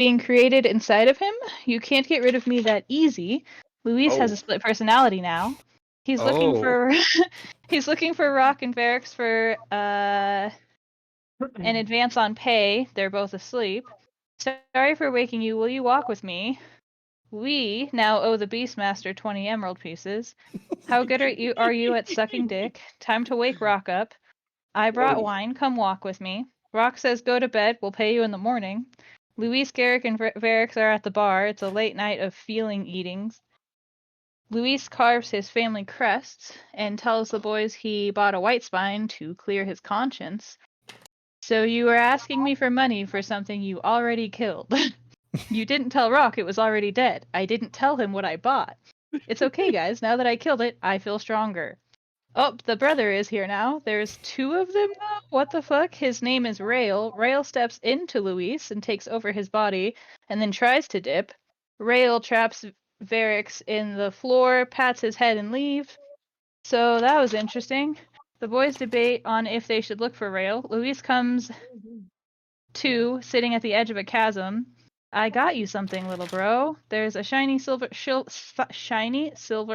being created inside of him. You can't get rid of me that easy. Luis has a split personality now. He's looking for he's looking for Rock and Varix for an advance on pay. They're both asleep. Sorry for waking you. Will you walk with me? We now owe the Beastmaster 20 emerald pieces. How good are you at sucking dick? Time to wake Rock up. I brought wine. Come walk with me. Rock says go to bed. We'll pay you in the morning. Luis, Garrick, and Varix are at the bar. It's a late night of feeling eatings. Luis carves his family crests and tells the boys he bought a white spine to clear his conscience. So you were asking me for money for something you already killed. You didn't tell Rock it was already dead. I didn't tell him what I bought. It's okay, guys. Now that I killed it, I feel stronger. Oh, the brother is here now. There's 2 of them now? What the fuck? His name is Rail. Rail steps into Luis and takes over his body, and then tries to dip. Rail traps Varix in the floor, pats his head, and leaves. So that was interesting. The boys debate on if they should look for Rail. Luis comes to, sitting at the edge of a chasm. I got you something, little bro. There's a shiny silver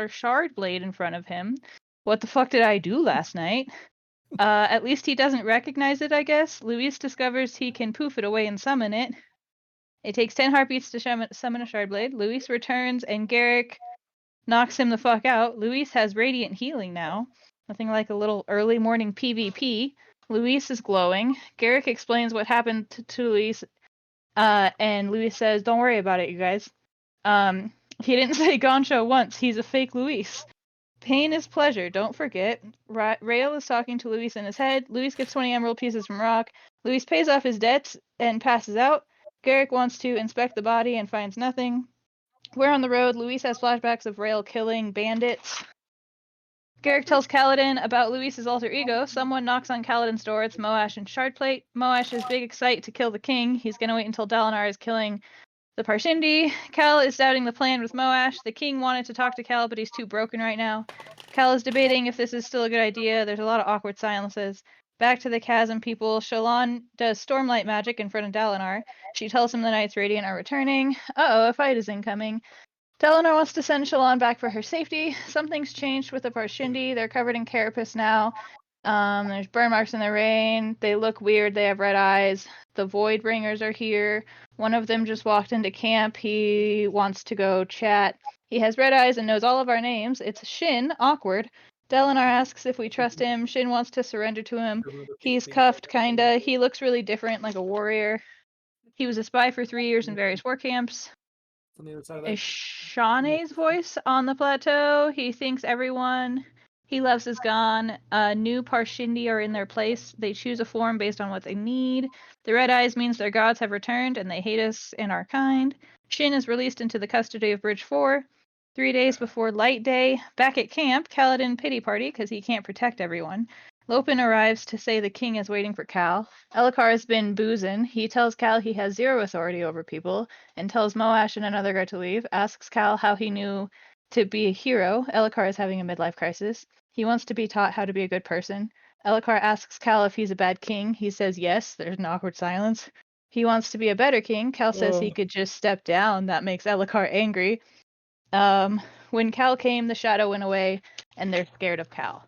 shard blade in front of him. What the fuck did I do last night? At least he doesn't recognize it, I guess. Luis discovers he can poof it away and summon it. It takes 10 heartbeats to summon a shard blade. Luis returns and Garrick knocks him the fuck out. Luis has radiant healing now. Nothing like a little early morning PvP. Luis is glowing. Garrick explains what happened to Luis, and Luis says, don't worry about it, you guys. He didn't say Goncho once. He's a fake Luis. Pain is pleasure, don't forget. Rael is talking to Luis in his head. Luis gets 20 emerald pieces from Rock. Luis pays off his debts and passes out. Garrick wants to inspect the body and finds nothing. We're on the road. Luis has flashbacks of Rael killing bandits. Garrick tells Kaladin about Luis's alter ego. Someone knocks on Kaladin's door. It's Moash and Shardplate. Moash is big excite to kill the king. He's going to wait until Dalinar is killing the Parshindi. Cal is doubting the plan with Moash. The king wanted to talk to Cal, but he's too broken right now. Cal is debating if this is still a good idea. There's a lot of awkward silences. Back to the chasm people. Shallan does Stormlight magic in front of Dalinar. She tells him the Knights Radiant are returning. Uh-oh, a fight is incoming. Dalinar wants to send Shallan back for her safety. Something's changed with the Parshindi. They're covered in carapace now. There's burn marks in the rain. They look weird. They have red eyes. The Voidbringers are here. One of them just walked into camp. He wants to go chat. He has red eyes and knows all of our names. It's Shin. Awkward. Dalinar asks if we trust him. Shin wants to surrender to him. He's cuffed, kinda. He looks really different, like a warrior. He was a spy for 3 years in various war camps. Is Shawnee's voice on the plateau? He thinks everyone he loves is gone. New Parshindi are in their place. They choose a form based on what they need. The red eyes means their gods have returned and they hate us and our kind. Shin is released into the custody of Bridge 4. 3 days before Light Day, back at camp, Kaladin pity party because he can't protect everyone. Lopin arrives to say the king is waiting for Cal. Elhokar has been boozing. He tells Cal he has 0 authority over people and tells Moash and another guard to leave. Asks Cal how he knew to be a hero. Elhokar is having a midlife crisis. He wants to be taught how to be a good person. Elhokar asks Cal if he's a bad king. He says yes. There's an awkward silence. He wants to be a better king. Cal says he could just step down. That makes Elhokar angry. When Cal came, the shadow went away, and they're scared of Cal.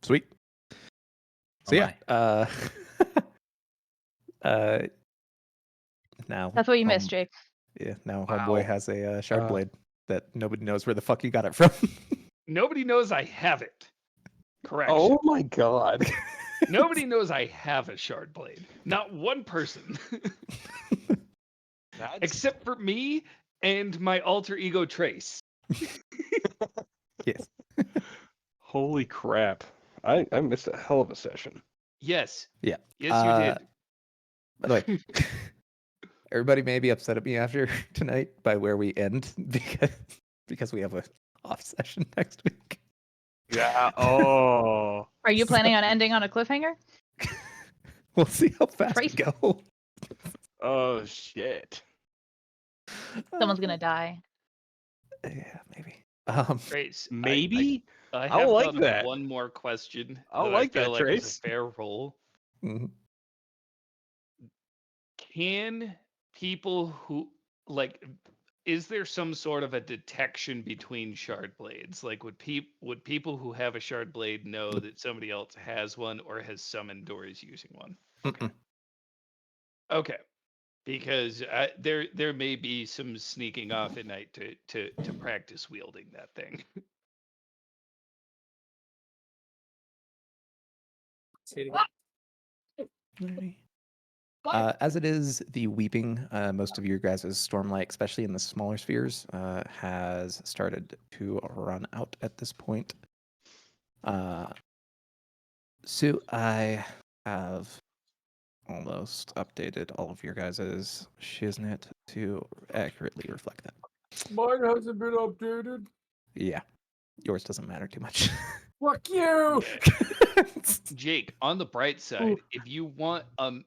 Sweet. So now that's what you missed, Jake. Yeah, now Homeboy has a shard blade that nobody knows where the fuck he got it from. Nobody knows I have it. Correct. Oh my god. Nobody knows I have a shard blade. Not one person. Except for me and my alter ego Trace. Yes. Holy crap. I missed a hell of a session. Yes. Yeah. Yes, you did. By the way, everybody may be upset at me after tonight by where we end because we have a off session next week. Yeah. Oh. Are you planning on ending on a cliffhanger? We'll see how fast we go. Oh shit. Someone's gonna die. Yeah, maybe. Trace, maybe. I I'll have like that. One more question. I'll like that, Trace. Trace. A fair roll. Mm-hmm. Can people who like is there some sort of a detection between shard blades? Like would people who have a shard blade know that somebody else has one or has summoned or is using one? Mm-mm. Okay. Because there may be some sneaking off at night to practice wielding that thing. As it is the weeping, most of your guys' stormlight, especially in the smaller spheres, has started to run out at this point. So I have almost updated all of your guys' shiznit to accurately reflect that. Mine hasn't been updated. Yeah, yours doesn't matter too much. Fuck you! Jake, on the bright side, if you want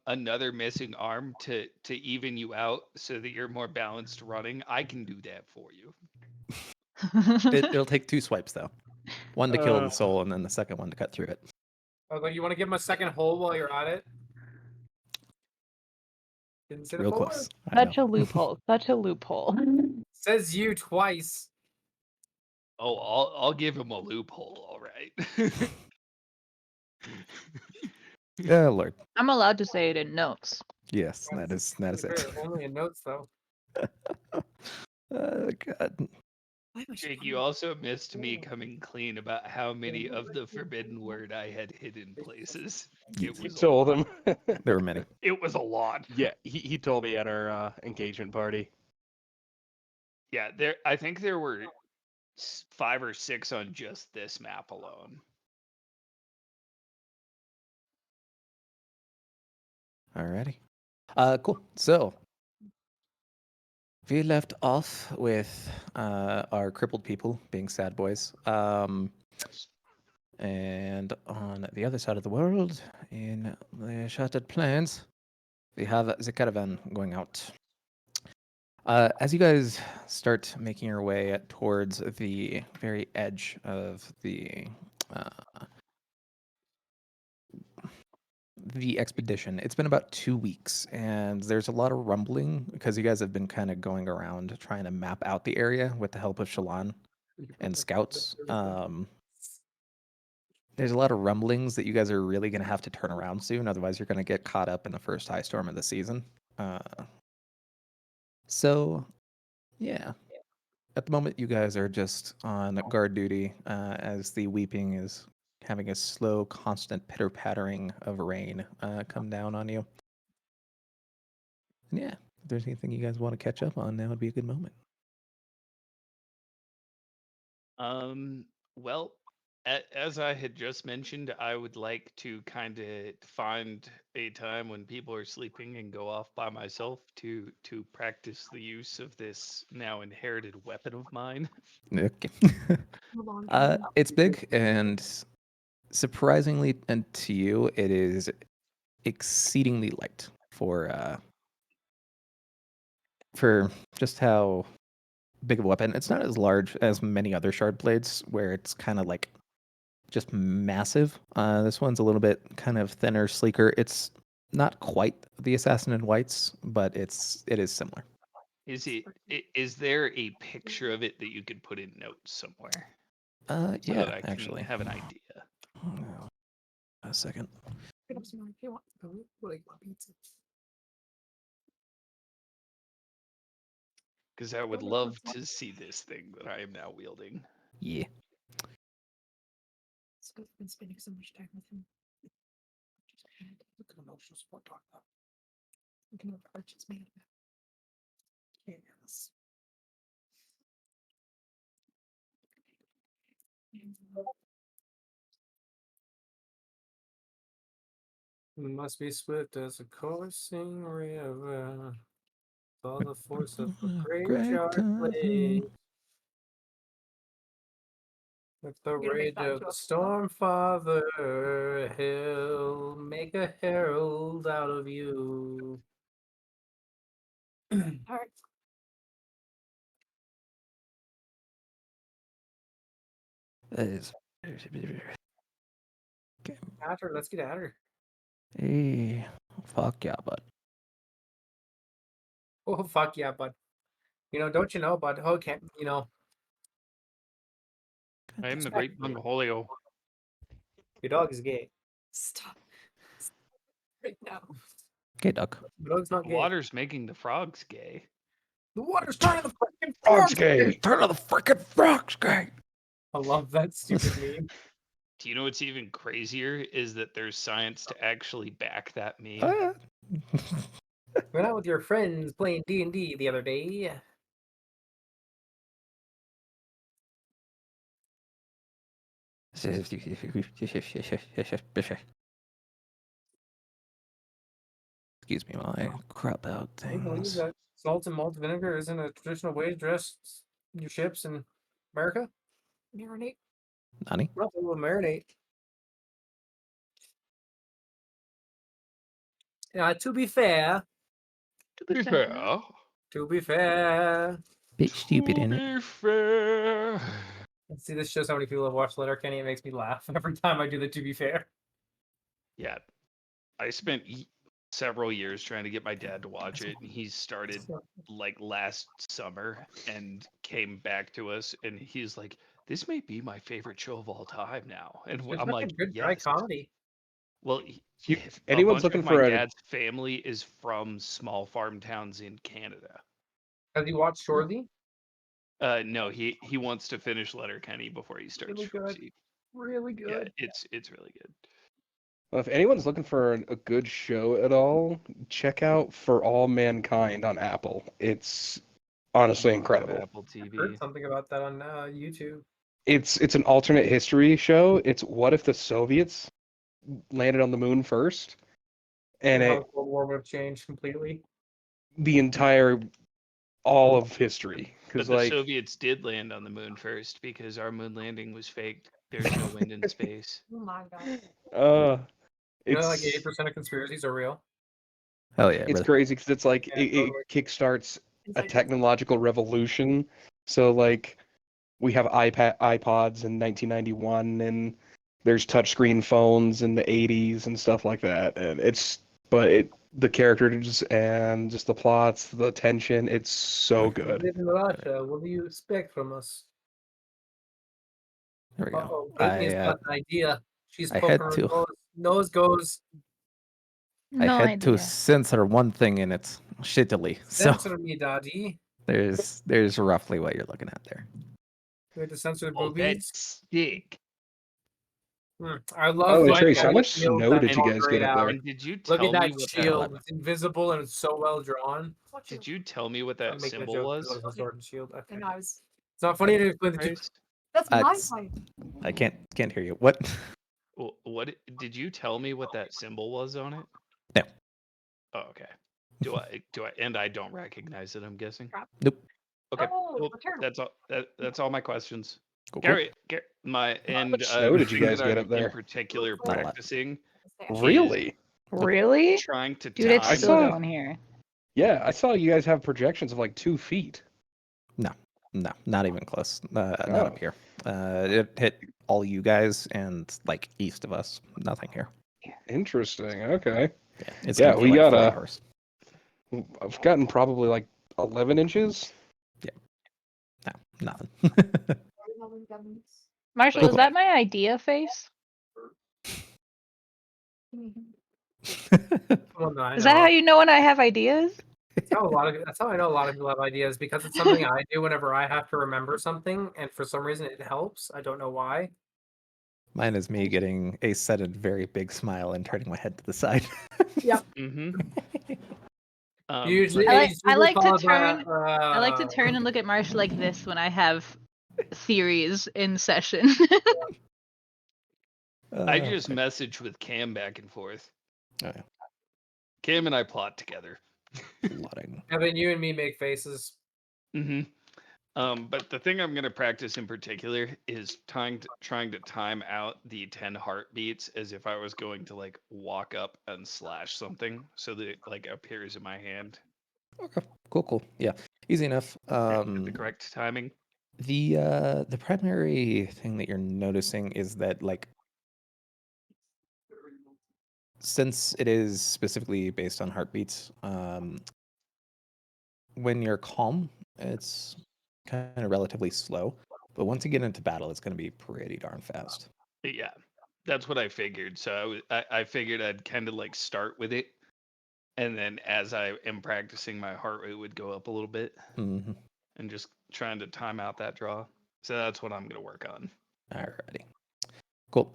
another missing arm to even you out so that you're more balanced running, I can do that for you. It'll take 2 swipes though. One to kill the soul, and then the second one to cut through it. I was like, you want to give him a second hole while you're at it? Didn't say the Real full close. word. I Such know. a loophole. Such a loophole. Says you twice. Oh, I'll give him a loophole, all right. Oh Lord. I'm allowed to say it in notes. Yes, that is it. Only in notes though. God. Jake, you also missed me coming clean about how many of the forbidden word I had hidden places. You It You was a told lot. him. There were many. It was a lot. Yeah, he told me at our engagement party. Yeah, I think there were 5 or 6 on just this map alone. Alrighty. Cool. So we left off with our crippled people being sad boys. And on the other side of the world, in the Shattered Plains, we have the caravan going out. As you guys start making your way towards the very edge of the expedition, it's been about 2 weeks, and there's a lot of rumbling because you guys have been kind of going around trying to map out the area with the help of Shallan and scouts. There's a lot of rumblings that you guys are really going to have to turn around soon, otherwise you're going to get caught up in the first high storm of the season. So, yeah. At the moment, you guys are just on guard duty as the weeping is having a slow, constant pitter-pattering of rain come down on you. And yeah, if there's anything you guys want to catch up on, now would be a good moment. Well, as I had just mentioned, I would like to kind of find a time when people are sleeping and go off by myself to practice the use of this now inherited weapon of mine. Okay. It's big, and surprisingly, and to you, it is exceedingly light for just how big of a weapon. It's not as large as many other shard blades, where it's kind of like just massive. This one's a little bit kind of thinner, sleeker. It's not quite the Assassin in Whites, but it is similar. Is there a picture of it that you could put in notes somewhere so Yeah, that I can actually. have an idea? A second. Because I would love to see this thing that I am now wielding. Yeah. I've been spending so much time with him. Just had look at emotional support talk about. Looking at purchase made about. Yes. Must be swift as a coursing river. All the force of a graveyard blade. With the You're gonna make rage that of into the a storm father, he'll make a herald out of you. Alright. That is. At her, let's get at her. Hey, fuck yeah, bud. Oh fuck yeah, bud. Don't you know, bud? Oh, can't I am the Stop. great Mongolio. your dog is gay. Stop. Right now. Okay, duck. Your dog's not The gay. water's making the frogs gay. The water's turning the fucking Frog's frogs gay. Turn on the freaking frogs, guy. I love that stupid meme. Do you know what's even crazier is that there's science to actually back that meme. Ah. Went out with your friends playing D&D the other day. Excuse me while I crop out Can you believe things. that salt and malt vinegar isn't a traditional way to dress your ships in America? Marinate. Nani? Nothing will marinate. To be fair, Yeah. to be fair. Bit stupid To in it. be fair. See, this shows how many people have watched Letterkenny. It makes me laugh every time I do the to be fair. Yeah, I spent several years trying to get my dad to watch it, and he started like last summer and came back to us, and he's like, "This may be my favorite show of all time now." And It's I'm like like, a good dry "Yes." comedy. Well, If a anyone's bunch looking of my for a dad's family is from small farm towns in Canada. Have you watched Shorzy? No, he wants to finish Letterkenny before he starts Really good. Shorzy. Really Yeah, good. it's really good. Well, if anyone's looking for a good show at all, check out For All Mankind on Apple. It's honestly I don't have incredible. Apple I heard TV. something about that on YouTube. It's an alternate history show. It's what if the Soviets landed on the moon first, and How it the Cold War would have changed completely. the entire all of history. But Because the like Soviets did land on the moon first because our moon landing was faked. There's no wind in space. Oh my god. Like it's 80% of conspiracies are real. Hell yeah, it's brother. crazy because it's like Yeah, it totally. kickstarts It's a like technological revolution. So like we have iPods in 1991, and there's touchscreen phones in the 80s and stuff like that. And the characters and just the plots, the tension, it's so We good. live in Russia. What do you expect from us? There we go. Uh-oh, Brittany's got an idea. She's I poking had her to. nose. Nose goes, I No had to idea. censor one thing and it's shittily. So censor me, daddy. there's roughly what you're looking at there. We had to censor the Oh, boobies. that's sick. I By love the way, What? Trace, how that much shield snow that's did you all guys grayed get up there? out. And did you Look tell at me that what shield. that? It's invisible and it's so well drawn. Did you tell me what I'm that making a symbol joke. was? It's a sword and shield. Okay. and I was It's not funny to explain the two. Trace? that's my It's- fight. I can't hear you. What? What did you tell me what that symbol was on it? No. Oh, okay. Do I? And I don't recognize it. I'm guessing. Nope. Okay. Oh, Well, return. that's all my questions. Cool. Gary, my How and much snow the did you thing guys that get I'm up there? in particular Not a lot. practicing Really? Really? trying to Dude, it's I still time. saw- down here. Yeah, I saw you guys have projections of like 2 feet. No, not even close. Not Oh. up here. It hit all you guys and like east of us. Nothing here. Interesting. Okay. Yeah, it's Yeah, gonna be we like got 4 a- hours. I've gotten probably like 11 inches. No, nothing. Marshall, Cool. is that my idea face? Well, no, I Is that know. how you know when I have ideas? That's how I know a lot of people have ideas, because it's something I do whenever I have to remember something, and for some reason it helps. I don't know why. Mine is me getting a sudden very big smile and turning my head to the side. Mm-hmm. Usually, I it's like to followed by, turn- I like to turn and look at Marshall like this when I have theories in session. I just message with Cam back and forth. Oh, yeah. Cam and I plot together. Plotting. Evan, you and me make faces. Mm-hmm. But the thing I'm going to practice in particular is trying to time out the 10 heartbeats as if I was going to like walk up and slash something, so that it like appears in my hand. Okay. Cool. Yeah. Easy enough. Get the correct timing. The primary thing that you're noticing is that like since it is specifically based on heartbeats, when you're calm, it's kind of relatively slow. But once you get into battle, it's going to be pretty darn fast. Yeah, that's what I figured. So I figured I'd kind of like start with it, and then as I am practicing, my heart rate would go up a little bit, Mm-hmm. and just trying to time out that draw. So that's what I'm gonna work on. Alrighty. Cool.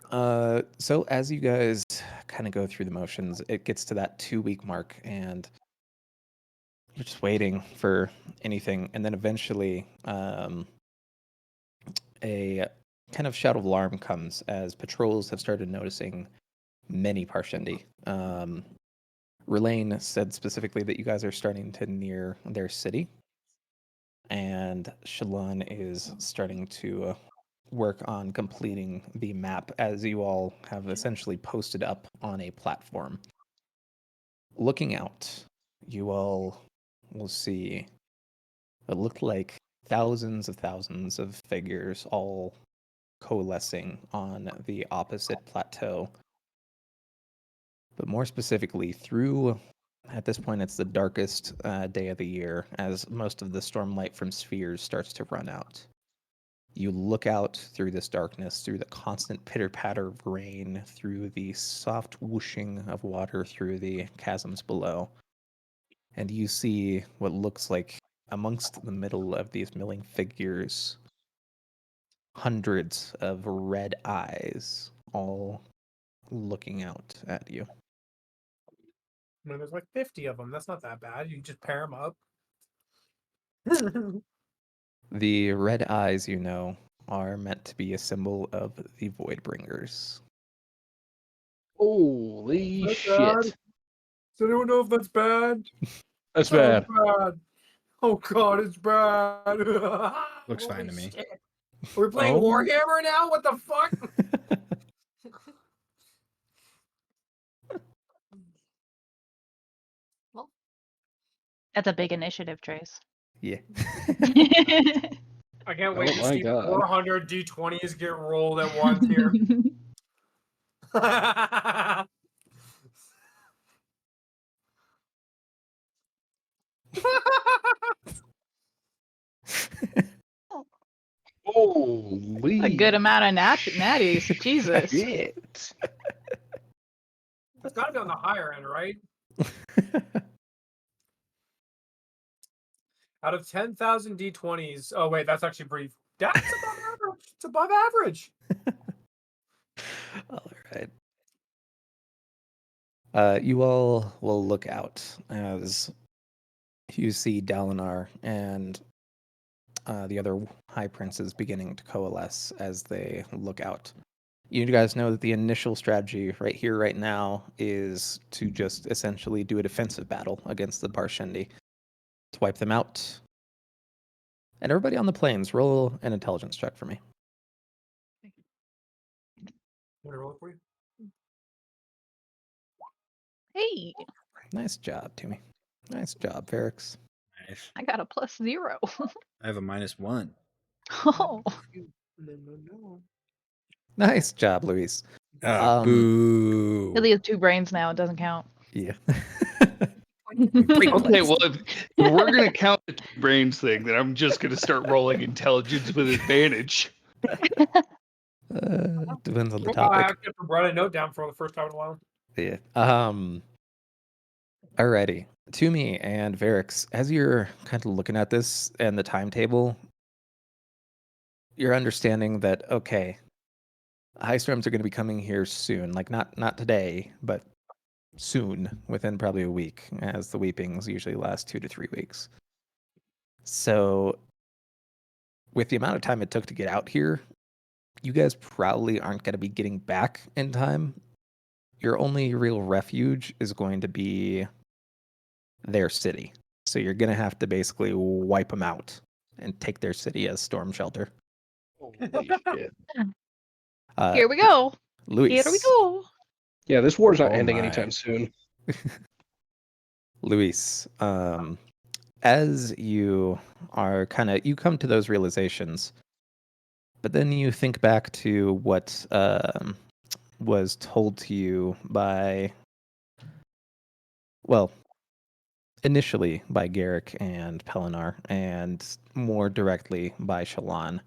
So as you guys kind of go through the motions, it gets to that 2-week mark, and you're just waiting for anything, and then eventually, a kind of shout of alarm comes as patrols have started noticing many Parshendi. Relaine said specifically that you guys are starting to near their city, and Shalon is starting to work on completing the map as you all have essentially posted up on a platform. Looking out, you all will see what look like thousands of figures all coalescing on the opposite plateau. But more specifically, through, at this point, it's the darkest day of the year as most of the stormlight from spheres starts to run out. You look out through this darkness, through the constant pitter-patter of rain, through the soft whooshing of water through the chasms below, and you see what looks like, amongst the middle of these milling figures, hundreds of red eyes all looking out at you. I mean, there's like 50 of them. That's not that bad. You just pair them up. The red eyes, you know, are meant to be a symbol of the Voidbringers. Holy That's shit. bad. Does anyone know if that's bad? That's Sounds bad. bad. Oh god, it's bad. Looks fine Holy to me. shit. Are we playing Oh. Warhammer now? What the fuck? That's a big initiative, Trace. Yeah. I can't wait Oh to my see God. 400 d20s get rolled at once here. Holy A good amount of natties. Jesus. shit. It's got to be on the higher end, right? Out of 10,000 d20s. Oh wait, that's actually pretty. That's above average. It's above average. All right. You all will look out as you see Dalinar and the other high princes beginning to coalesce as they look out. You guys know that the initial strategy right here, right now, is to just essentially do a defensive battle against the Parshendi to wipe them out. And everybody on the plains, roll an intelligence check for me. Want to roll it for you? Hey, Nice job, Toomey. Nice job, Ferrix. Nice. I got a +0. I have a -1. Oh, No. Nice job, Luis. Boo. Billy has 2 brains now. It doesn't count. Yeah. Okay, well, if we're gonna count the two brains thing, then I'm just gonna start rolling intelligence with advantage. Depends on the I topic. have to write a note down for the first time in a while. Yeah. Alrighty. Toomey and Varix, as you're kind of looking at this and the timetable, you're understanding that, okay, high storms are going to be coming here soon. Like not today, but soon, within probably a week, as the weepings usually last 2 to 3 weeks. So with the amount of time it took to get out here, you guys probably aren't going to be getting back in time. Your only real refuge is going to be their city. So you're going to have to basically wipe them out and take their city as storm shelter. Holy shit. Here we go. Luis. Here we go. Yeah, this war's not Oh ending my. anytime soon. Luis, as you are you come to those realizations, but then you think back to what was told to you by, well, initially by Garrick and Pelinar, and more directly by Shallan.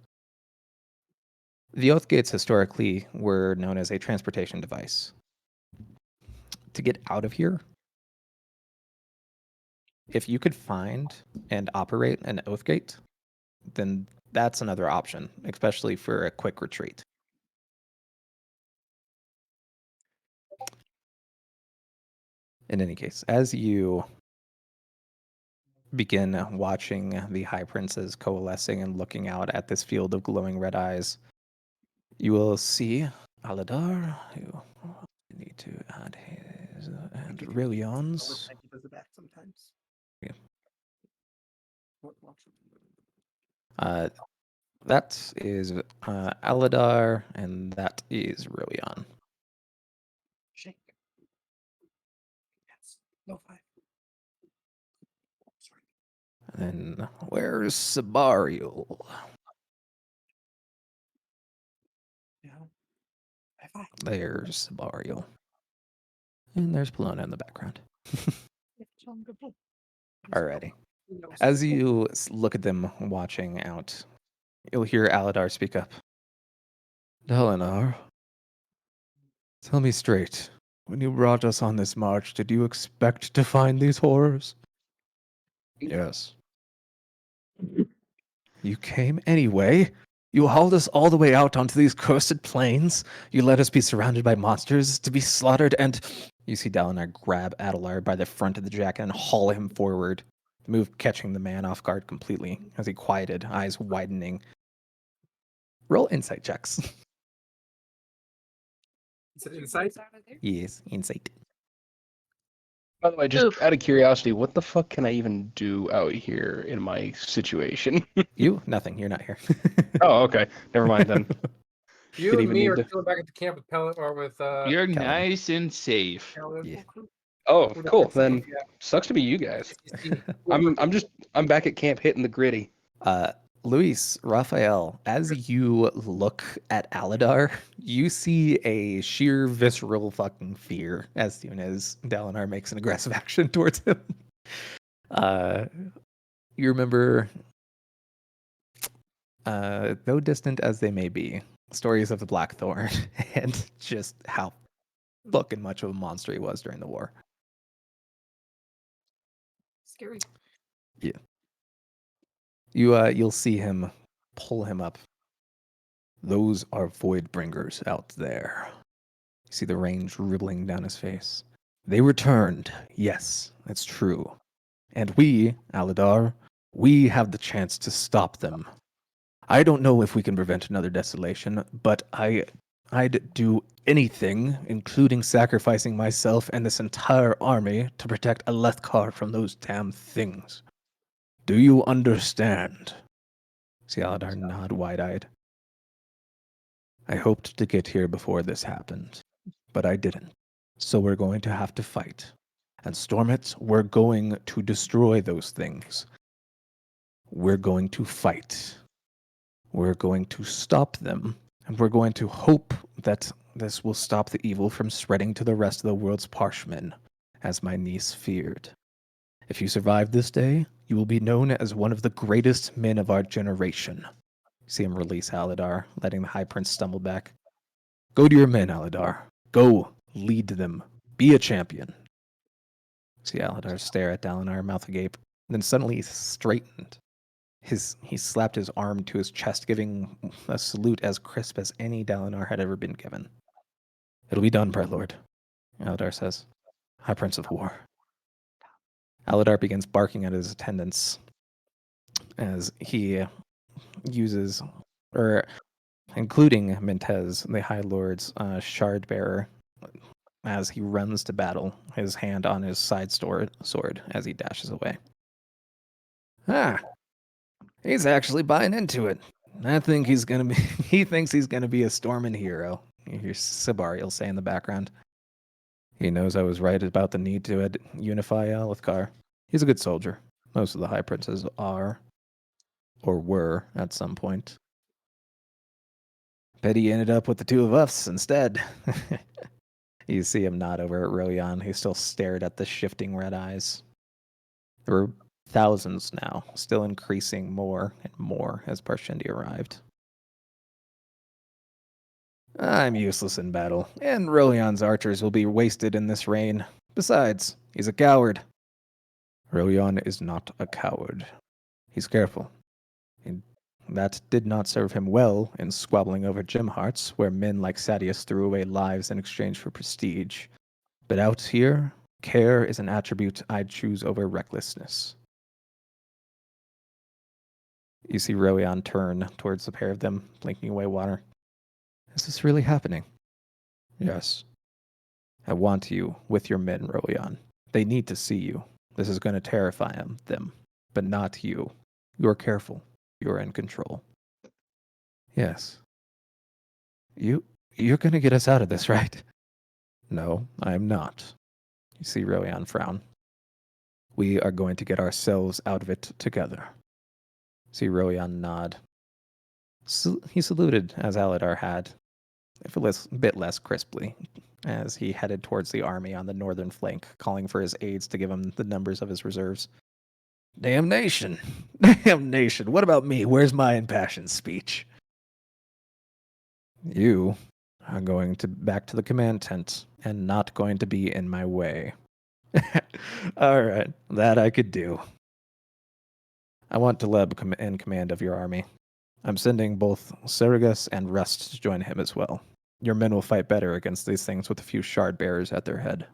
The Oath Gates historically were known as a transportation device. To get out of here, if you could find and operate an Oath Gate, then that's another option, especially for a quick retreat. In any case, as you begin watching the High Princes coalescing and looking out at this field of glowing red eyes, you will see Aladar, who you need to add his, and Rillions. He does the back sometimes. Yeah. Watch. That is Aladar, and that is Rillion. Shake. Yes. No 5. Sorry. And then where's Sabariel? Yeah. High 5. There's Sabariel. And there's Polona in the background. Alrighty. As you look at them watching out, you'll hear Aladar speak up. Dalinar, tell me straight. When you brought us on this march, did you expect to find these horrors? Yes. You came anyway. You hauled us all the way out onto these cursed plains. You let us be surrounded by monsters to be slaughtered, and you see Dalinar grab Adelar by the front of the jacket and haul him forward, the move catching the man off guard completely as he quieted, eyes widening. Roll insight checks. Is it insight? Yes, insight. By the way, just Oof. out of curiosity, what the fuck can I even do out here in my situation? You? Nothing. You're not here. Oh, okay. Never mind then. You Didn't and even me need are to- chilling back at the camp with Pellet or with You're Callum. nice and safe. Pellet. Yeah. Oh, Who the cool. heck's safe? Then Yeah. sucks to be you guys. CC. I'm back at camp hitting the gritty. Luis, Raphael, as you look at Aladar, you see a sheer visceral fucking fear as soon as Dalinar makes an aggressive action towards him. You remember, though distant as they may be, stories of the Blackthorn and just how fucking much of a monster he was during the war. Scary. You'll see him pull him up. Those are Voidbringers out there. You see the rain dribbling down his face. They returned. Yes, that's true. And we, Aladar, we have the chance to stop them. I don't know if we can prevent another desolation, but I'd do anything, including sacrificing myself and this entire army to protect Alethkar from those damn things. Do you understand? See Aladar nod wide-eyed. I hoped to get here before this happened, but I didn't. So we're going to have to fight. And Stormit, we're going to destroy those things. We're going to fight. We're going to stop them, and we're going to hope that this will stop the evil from spreading to the rest of the world's parshmen, as my niece feared. If you survive this day, you will be known as one of the greatest men of our generation. See him release Aladar, letting the High Prince stumble back. Go to your men, Aladar. Go, lead them. Be a champion. See Aladar stare at Dalinar, mouth agape. Then suddenly he straightened. He slapped his arm to his chest, giving a salute as crisp as any Dalinar had ever been given. It'll be done, Bright Lord, Aladar says. High Prince of War. Aladar begins barking at his attendants as he uses, including Mintez, the High Lord's shard bearer, as he runs to battle, his hand on his side sword as he dashes away. Ah, he's actually buying into it. I think he's gonna be. He thinks he's gonna be a Stormin hero. You hear Sabariel say in the background. He knows I was right about the need to unify Alethkar. He's a good soldier. Most of the High Princes are, or were, at some point. Bet he ended up with the two of us instead. You see him nod over at Royan, who still stared at the shifting red eyes. There were thousands now, still increasing more and more as Parshendi arrived. I'm useless in battle, and Royon's archers will be wasted in this rain. Besides, he's a coward. Royon is not a coward. He's careful. That did not serve him well in squabbling over gem hearts, where men like Sadius threw away lives in exchange for prestige. But out here, care is an attribute I'd choose over recklessness. You see Royan turn towards the pair of them, blinking away water. Is this really happening? Yes. I want you with your men, Royan. They need to see you. This is going to terrify them, but not you. You're careful. You're in control. Yes. You're going to get us out of this, right? No, I am not. You see Royan frown. We are going to get ourselves out of it together. See Royan nod. He saluted as Aladar had, if a bit less crisply, as he headed towards the army on the northern flank, calling for his aides to give him the numbers of his reserves. Damnation! Damnation! What about me? Where's my impassioned speech? You are going back to the command tent and not going to be in my way. All right, that I could do. I want Taleb in command of your army. I'm sending both Saragas and Rust to join him as well. Your men will fight better against these things with a few shard bearers at their head.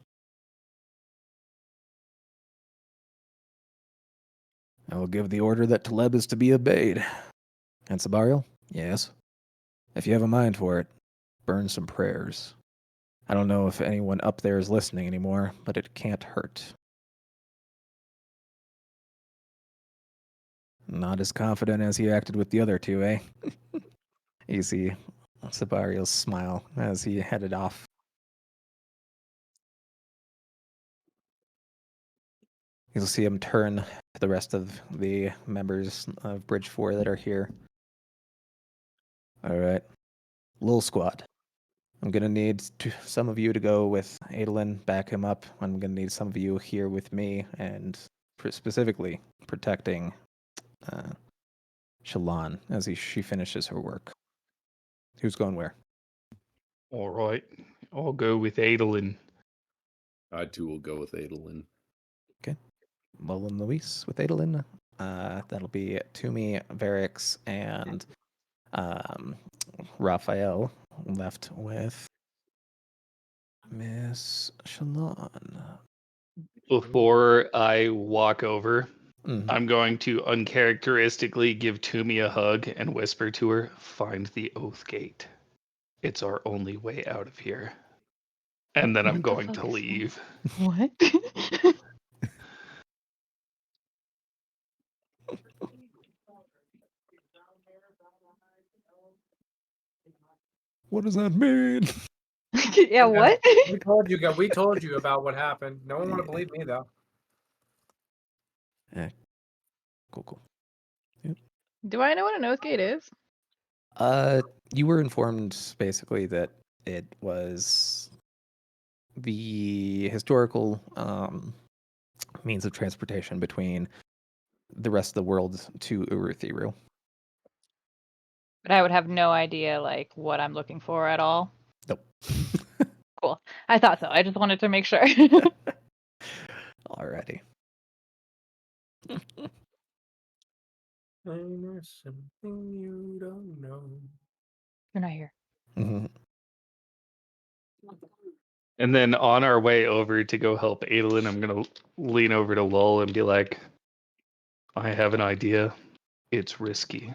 I will give the order that Taleb is to be obeyed. And Sabariel? Yes. If you have a mind for it, burn some prayers. I don't know if anyone up there is listening anymore, but it can't hurt. Not as confident as he acted with the other two, eh? You see Sabariel's smile as he headed off. You'll see him turn to the rest of the members of Bridge 4 that are here. All right. Little squad. I'm going to need some of you to go with Adolin, back him up. I'm going to need some of you here with me and specifically protecting Shallan as she finishes her work. Who's going where? All right. I'll go with Adolin. I too will go with Adolin. Okay. Mullen Luis with Adolin. That'll be Toomey, Varix, and Raphael left with Miss Shallan. Before I walk over, Mhm. I'm going to uncharacteristically give Toomey a hug and whisper to her, "Find the Oath Gate. It's our only way out of here." And then I'm What the going fuck to is leave. What? What does that mean? Yeah, what? We told you about what happened. No one want to believe me though. Cool. Do I know what an oath gate is? You were informed basically that it was the historical means of transportation between the rest of the world to Uruthiru. But I would have no idea like what I'm looking for at all. Nope. Cool. I thought so. I just wanted to make sure. Alrighty. I know something you don't know. You're not here. Mm-hmm. And then on our way over to go help Adolin, I'm going to lean over to Lowell and be like, "I have an idea. It's risky.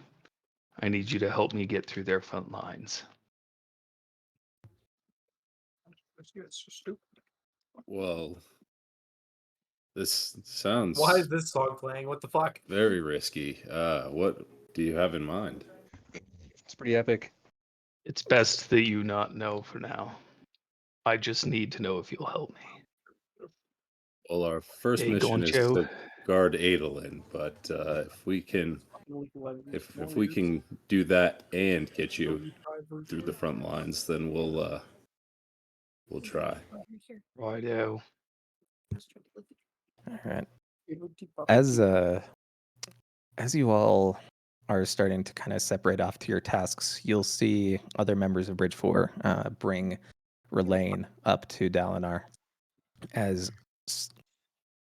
I need you to help me get through their front lines." It's so stupid. Well, this sounds Why is this song playing? What the fuck? very risky. What do you have in mind? It's pretty epic. It's best that you not know for now. I just need to know if you'll help me. Well, our first Hey, mission is Goncho. to guard Adolin, but if we can do that and get you through the front lines, then we'll try. Righto. All right. As you all are starting to kind of separate off to your tasks, you'll see other members of Bridge 4 bring Relaine up to Dalinar as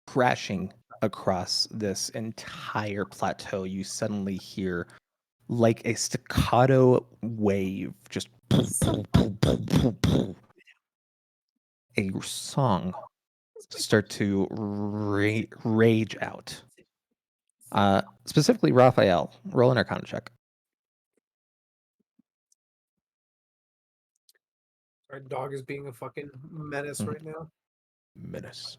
crashing across this entire plateau, you suddenly hear like a staccato wave, just a song start to rage out. Specifically, Raphael, roll an Arcana check. Our dog is being a fucking menace right now. Menace.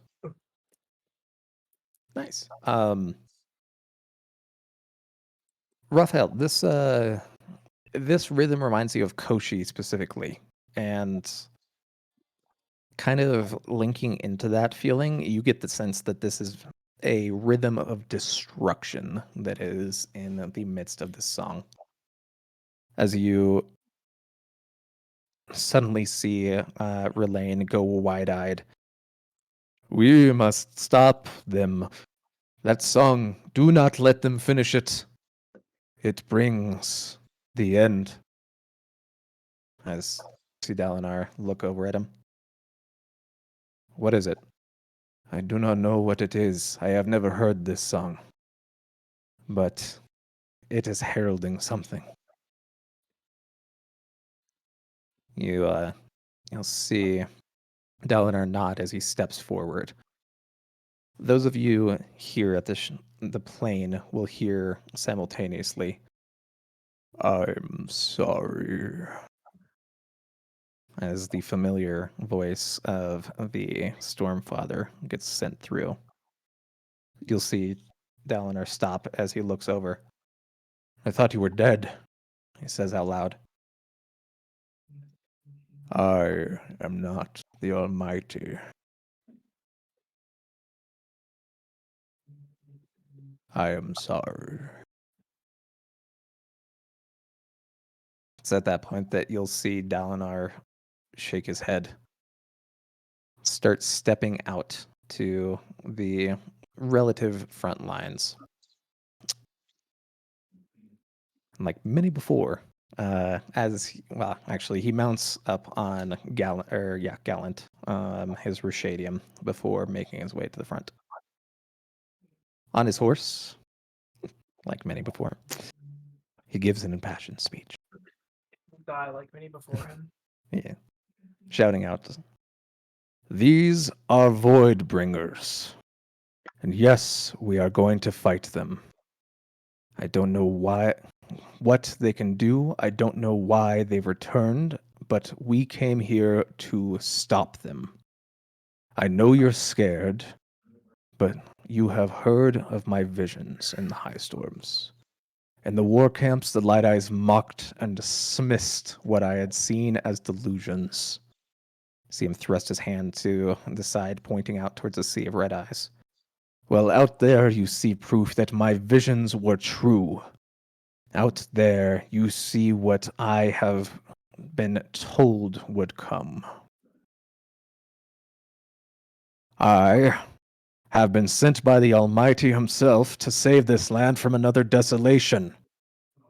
Nice. Raphael, this rhythm reminds you of Koshi specifically, and kind of linking into that feeling, you get the sense that this is a rhythm of destruction that is in the midst of this song. As you suddenly see Relaine go wide-eyed. We must stop them. That song, do not let them finish it. It brings the end. As see Dalinar look over at him. What is it? I do not know what it is. I have never heard this song. But it is heralding something. You'll see Dalinar nod as he steps forward. Those of you here at the plane will hear simultaneously, I'm sorry, as the familiar voice of the Stormfather gets sent through. You'll see Dalinar stop as he looks over. I thought you were dead, he says out loud. I am not the Almighty. I am sorry. It's at that point that you'll see Dalinar shake his head, start stepping out to the relative front lines. Like many before, he mounts up on Gallant, his Rashadium, before making his way to the front. On his horse, like many before, he gives an impassioned speech. Die like many before him. Yeah. Shouting out, these are void bringers. And yes, we are going to fight them. I don't know what they can do. I don't know why they've returned, but we came here to stop them. I know you're scared, but you have heard of my visions in the high storms. In the war camps, the Light Eyes mocked and dismissed what I had seen as delusions. See him thrust his hand to the side, pointing out towards a sea of red eyes. Well, out there you see proof that my visions were true. Out there you see what I have been told would come. I have been sent by the Almighty himself to save this land from another desolation.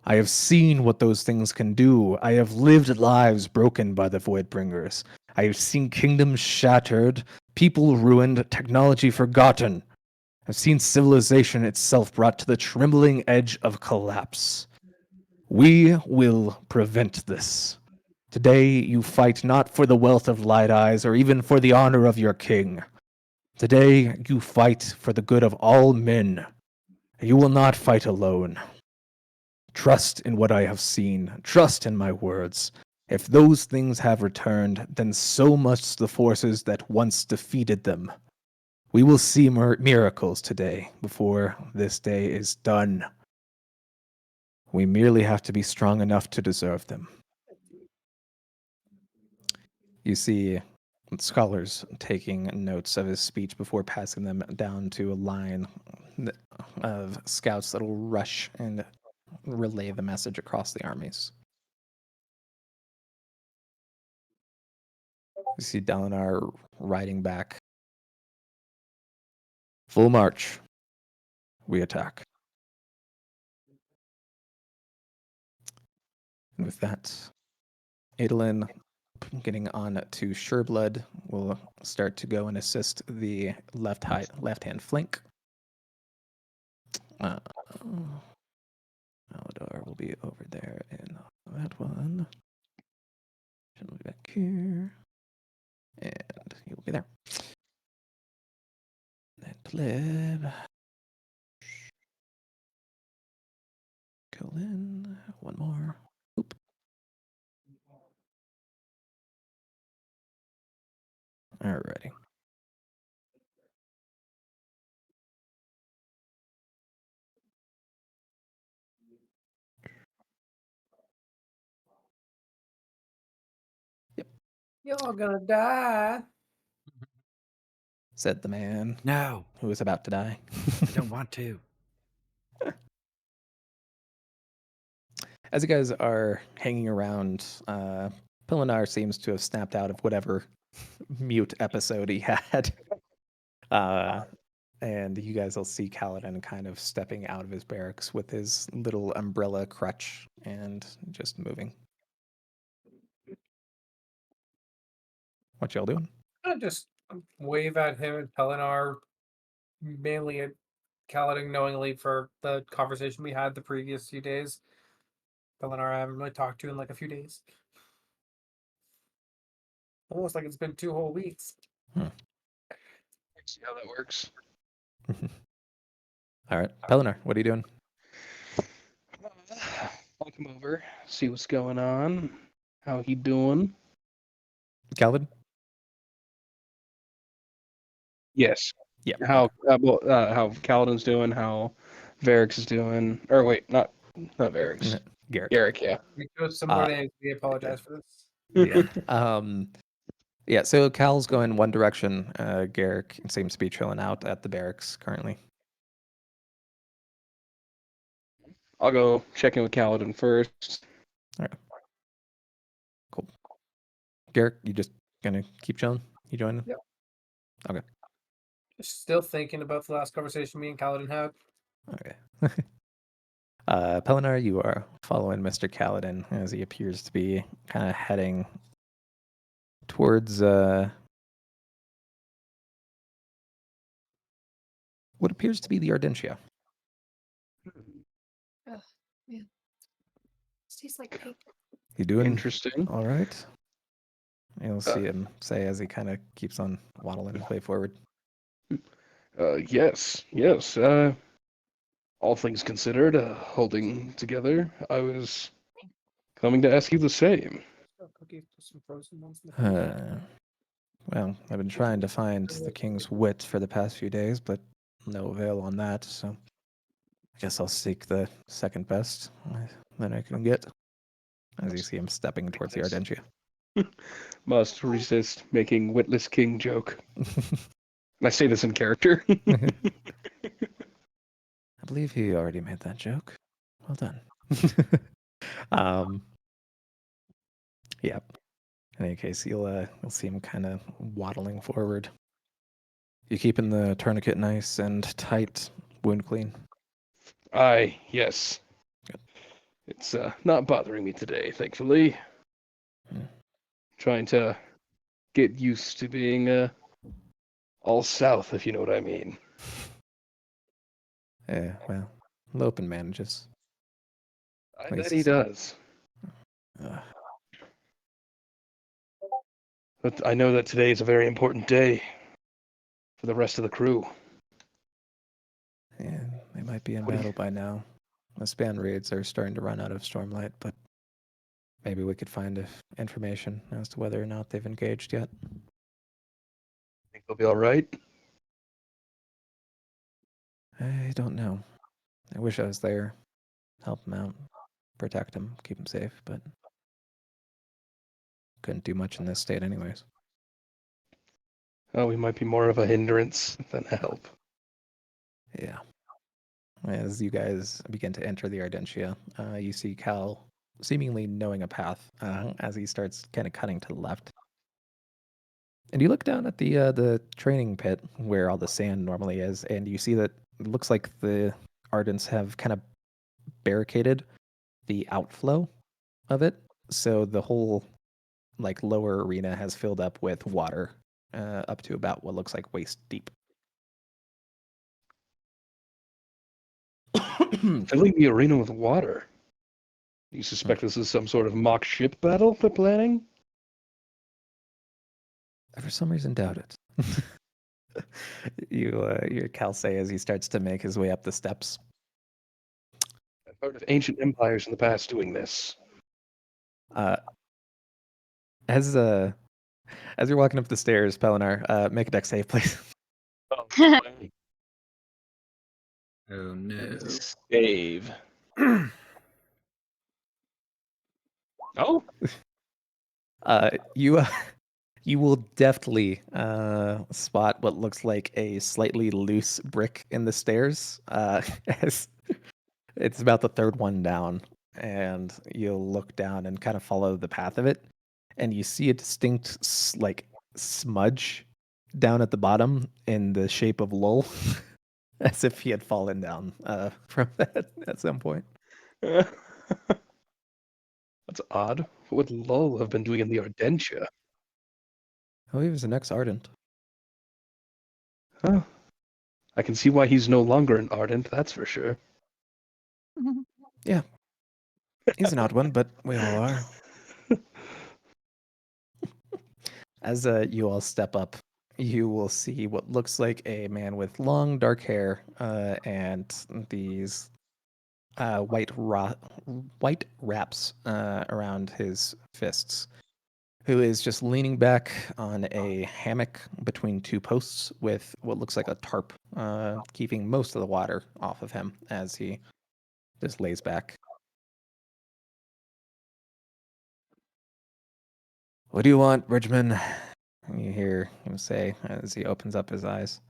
I have seen what those things can do. I have lived lives broken by the Voidbringers. I have seen kingdoms shattered, people ruined, technology forgotten. I've seen civilization itself brought to the trembling edge of collapse. We will prevent this. Today you fight not for the wealth of Light Eyes or even for the honor of your king. Today you fight for the good of all men. You will not fight alone. Trust in what I have seen. Trust in my words. If those things have returned, then so must the forces that once defeated them. We will see miracles today before this day is done. We merely have to be strong enough to deserve them. You see scholars taking notes of his speech before passing them down to a line of scouts that will rush and relay the message across the armies. You see Dalinar riding back. Full march. we attack. And with that, Adolin, getting on to Sureblood, will start to go and assist the left-hand flank. Aladar will be over there in that one. She'll be back here. And he will be there. Then Pleb. Colin. One more. Oop. Alrighty. Y'all gonna die. Said the man No, who was about to die. I don't want to. As you guys are hanging around, Pilinar seems to have snapped out of whatever mute episode he had. And you guys will see Kaladin kind of stepping out of his barracks with his little umbrella crutch and just moving. What y'all doing? I just wave at him and Pelinar, mainly at Kaladin knowingly for the conversation we had the previous few days. Pelinar I haven't really talked to in like a few days. Almost like it's been 2 whole weeks. See how that works. All right. Pelinar, what are you doing? I'll come over, see what's going on, how he doing. Kaladin? Yes. Yeah. How how Kaladin's doing, how Varix is doing. Or wait, not Varix. Garrick. Garrick, yeah. We chose some more names. We apologize for this. Yeah. Yeah, so Cal's going one direction. Garrick seems to be chilling out at the barracks currently. I'll go check in with Kaladin first. All right. Cool. Garrick, you just gonna keep chilling? You joining? Yep. Okay. Still thinking about the last conversation me and Kaladin had. Okay. Pelinar, you are following Mr. Kaladin as he appears to be kind of heading towards what appears to be the Ardentia. Ugh, man. This tastes like paper. You doing Interesting. all right? You'll see him say as he kind of keeps on waddling his way forward. Yes. All things considered, holding together, I was coming to ask you the same. Cookies, some frozen ones in the fridge. Well, I've been trying to find the king's wit for the past few days, but no avail on that, so I guess I'll seek the second best that I can get. As you see him stepping towards the Ardentia. Must resist making witless king joke. And I say this in character. I believe he already made that joke. Well done. Yeah. In any case, you'll see him kind of waddling forward. You keeping the tourniquet nice and tight, wound clean? Aye, yes. Good. It's not bothering me today, thankfully. Trying to get used to being all south, if you know what I mean. Yeah, well, Lopen manages. I At bet he least- does. But I know that today is a very important day for the rest of the crew. Yeah, they might be in What do you- battle by now. The span raids are starting to run out of Stormlight, but maybe we could find information as to whether or not they've engaged yet. Think they'll be all right? I don't know. I wish I was there, help them out, protect them, keep them safe, but couldn't do much in this state anyways. Oh, we might be more of a hindrance than a help. Yeah. As you guys begin to enter the Ardentia, you see Cal seemingly knowing a path as he starts kind of cutting to the left. And you look down at the training pit where all the sand normally is, and you see that it looks like the Ardents have kind of barricaded the outflow of it. So the whole like lower arena has filled up with water up to about what looks like waist deep. Filling the arena with water. You suspect this is some sort of mock ship battle they're planning? I for some reason doubt it. You Cal say as he starts to make his way up the steps. I've heard of ancient empires in the past doing this. Uh, as you're walking up the stairs, Pelinar, make a dex save, please. Oh no. Save. Oh, You you will deftly spot what looks like a slightly loose brick in the stairs. As it's about the third one down, and you'll look down and kind of follow the path of it, and you see a distinct like smudge down at the bottom in the shape of Lowell, as if he had fallen down from that at some point. that's odd. What would Lull have been doing in the Ardentia? Oh, he was an ex-Ardent. Huh. I can see why he's no longer an Ardent, that's for sure. Yeah, he's an odd one, but we all are. As you all step up, you will see what looks like a man with long dark hair and these white wraps around his fists, who is just leaning back on a hammock between two posts with what looks like a tarp, keeping most of the water off of him as he just lays back. What do you want, Bridgman? You hear him say as he opens up his eyes.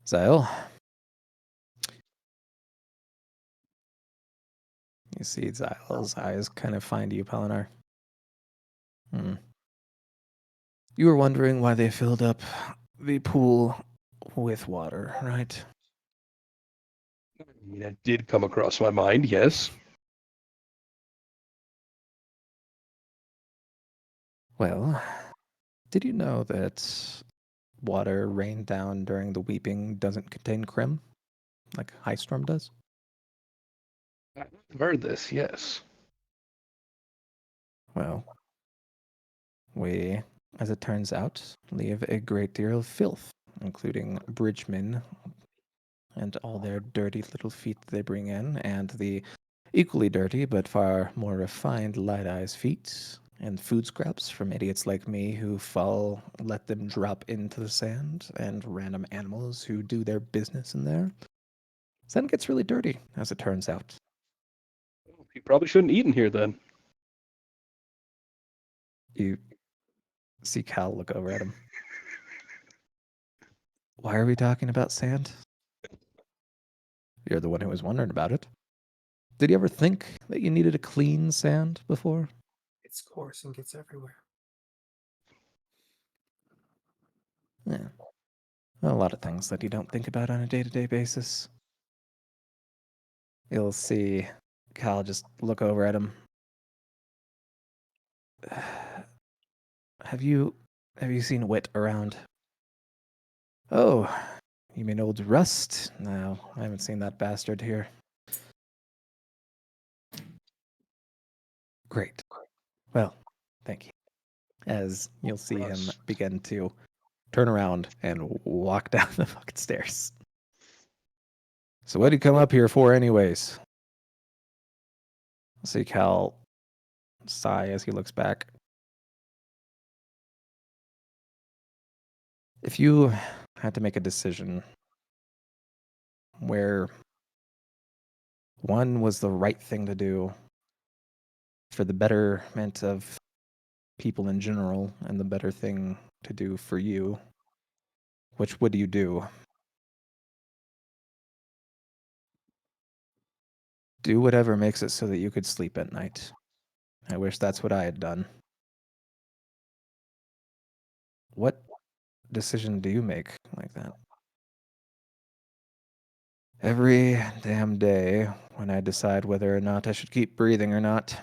Zyle? You see Zyle's eyes kind of find you, Pelinar. You were wondering why they filled up the pool with water, right? I mean, that did come across my mind, yes. Well, did you know that water rained down during the weeping doesn't contain crim, like High Storm does? I've heard this, yes. Well, we, as it turns out, leave a great deal of filth, including bridgemen and all their dirty little feet they bring in, and the equally dirty but far more refined light eyes feet, and food scraps from idiots like me who let them drop into the sand, and random animals who do their business in there. Sand gets really dirty, as it turns out. You probably shouldn't eat in here then. You see Cal look over at him. Why are we talking about sand? You're the one who was wondering about it. Did you ever think that you needed a clean sand before? It's coarse and gets everywhere. Yeah. A lot of things that you don't think about on a day-to-day basis. You'll see Cal just look over at him. Have you seen Wit around? Oh, you mean old Rust? No, I haven't seen that bastard here. Great. Well, thank you. As you'll see him Rust. begin to turn around and walk down the fucking stairs. So what did you come up here for anyways? See Cal sigh as he looks back. If you had to make a decision where one was the right thing to do for the betterment of people in general and the better thing to do for you, which would you do? Do whatever makes it so that you could sleep at night. I wish that's what I had done. What decision do you make like that? Every damn day when I decide whether or not I should keep breathing or not.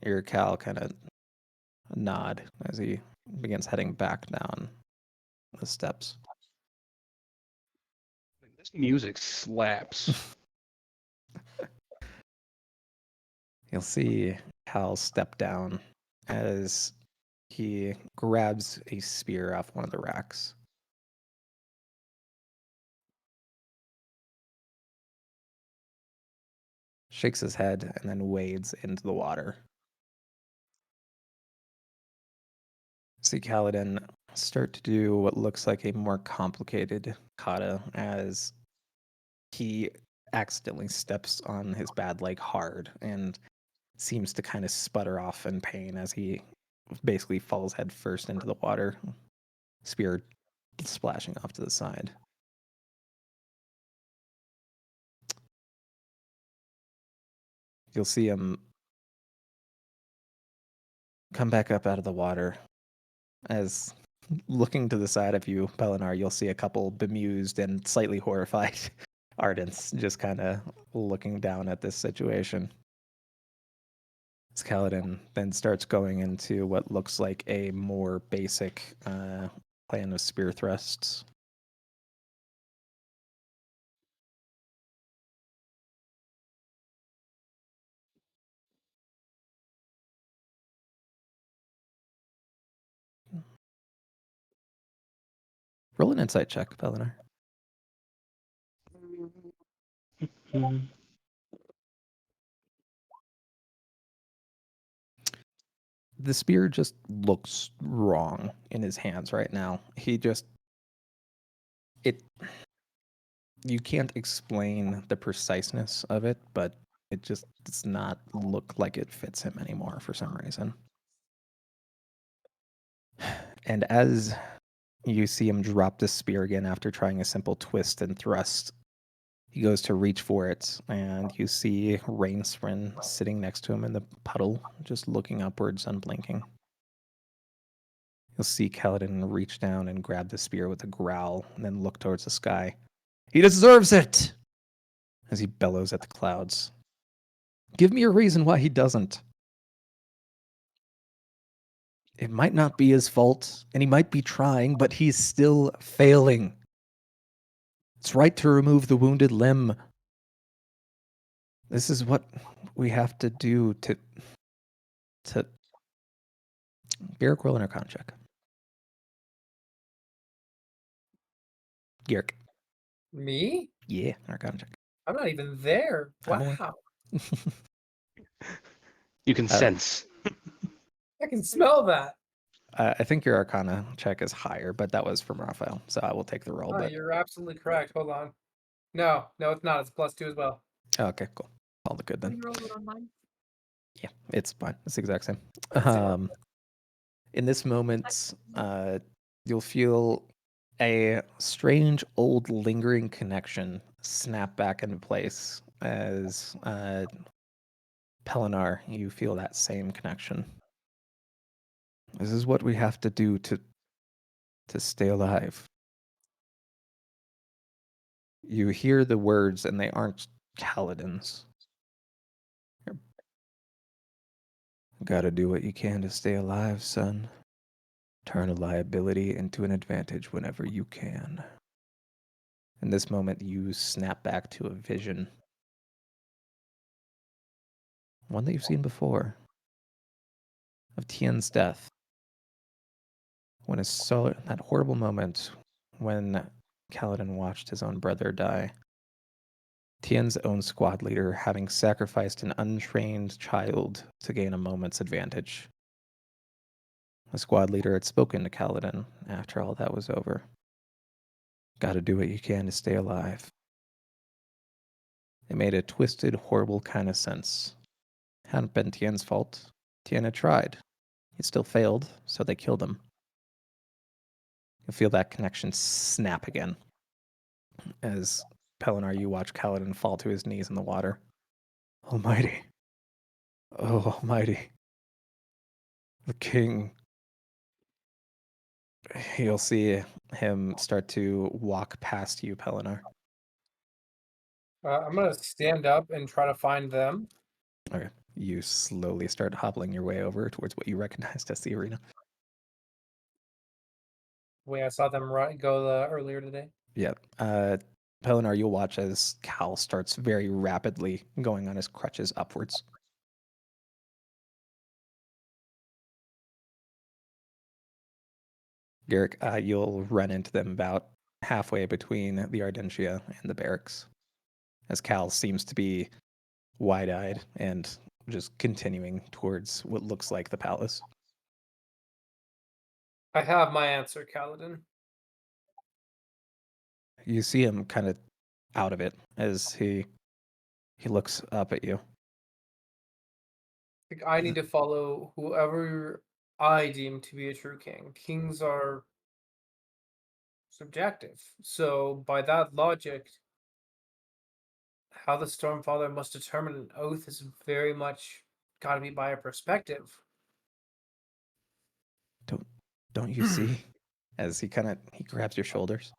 Your Cal kind of nod as he begins heading back down the steps. This music slaps. You'll see Cal step down as he grabs a spear off one of the racks. Shakes his head and then wades into the water. See Kaladin start to do what looks like a more complicated kata as he accidentally steps on his bad leg hard and seems to kind of sputter off in pain as he basically falls head first into the water, spear splashing off to the side. You'll see him come back up out of the water as looking to the side of you, Pelinar, you'll see a couple bemused and slightly horrified Ardents just kind of looking down at this situation. As Kaladin then starts going into what looks like a more basic plan of spear thrusts. Roll an insight check, Pelinar. The spear just looks wrong in his hands right now. You can't explain the preciseness of it, but it just does not look like it fits him anymore for some reason. And as you see him drop the spear again after trying a simple twist and thrust, he goes to reach for it, and you see Rainsprin sitting next to him in the puddle, just looking upwards, unblinking. You'll see Kaladin reach down and grab the spear with a growl, and then look towards the sky. He deserves it! As he bellows at the clouds. Give me a reason why he doesn't. It might not be his fault, and he might be trying, but he's still failing. It's right to remove the wounded limb. This is what we have to do to Garrick, roll an Arcana check. Garrick. Me? Yeah, Arcana check. I'm not even there. I'm aware. Wow. You can sense. I can smell that. I think your Arcana check is higher, but that was from Raphael, so I will take the roll. Oh, But you're absolutely correct. Hold on. No, it's not. It's +2 as well. okay, cool. All the good then. You rolled it on mine. Yeah, it's fine. It's the exact same. Zero. In this moment, you'll feel a strange, old, lingering connection snap back into place as Pelinar, you feel that same connection. This is what we have to do to stay alive. You hear the words, and they aren't Kaladin's. Gotta do what you can to stay alive, son. Turn a liability into an advantage whenever you can. In this moment, you snap back to a vision. One that you've seen before. Of Tien's death. When it saw that horrible moment when Kaladin watched his own brother die. Tien's own squad leader having sacrificed an untrained child to gain a moment's advantage. The squad leader had spoken to Kaladin after all that was over. Gotta do what you can to stay alive. It made a twisted, horrible kind of sense. Hadn't been Tien's fault. Tien had tried. He still failed, so they killed him. You'll feel that connection snap again as Pelinar, you watch Kaladin fall to his knees in the water. Almighty. Oh, Almighty. The king. You'll see him start to walk past you, Pelinar. I'm gonna stand up and try to find them. Okay. You slowly start hobbling your way over towards what you recognized as the arena. The way I saw them go earlier today. Yep. Pelinar, you'll watch as Cal starts very rapidly going on his crutches upwards. Garrick, you'll run into them about halfway between the Ardentia and the barracks, as Cal seems to be wide-eyed and just continuing towards what looks like the palace. I have my answer, Kaladin. You see him kind of out of it as he looks up at you. Like, I need to follow whoever I deem to be a true king. Kings are subjective. So by that logic, how the Stormfather must determine an oath is very much got to be by a perspective. Don't you see? As he grabs your shoulders.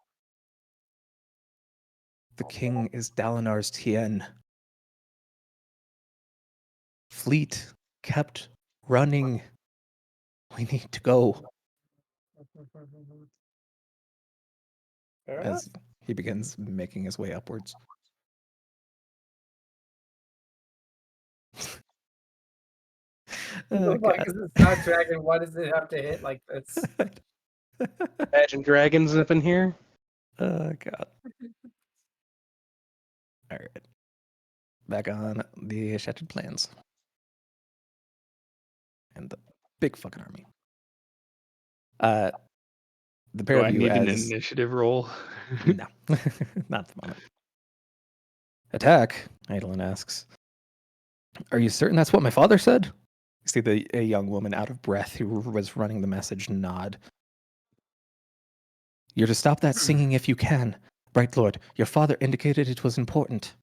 The king is Dalinar's Tien. Fleet kept running. We need to go. Fair As enough. he begins making his way upwards. Like, God. it's not dragon. Why does it have to hit like this? Imagine dragons up in here. Oh, God. All right. Back on the shattered plans. And the big fucking army. The pair Do of I you need an as... initiative roll? No, not at the moment. Attack? Adolin asks. Are you certain that's what my father said? You see a young woman out of breath who was running the message nod. You're to stop that singing if you can. Bright Lord, your father indicated it was important.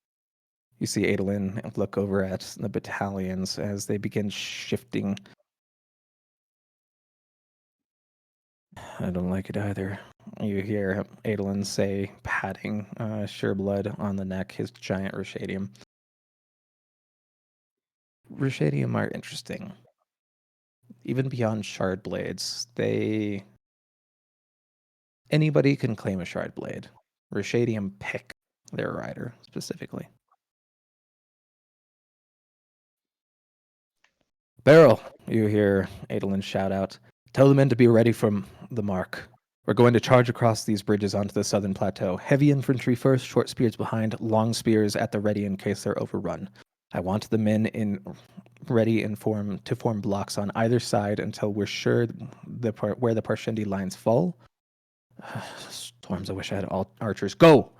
You see Adolin look over at the battalions as they begin shifting. I don't like it either. You hear Adolin say, patting Sureblood on the neck, his giant Rashadium. Rashadium are interesting. Even beyond shard blades, anybody can claim a shard blade. Rashadium pick their rider specifically. Beryl, you hear Adolin shout out. Tell the men to be ready from the mark. We're going to charge across these bridges onto the southern plateau. Heavy infantry first, short spears behind, long spears at the ready in case they're overrun. I want the men ready to form blocks on either side until we're sure where the Parshendi lines fall. Storms, I wish I had all archers. Go!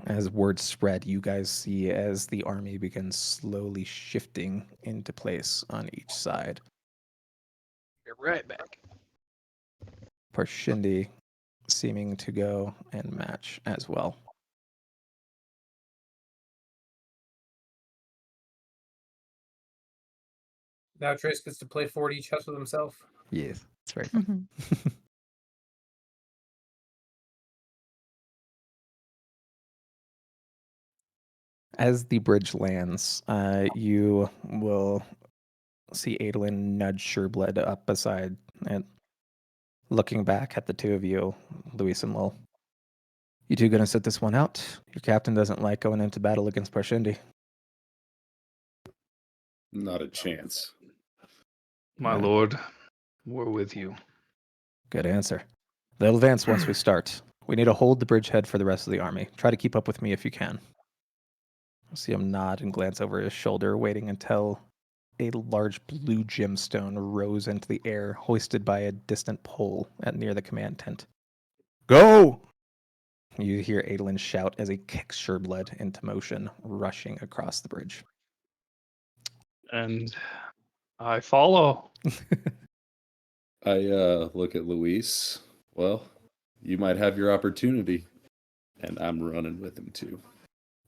As word spread, you guys see as the army begins slowly shifting into place on each side. You're right back. Parshendi seeming to go and match as well. Now Trace gets to play 4D chess with himself. Yes, it's very fun. As the bridge lands, you will see Adolin nudge Sureblood up beside it, looking back at the two of you, Luis and Lil. You two gonna sit this one out? Your captain doesn't like going into battle against Parshendi. Not a chance. My lord, we're with you. Good answer. They'll advance once we start. We need to hold the bridgehead for the rest of the army. Try to keep up with me if you can. I'll see him nod and glance over his shoulder, waiting until a large blue gemstone rose into the air, hoisted by a distant pole near the command tent. Go! You hear Adolin shout as he kicks Sureblood into motion, rushing across the bridge. And I follow. I look at Luis. Well, you might have your opportunity. And I'm running with him too.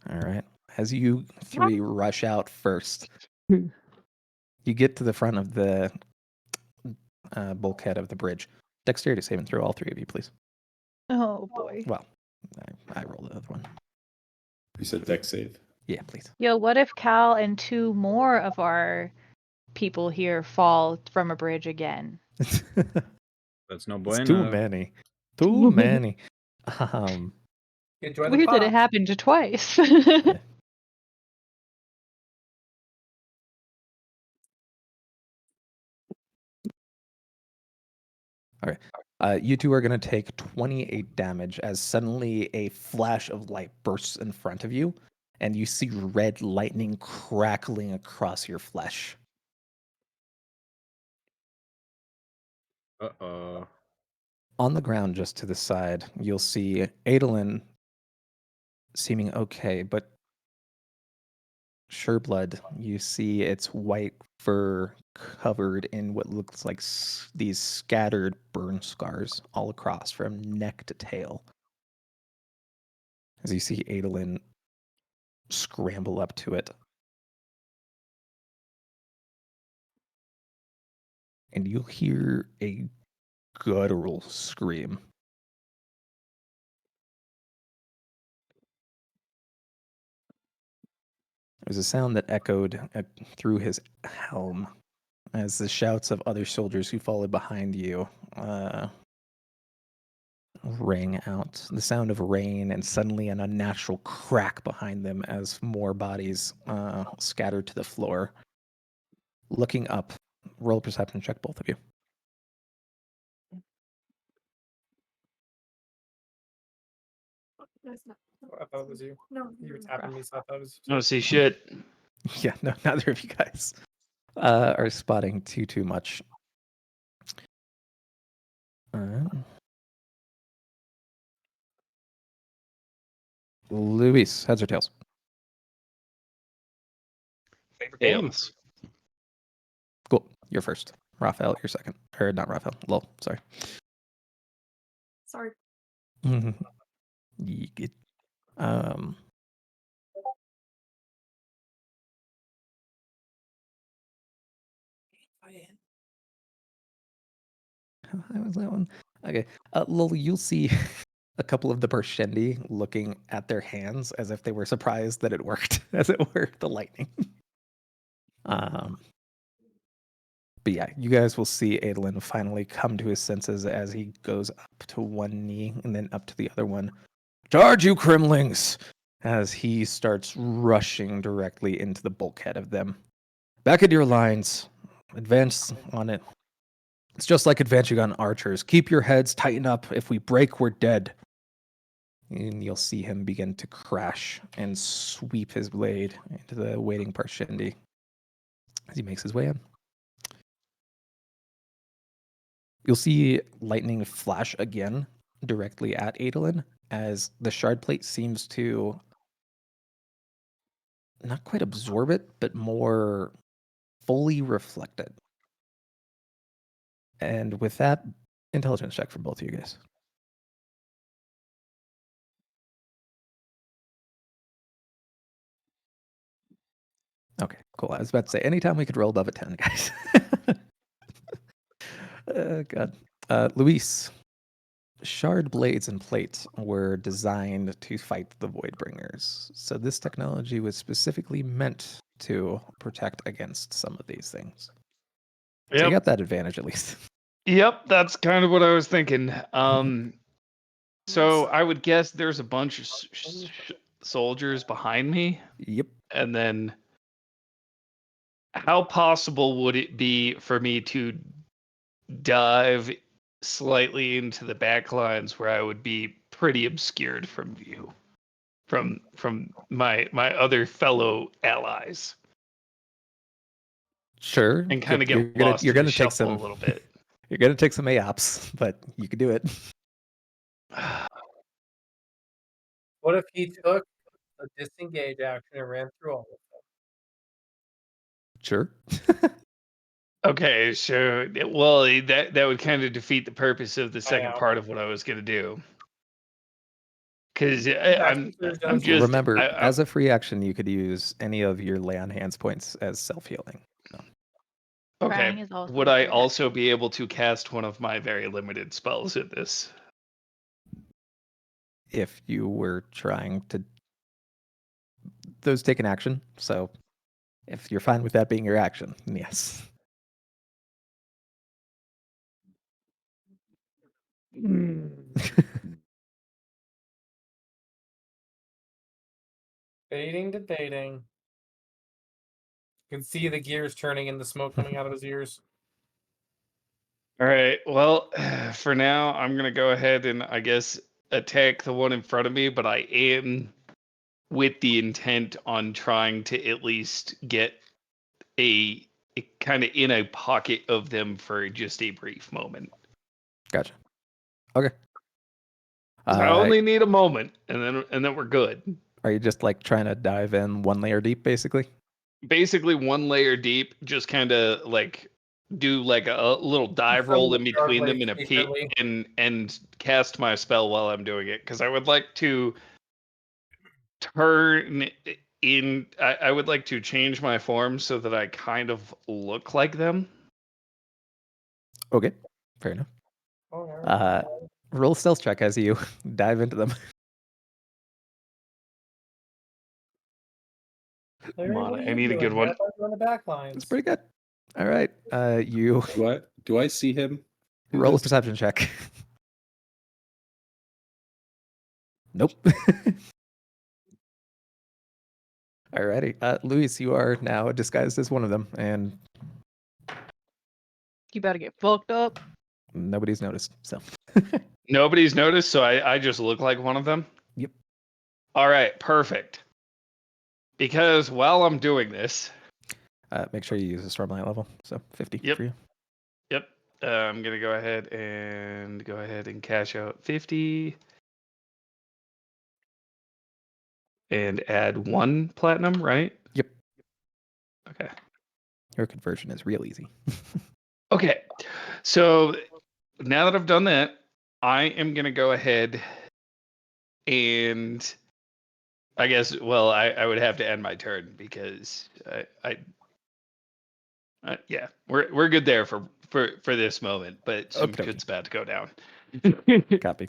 All right. As you three rush out first, you get to the front of the bulkhead of the bridge. dexterity saving throw, all three of you, please. Oh boy. Well, I rolled the other one. You said dex save. Yeah, please. Yo, what if Cal and 2 more of our people here fall from a bridge again? That's no It's bueno. too many. Too many. Enjoy the Weird that it pop. happened twice. Yeah. You two are going to take 28 damage as suddenly a flash of light bursts in front of you, and you see red lightning crackling across your flesh. Uh-oh. On the ground just to the side, you'll see Adolin seeming okay, but Sureblood, you see its white fur covered in what looks like these scattered burn scars all across from neck to tail. As you see Adolin scramble up to it. And you'll hear a guttural scream. It was a sound that echoed through his helm as the shouts of other soldiers who followed behind you rang out. The sound of rain and suddenly an unnatural crack behind them as more bodies scattered to the floor. Looking up, roll a perception check, both of you. That's not. I thought it was you. No, You were tapping me, so I thought it was. No, see shit. Yeah, no, neither of you guys are spotting too much. Luis, heads or tails? Favorite game? Tails. Cool. You're first. Raphael, you're second. Or not Raphael. Lol. Sorry. Sorry. Yeet. How high was that one? Okay. Lol, you'll see a couple of the Parshendi looking at their hands as if they were surprised that it worked, as it were, the lightning. But yeah, you guys will see Adolin finally come to his senses as he goes up to one knee and then up to the other one. Charge, you Kremlings! As he starts rushing directly into the bulkhead of them. Back into your lines. Advance on it. It's just like advancing on archers. Keep your heads, tighten up. If we break, we're dead. And you'll see him begin to crash and sweep his blade into the waiting Parshendi as he makes his way in. You'll see lightning flash again directly at Adolin as the shard plate seems to not quite absorb it, but more fully reflect it. And with that, intelligence check for both of you guys. Okay, cool. I was about to say, anytime we could roll above a 10, guys. God. Luis, shard blades and plates were designed to fight the Voidbringers. So this technology was specifically meant to protect against some of these things. So you got that advantage at least. Yep, that's kind of what I was thinking. So I would guess there's a bunch of soldiers behind me. Yep. And then how possible would it be for me to dive slightly into the back lines where I would be pretty obscured from view from my other fellow allies? Sure. And kind of you're get lost you're in gonna the take shuffle some a little bit. You're gonna take some AOPs, but you can do it. What if he took a disengage action and ran through all of them? Sure. Okay, so well, that would kind of defeat the purpose of the second know. part of what I was gonna do. Because That's I'm what you're gonna just Remember, I- as a free action, you could use any of your lay on hands points as self healing. Okay. Crying is also Would a I third also be able to cast one of my very limited spells in this? If you were trying to, those take an action. So if you're fine with that being your action, yes. Debating. You can see the gears turning and the smoke coming out of his ears. All right. Well, for now, I'm going to go ahead and I guess attack the one in front of me, but I am with the intent on trying to at least get a kind of in a pocket of them for just a brief moment. Gotcha. Okay. 'Cause I only need a moment, and then we're good. Are you just like trying to dive in one layer deep, basically? Basically, one layer deep, just kind of like do like a little dive roll in between them in a pit and cast my spell while I'm doing it, because I would like to turn in. I would like to change my form so that I kind of look like them. Okay, fair enough. Roll stealth check as you dive into them. Larry, Come on, what are I you need a doing? good one. I thought you were on the back lines. It's pretty good. All right, you Do I see him? roll a perception check. Nope. Alrighty, Luis, you are now disguised as one of them, and You better get fucked up. nobody's noticed. So, Nobody's noticed, so I just look like one of them. Yep. All right, perfect. Because while I'm doing this, make sure you use a Stormlight level. So 50 Yep. for you. Yep. I'm gonna go ahead and cash out 50 and add 1 platinum, right? Yep. Okay. Your conversion is real easy. Okay. So now that I've done that, I am gonna go ahead and I guess I would have to end my turn because yeah, we're good there for this moment, but some Okey-dokey. shit's about to go down. Copy.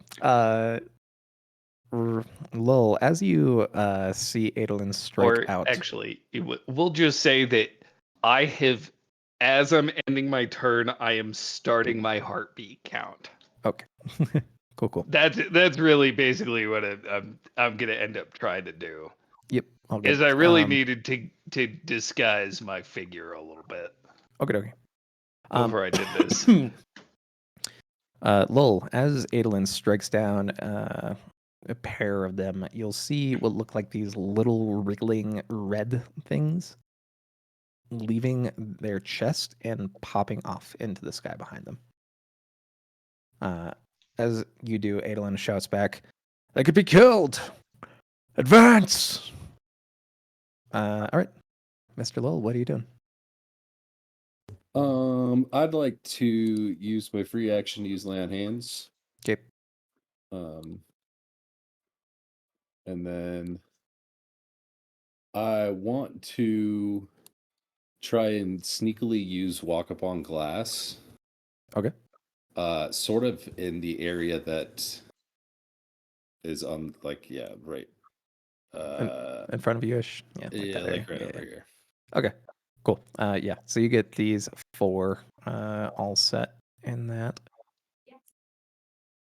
Lul, as you see Adolin strike Or out. actually, we'll just say that I have, as I'm ending my turn, I am starting my heartbeat count. Okay. Cool. That's really basically what I'm gonna end up trying to do. Yep. All good. Is I really needed to disguise my figure a little bit Okay. before I did this. Lul, as Adolin strikes down a pair of them, you'll see what look like these little wriggling red things leaving their chest and popping off into the sky behind them. As you do, Adolin shouts back, "They could be killed! Advance!" All right. Mr. Lul, what are you doing? I'd like to use my free action to use lay on hands. Okay. And then I want to try and sneakily use walk upon glass. Okay. Sort of in the area that is on, like, yeah, right. In front of you ish? Yeah, Yeah, that like right area. over here. Okay, cool. Yeah, so you get these 4 all set in that.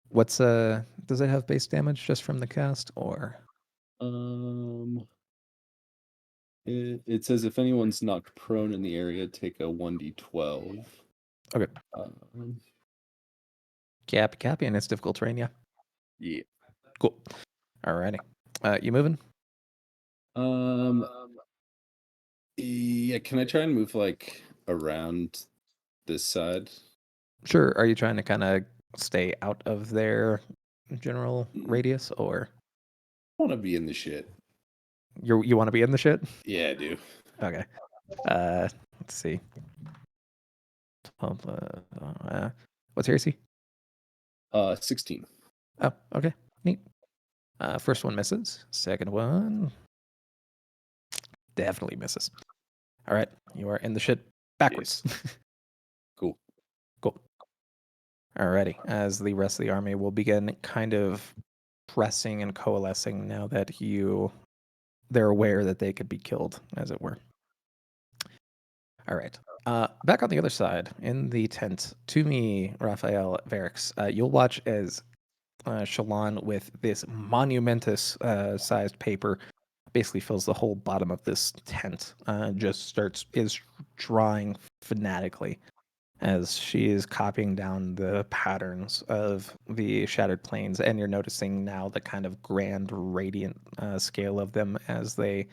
What's does it have base damage just from the cast, or It says if anyone's knocked prone in the area, take a 1d12. Okay. Cappy, and it's difficult terrain, yeah. Yeah. Cool. Alrighty. You moving? Yeah, can I try and move like around this side? Sure. Are you trying to kind of stay out of their general radius, or I want to be in the shit. you want to be in the shit? Yeah, I do. Okay. Let's see. What's your AC? 16. Oh, okay. Neat. First one misses. Second one definitely misses. All right, you are in the shit. backwards. Cool. Cool. Alrighty, as the rest of the army will begin kind of pressing and coalescing now that they're aware that they could be killed, as it were. All right. Back on the other side, in the tent, to me, Raphael, Varix, you'll watch as Shalon, with this monumentous sized paper, basically fills the whole bottom of this tent, is drawing fanatically as she is copying down the patterns of the shattered planes, and you're noticing now the kind of grand radiant scale of them as they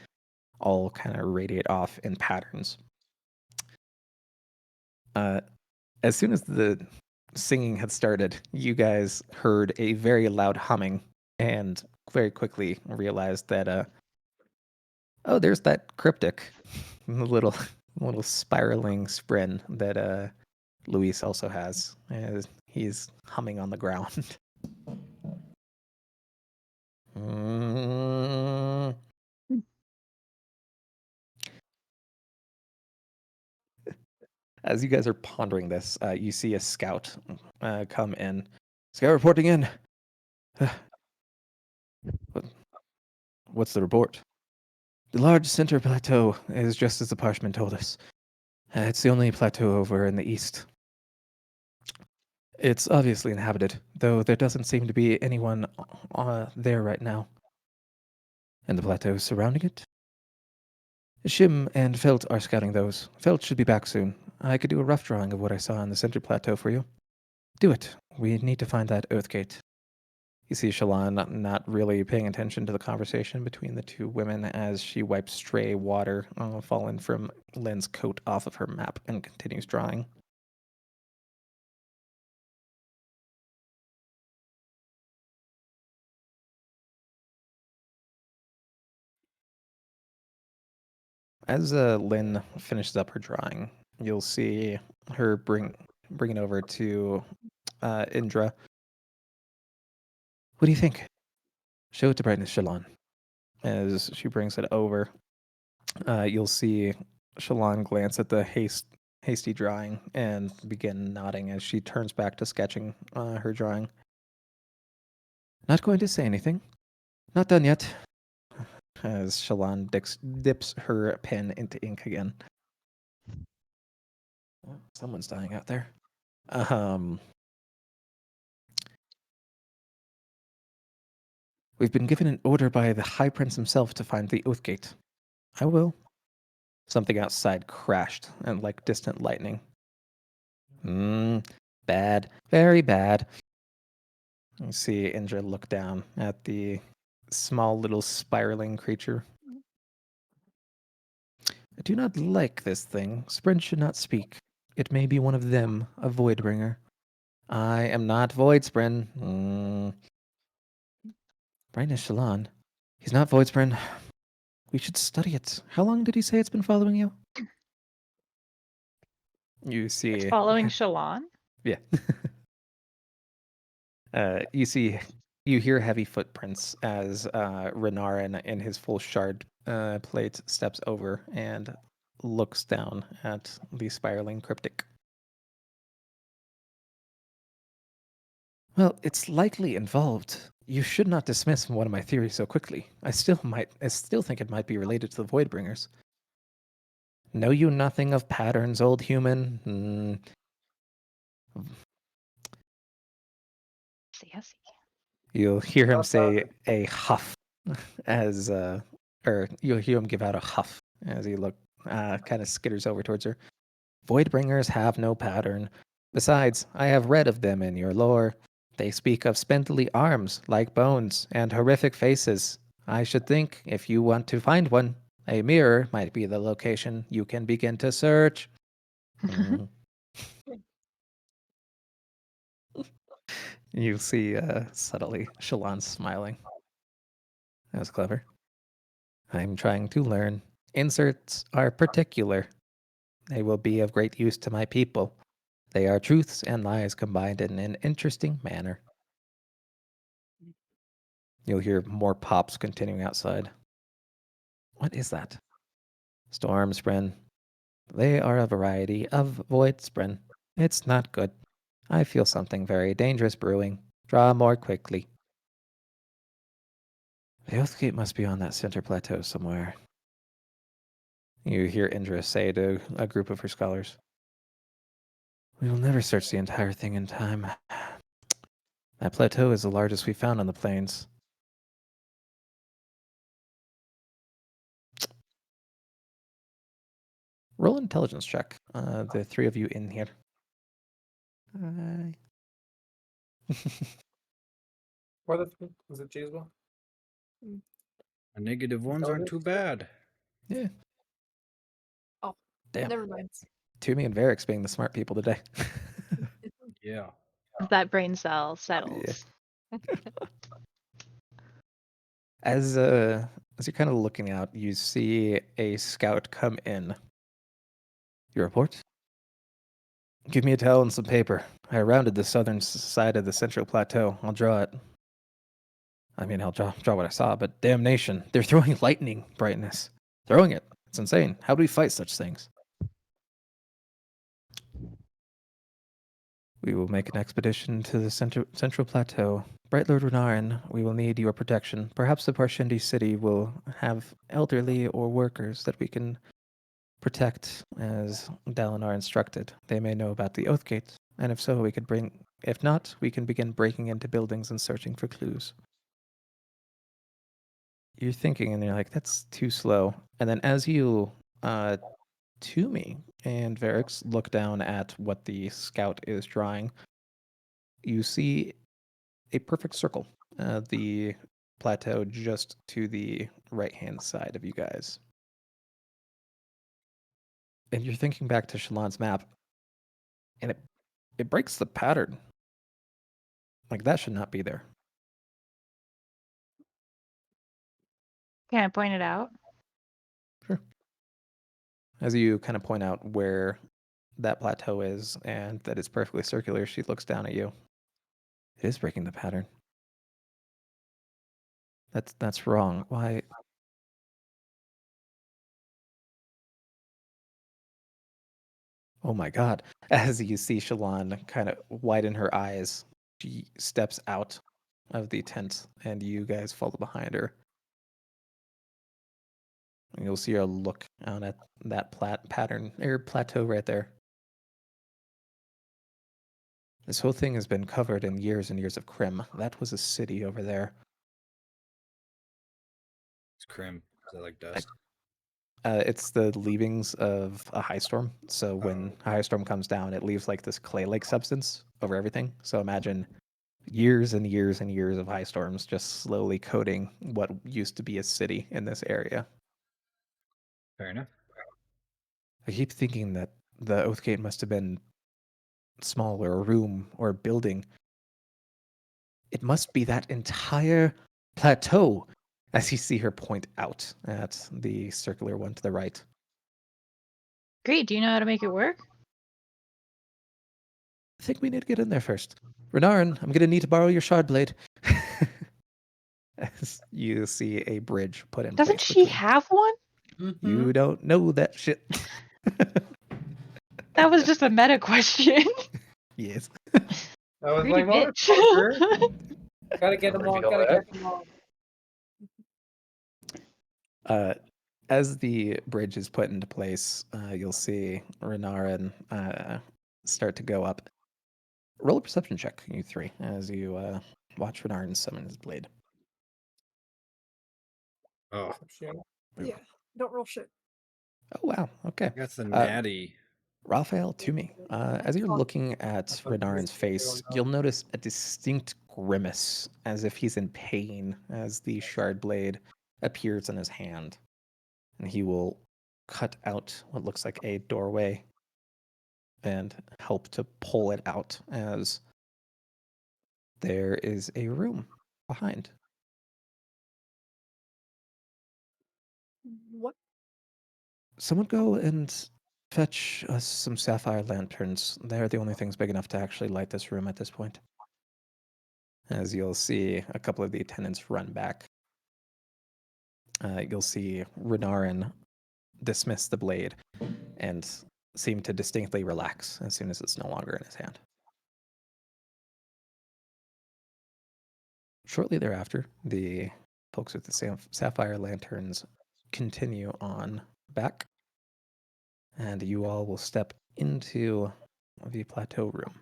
all kind of radiate off in patterns. As soon as the singing had started, you guys heard a very loud humming and very quickly realized that, oh, there's that cryptic, the little spiraling spren that Luis also has. As he's humming on the ground. Mm. As you guys are pondering this, you see a scout come in. Scout reporting in. What's the report? The large center plateau is just as the parchment told us. It's the only plateau over in the east. It's obviously inhabited, though there doesn't seem to be anyone there right now. And the plateaus surrounding it? Shim and Felt are scouting those. Felt should be back soon. I could do a rough drawing of what I saw on the center plateau for you. Do it. We need to find that Earthgate. You see Shalon not really paying attention to the conversation between the two women as she wipes stray water fallen from Lynn's coat off of her map and continues drawing. As Lynn finishes up her drawing, you'll see her bring it over to Indra. What do you think? Show it to Brightness Shalon. As she brings it over, you'll see Shalon glance at the hasty drawing and begin nodding as she turns back to sketching her drawing. Not going to say anything. Not done yet. As Shalon dips her pen into ink again. Someone's dying out there. We've been given an order by the High Prince himself to find the Oathgate. I will. Something outside crashed and like distant lightning. Bad. Very bad. You see Indra look down at the small little spiraling creature. I do not like this thing. Sprint should not speak. It may be one of them, a Voidbringer. I am not Voidspren. Brightness Shalon. He's not Voidspren. We should study it. How long did he say it's been following you? You see... It's following Shalon? Yeah. You hear heavy footprints as Renarin in his full shard plate steps over and looks down at the spiraling cryptic. Well, it's likely involved. You should not dismiss one of my theories so quickly. I still think it might be related to the Voidbringers. Know you nothing of patterns, old human? Yes. You'll hear him say a huff as, or you'll hear him give out a huff as he kind of skitters over towards her. Voidbringers have no pattern. Besides, I have read of them in your lore. They speak of spindly arms like bones and horrific faces. I should think if you want to find one, a mirror might be the location you can begin to search. You see subtly Shalon smiling. That was clever. I'm trying to learn. Inserts are particular. They will be of great use to my people. They are truths and lies combined in an interesting manner. You'll hear more pops continuing outside. What is that? Storm, Spren. They are a variety of void spren. It's not good. I feel something very dangerous brewing. Draw more quickly. The Oathgate must be on that center plateau somewhere. You hear Indra say to a group of her scholars. We will never search the entire thing in time. That plateau is the largest we found on the plains. Roll an intelligence check. The three of you in here. Hi. Or the was it G as well? A negative ones what it aren't is? too bad. Yeah. Oh, Damn. never mind. Toomey and Varix being the smart people today. Yeah. That brain cell settles. As you're kind of looking out, you see a scout come in. Your report? Give me a towel and some paper. I rounded the southern side of the central plateau. I'll draw it. I mean, I'll draw what I saw, but damnation, they're throwing lightning brightness. Throwing it. It's insane. How do we fight such things? We will make an expedition to the central plateau. Bright Lord Renarin, we will need your protection. Perhaps the Parshendi city will have elderly or workers that we can protect as Dalinar instructed. They may know about the Oathgate, and if so, we could bring. If not, we can begin breaking into buildings and searching for clues. You're thinking, and you're like, that's too slow. And then as you, Toomey and Varix look down at what the scout is drawing, you see a perfect circle. The plateau just to the right-hand side of you guys. And you're thinking back to Shalon's map, and it breaks the pattern. Like, that should not be there. Can I point it out? Sure. As you kind of point out where that plateau is and that it's perfectly circular, she looks down at you. It is breaking the pattern. That's wrong. Why? Oh my God. As you see Shalon kind of widen her eyes, she steps out of the tent and you guys follow behind her. And you'll see her look out at that pattern or plateau right there. This whole thing has been covered in years and years of crim. That was a city over there. It's crim. Is that like dust? It's the leavings of a high storm. So when a high storm comes down, it leaves like this clay-like substance over everything. So imagine years and years and years of high storms just slowly coating what used to be a city in this area. Fair enough. I keep thinking that the Oathgate must have been small, or a room, or a building. It must be that entire plateau, as you see her point out at the circular one to the right. Great. Do you know how to make it work? I think we need to get in there first. Renarin, I'm going to need to borrow your shard blade. As you see a bridge put in Doesn't place she between. have one? You don't know that shit. That was just a meta question. Yes. I was Greedy like, well, bitch. fucker. Gotta get Don't them all. reveal Gotta that. get them all. As the bridge is put into place, you'll see Renarin start to go up. Roll a perception check, you three, as you watch Renarin summon his blade. Oh, Yeah, don't roll shit. Oh, wow. Okay. that's the natty. Raphael, to me. As you're Fuck. looking at Renarin's face, you'll notice a distinct grimace, as if he's in pain, as the shard blade appears in his hand. And he will cut out what looks like a doorway and help to pull it out, as there is a room behind. What? Someone go and fetch us some sapphire lanterns. They're the only things big enough to actually light this room at this point. As you'll see a couple of the attendants run back. You'll see Renarin dismiss the blade and seem to distinctly relax as soon as it's no longer in his hand. Shortly thereafter, the folks with the sapphire lanterns continue on back, and you all will step into the plateau room.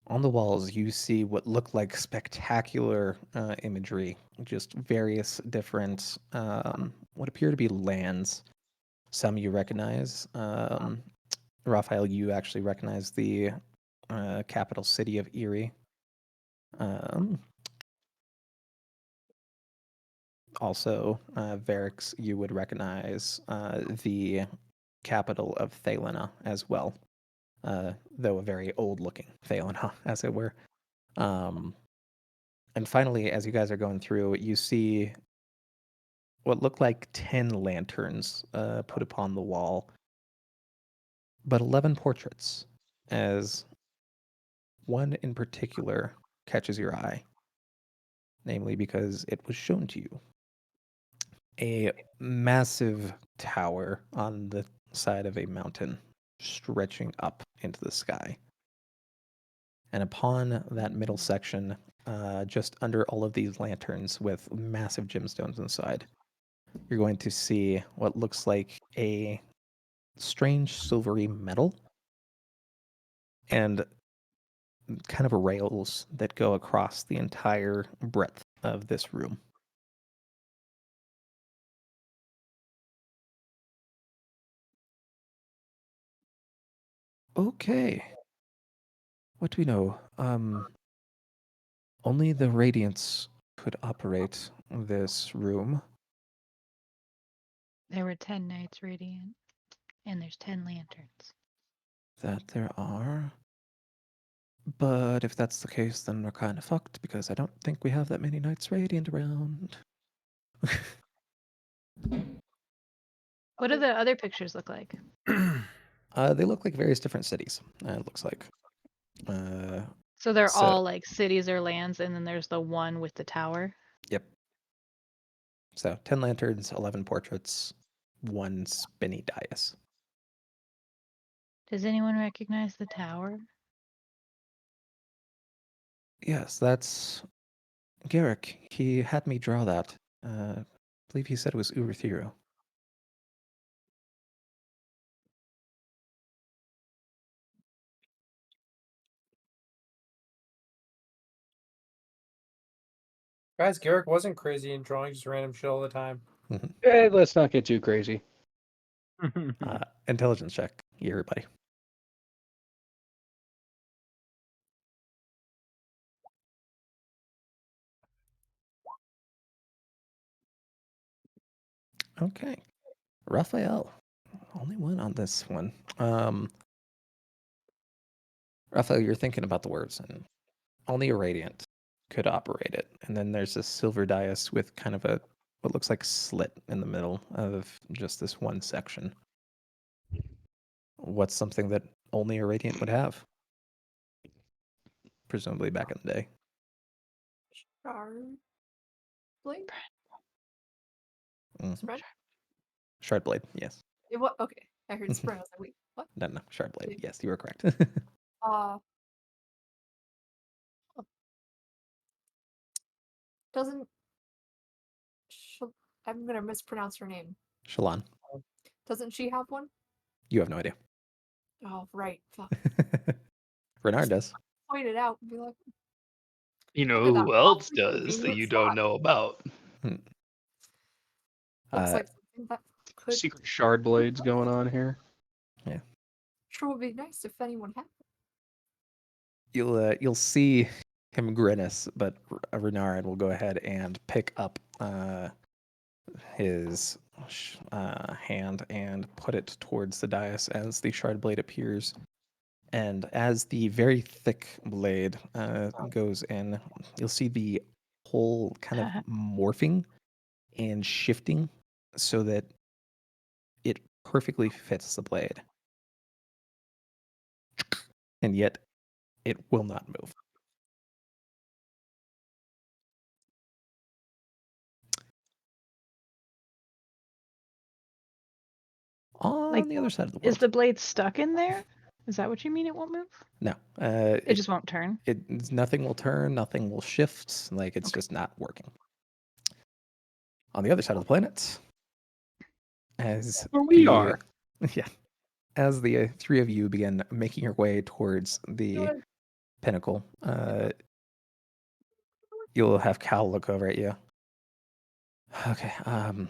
On the walls, you see what look like spectacular imagery, just various different, what appear to be lands. Some you recognize. Raphael, you actually recognize the capital city of Erie. Also, Varix, you would recognize the capital of Thalena as well, though a very old-looking Thalena, as it were. And finally, as you guys are going through, you see what look like 10 lanterns put upon the wall, but 11 portraits, as one in particular catches your eye, namely because it was shown to you. A massive tower on the side of a mountain stretching up into the sky. And upon that middle section, just under all of these lanterns with massive gemstones inside, you're going to see what looks like a strange silvery metal and kind of rails that go across the entire breadth of this room. Okay. What do we know? Only the Radiance could operate this room. There were 10 Knights Radiant, and there's 10 lanterns. That there are. But if that's the case, then we're kind of fucked because I don't think we have that many Knights Radiant around. What do the other pictures look like? They look like various different cities, it looks like. So they're So- all like cities or lands, and then there's the one with the tower. Yep. So 10 lanterns, 11 portraits, 1 spinny dais. Does anyone recognize the tower? Yes, that's Garrick. He had me draw that. I believe he said it was Uruthiro. Guys, Garrick wasn't crazy in drawing just random shit all the time. Let's not get too crazy. Intelligence check, everybody. Okay. Raphael. Only one on this one. Raphael, you're thinking about the words, and only a Radiant could operate it. And then there's this silver dais with kind of a what looks like slit in the middle of just this one section. What's something that only a Radiant would have? Presumably back in the day. Shard blade? Mhm. Spread? Shard blade, yes. It was okay. I heard spread. I was like, wait, what? No, shard blade. Yes, you were correct. Uh doesn't I'm gonna mispronounce her name. Shalon, Doesn't she have one? you have no idea. Oh right. Fuck. Renard does. Point it out and be like, You know Look at who that else awfully does that convenient you don't spot. know about? looks Uh, like something that could Secret shard blades going on here. sure would be nice if anyone had one. You'll see him grimace, but Renard will go ahead and pick up his hand and put it towards the dais as the shard blade appears. And as the very thick blade goes in, you'll see the whole kind of morphing and shifting so that it perfectly fits the blade. And yet it will not move. On Like, the other side of the Is world. the blade stuck in there? Is that what you mean? It won't move? No. It just won't turn. Nothing will turn, nothing will shift. Like, it's just not working. On the other side of the planet, as Where we are. Yeah. As the three of you begin making your way towards the pinnacle, you'll have Cal look over at you. Okay, I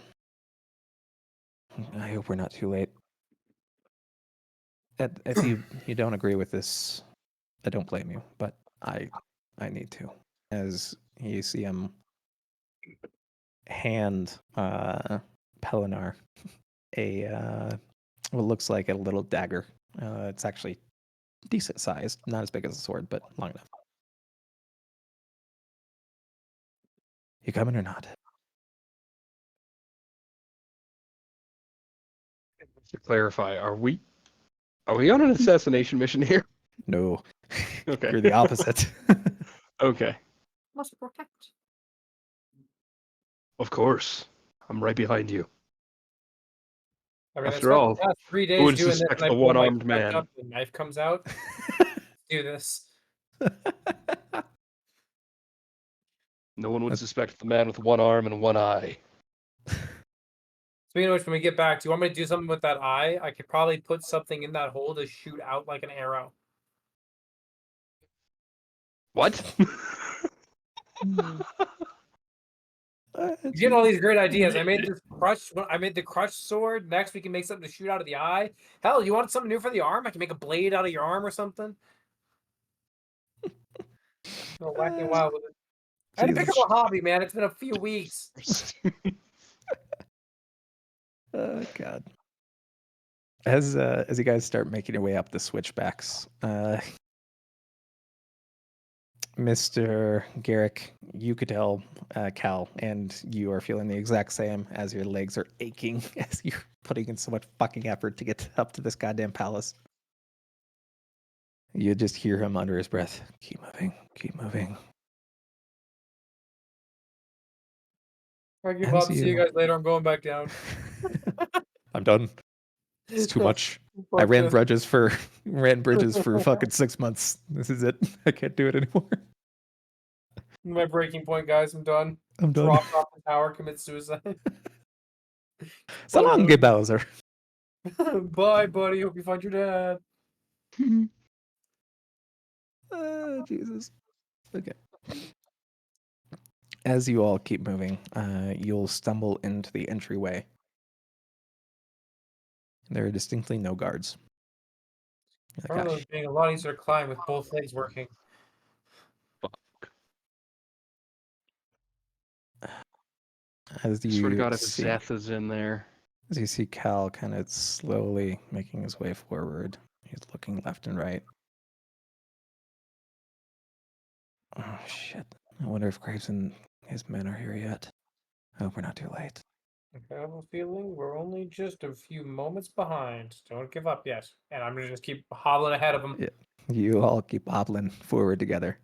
hope we're not too late. If you don't agree with this, I don't blame you, but I need to. As you see him hand Pelinar what looks like a little dagger. It's actually decent sized, not as big as a sword, but long enough. You coming or not? To clarify, are we on an assassination mission here? No. Okay. You're the opposite. Okay. Must protect. Of course. I'm right behind you. I mean, After all, the past 3 days would doing this, suspect and I the pull my one-armed crutch man? up, the knife comes out. Do this. No one would suspect the man with one arm and one eye. Speaking of which, when we get back, do you want me to do something with that eye? I could probably put something in that hole to shoot out like an arrow. What? You're getting all these great ideas. I made this crutch. I made the crutch sword. Next, we can make something to shoot out of the eye. Hell, you want something new for the arm? I can make a blade out of your arm or something. Go wacky and wild with it. I had to pick up Jesus. a hobby, man. It's been a few weeks. Oh God. As you guys start making your way up the switchbacks, Mr. Garrick, you could tell Cal, and you are feeling the exact same as your legs are aching as you're putting in so much fucking effort to get up to this goddamn palace. You just hear him under his breath. Keep moving, keep moving. I give As up. See you guys later. I'm going back down. I'm done. It's too much. I Fuck ran this. bridges for fucking 6 months. This is it. I can't do it anymore. My breaking point, guys. I'm done. I'm done. Drop off the tower, commit suicide. So long, buddy. Bowser. Bye, buddy. Hope you find your dad. Jesus. Okay. As you all keep moving, you'll stumble into the entryway. There are distinctly no guards. I remember it being a lot easier to climb with both legs working. As I swear to you God, if see, Zeth is in there. as you see Cal kind of slowly making his way forward, he's looking left and right. Oh shit! I wonder if Graves and his men are here yet. I hope we're not too late. I have a feeling we're only just a few moments behind. Don't give up yet. And I'm gonna just keep hobbling ahead of them. Yeah. You all keep hobbling forward together.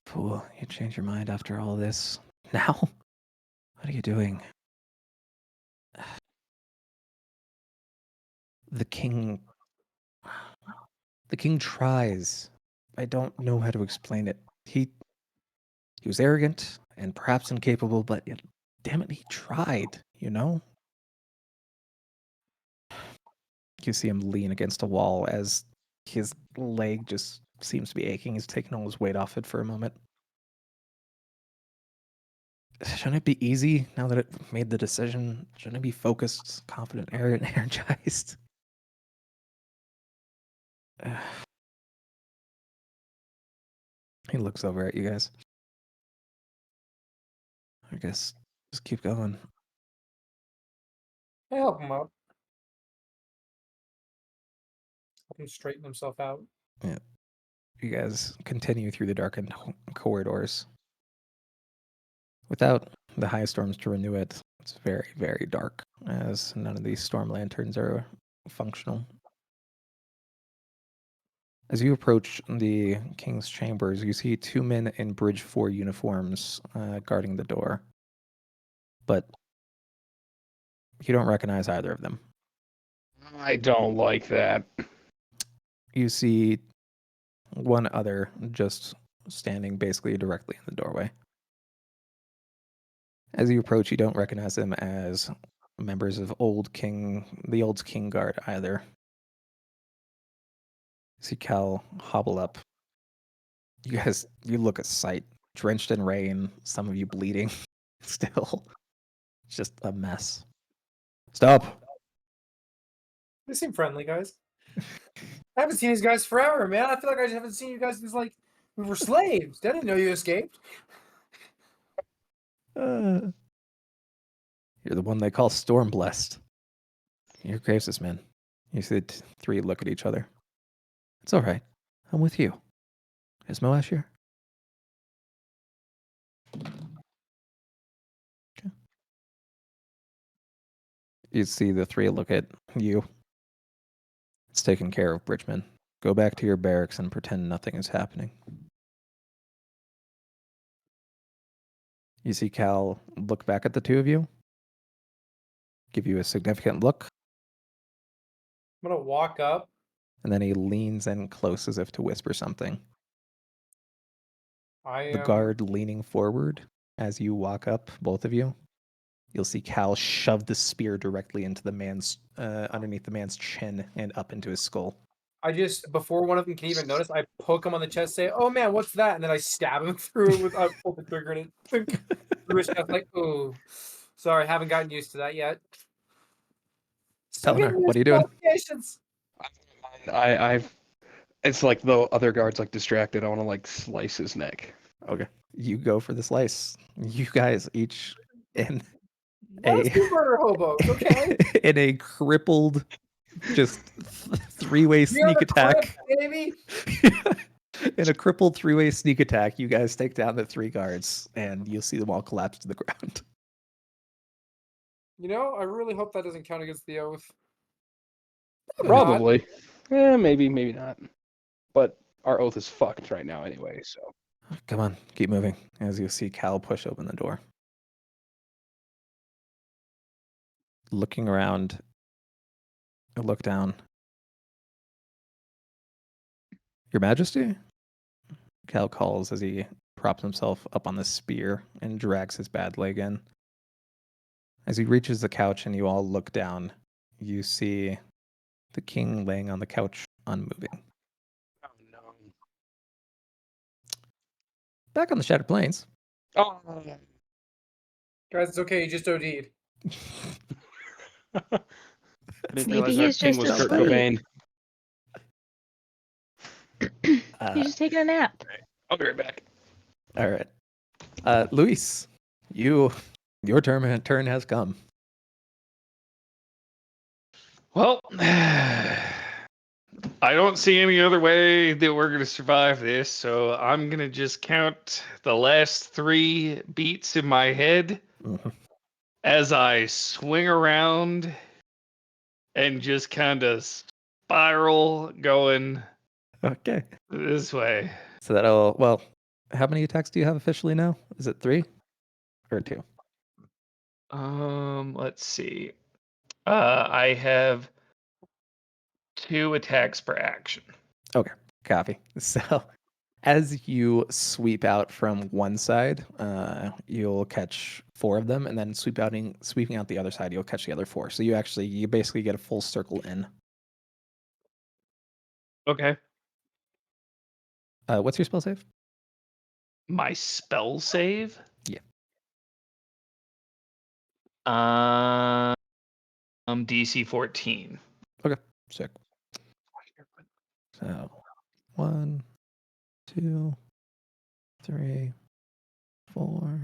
Fool, you changed your mind after all this. Now? What are you doing? The king tries. I don't know how to explain it. He was arrogant and perhaps incapable, but damn it, he tried, you know? You see him lean against a wall as his leg just seems to be aching. He's taking all his weight off it for a moment. Shouldn't it be easy now that it made the decision? Shouldn't it be focused, confident, energized? He looks over at you guys. I guess just keep going. I help him out. Help him straighten himself out. Yeah. You guys continue through the darkened corridors. Without the high storms to renew it, it's very, very dark, as none of these storm lanterns are functional. As you approach the king's chambers, you see 2 men in Bridge 4 uniforms guarding the door. But You don't recognize either of them. I don't like that. You see one other just standing basically directly in the doorway. As you approach, you don't recognize them as members of the old King Guard either. You see Cal hobble up. You look at sight, drenched in rain, some of you bleeding still. It's just a mess. Stop. They seem friendly, guys. I haven't seen these guys forever, man. I feel like I just haven't seen you guys since like we were slaves. I didn't know you escaped. You're the one they call Storm Blessed. You're gracious, man. You see the three look at each other. It's all right. I'm with you. Is Moash here? Okay. You see the three look at you. It's taken care of, Bridgman. Go back to your barracks and pretend nothing is happening. You see Cal look back at the two of you, give you a significant look, I'm gonna walk up. and then he leans in close as if to whisper something. The guard leaning forward as you walk up, both of you. You'll see Cal shove the spear directly into the man's underneath the man's chin and up into his skull. I just before one of them can even notice, I poke him on the chest, say, "Oh man, what's that?" And then I stab him through it with I pull the trigger and it through his chest. Like, oh, sorry, haven't gotten used to that yet. Still Telenar, getting what are you used to doing? modifications. I've. It's like the other guard's like distracted. I want to like slice his neck. Okay. You go for the slice. You guys each in Let us be murder hobos, okay? in a crippled, just three-way We are sneak the attack. Crips, baby. In a crippled three-way sneak attack, you guys take down the three guards, and you'll see them all collapse to the ground. You know, I really hope that doesn't count against the oath. Probably. Maybe, maybe not. But our oath is fucked right now anyway, so. Come on, keep moving. As you see Cal push open the door. Looking around, look down. Your Majesty? Cal calls as he props himself up on the spear and drags his bad leg in. As he reaches the couch and you all look down, you see the king laying on the couch, unmoving. Oh no. Back on the Shattered Plains. Oh. Guys, it's okay. You just OD'd. I didn't Maybe realize our he's king just was Kurt asleep. Cobain. He's just taking a nap. I'll be right back. All right. Luis, your turn has come. Well, I don't see any other way that we're going to survive this, so I'm going to just count the last 3 beats in my head Mhm. as I swing around and just kind of spiral going Okay. this way. So how many attacks do you have officially now? Is it 3 or 2? Let's see. I have 2 attacks per action. Okay, copy. So as you sweep out from one side, you'll catch 4 of them, and then sweeping out the other side, you'll catch the other 4. So you basically get a full circle in. Okay. What's your spell save? My spell save? Yeah. DC 14. Okay, sick. So 1, 2, 3, 4,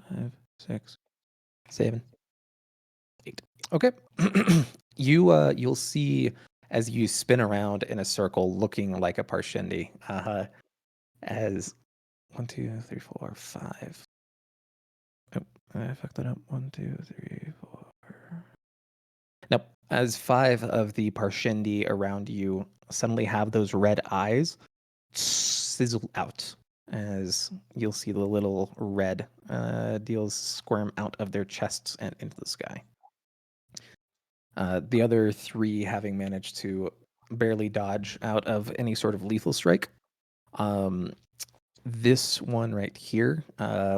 5, 6, 7, 8. Okay. You'll see as you spin around in a circle looking like a Parshendi, as 1, 2, 3, 4, 5. Oh, I fucked that up. 1, 2, 3, 4. Nope. As 5 of the Parshendi around you suddenly have those red eyes sizzle out, as you'll see the little red deals squirm out of their chests and into the sky. The other 3 having managed to barely dodge out of any sort of lethal strike. This one right here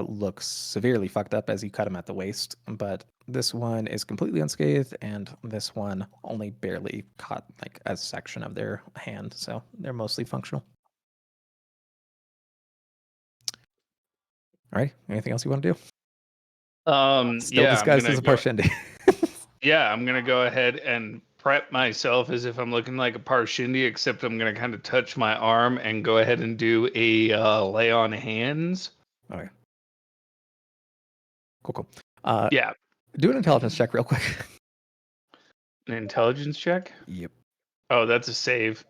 looks severely fucked up as you cut him at the waist, but this one is completely unscathed, and this one only barely caught like a section of their hand, so they're mostly functional. All right, anything else you want to do? Still Yeah, disguised as a Parshendi. Yeah, I'm gonna go ahead and prep myself as if I'm looking like a Parshendi, except I'm gonna kind of touch my arm and go ahead and do a lay on hands. Okay. Cool. Yeah, Do an intelligence check real quick. an intelligence check. Yep. Oh, that's a save.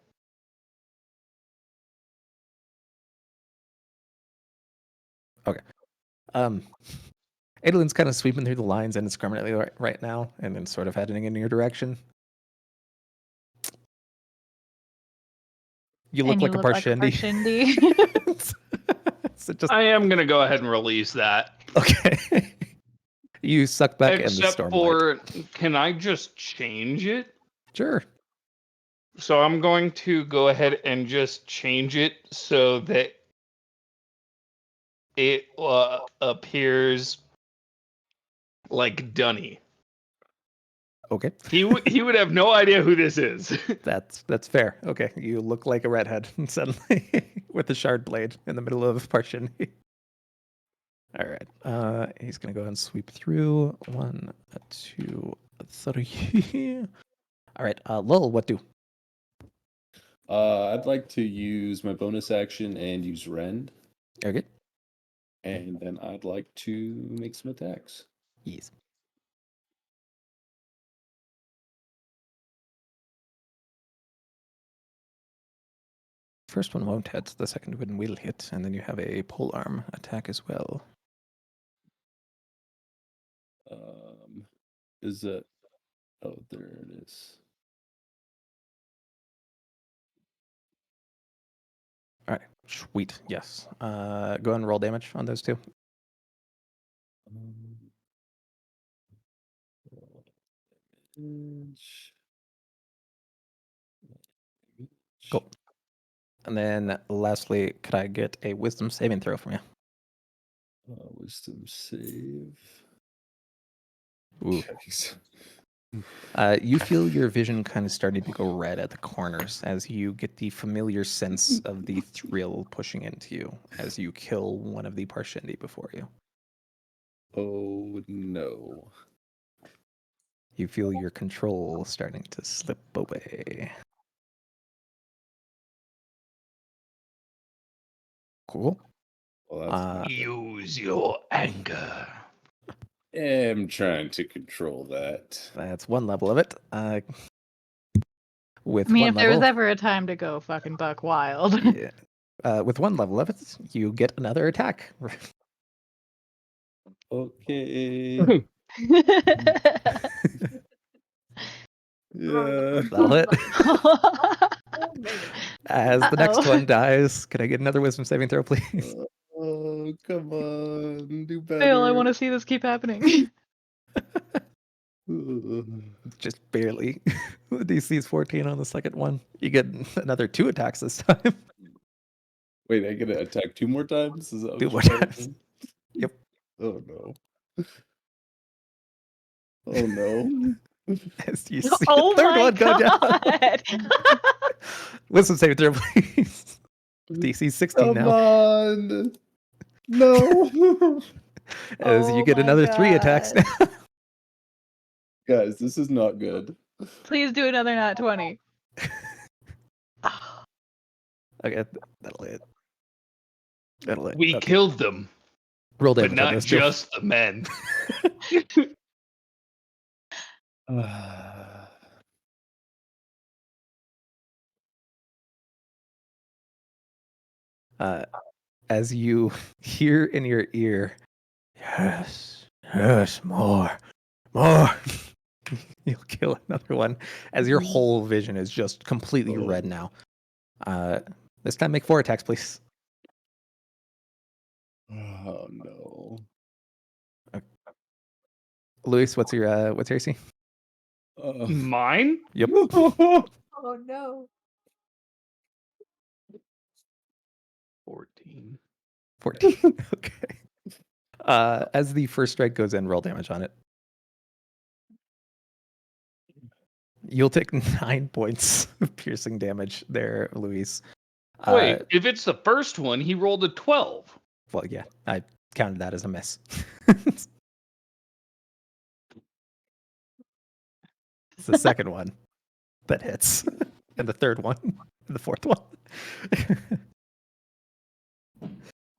Adelyn's kind of sweeping through the lines indiscriminately right now, and then sort of heading in your direction. You look And like you a look like a Parshendi. Parshendi. So just I am gonna go ahead and release that. okay. You suck back in the Except Stormlight. for, can I just change it? Sure. So I'm going to go ahead and just change it so that it appears like Dunny. Okay. He would have no idea who this is. That's fair. Okay. You look like a redhead suddenly with a shard blade in the middle of Parshendi. All right. He's gonna go ahead and sweep through. 1, 2, 3. All right. Lul, what do? I'd like to use my bonus action and use Rend, Okay. and then I'd like to make some attacks. Yes. First one won't hit, the second one will hit, and then you have a polearm attack as well. Is that? Oh, there it is. All right, sweet, yes. Go ahead and roll damage on those 2. Cool. And then lastly, could I get a wisdom saving throw from you? Wisdom save. Ooh. Yikes. You feel your vision kind of starting to go red at the corners as you get the familiar sense of the thrill pushing into you as you kill one of the Parshendi before you. Oh no. You feel your control starting to slip away. Cool. Well, that's not good. Use your anger. I'm trying to control that. That's one level of it. With I mean, one if there was level, ever a time to go fucking buck wild. yeah. With one level of it, you get another attack. Okay. Yeah. That'll hit. Oh, man. As the next Uh-oh. one dies, can I get another wisdom saving throw, please? Oh, come on. Do better. Phil, I want to see this keep happening. Just barely. The DC is 14 on the second one. You get another 2 attacks this time. Wait, I get to attack 2 more times? Is that what 2 you're more telling times. me? Yep. Oh no. Oh no. As you see Oh a third my one go down. god! Wisdom saving throw, please. DC 16 Come now. on. No. As you Oh get my another 3 attacks God. now. Guys, this is not good. Please do another nat 20. Okay, that'll hit. That'll hit. We Okay. killed them, Roll but damage on not those 2. just the men. As you hear in your ear, yes, more. You'll kill another one as your whole vision is just completely red now. This time make 4 attacks, please. Oh no. Luis, what's your AC? Mine? Yep. Oh no. 14. 14. Okay. As the first strike goes in, roll damage on it. You'll take 9 points of piercing damage there, Luis. Wait, if it's the first one, he rolled a 12. Well, yeah, I counted that as a miss. It's the second one that hits, and the third one, and the fourth one.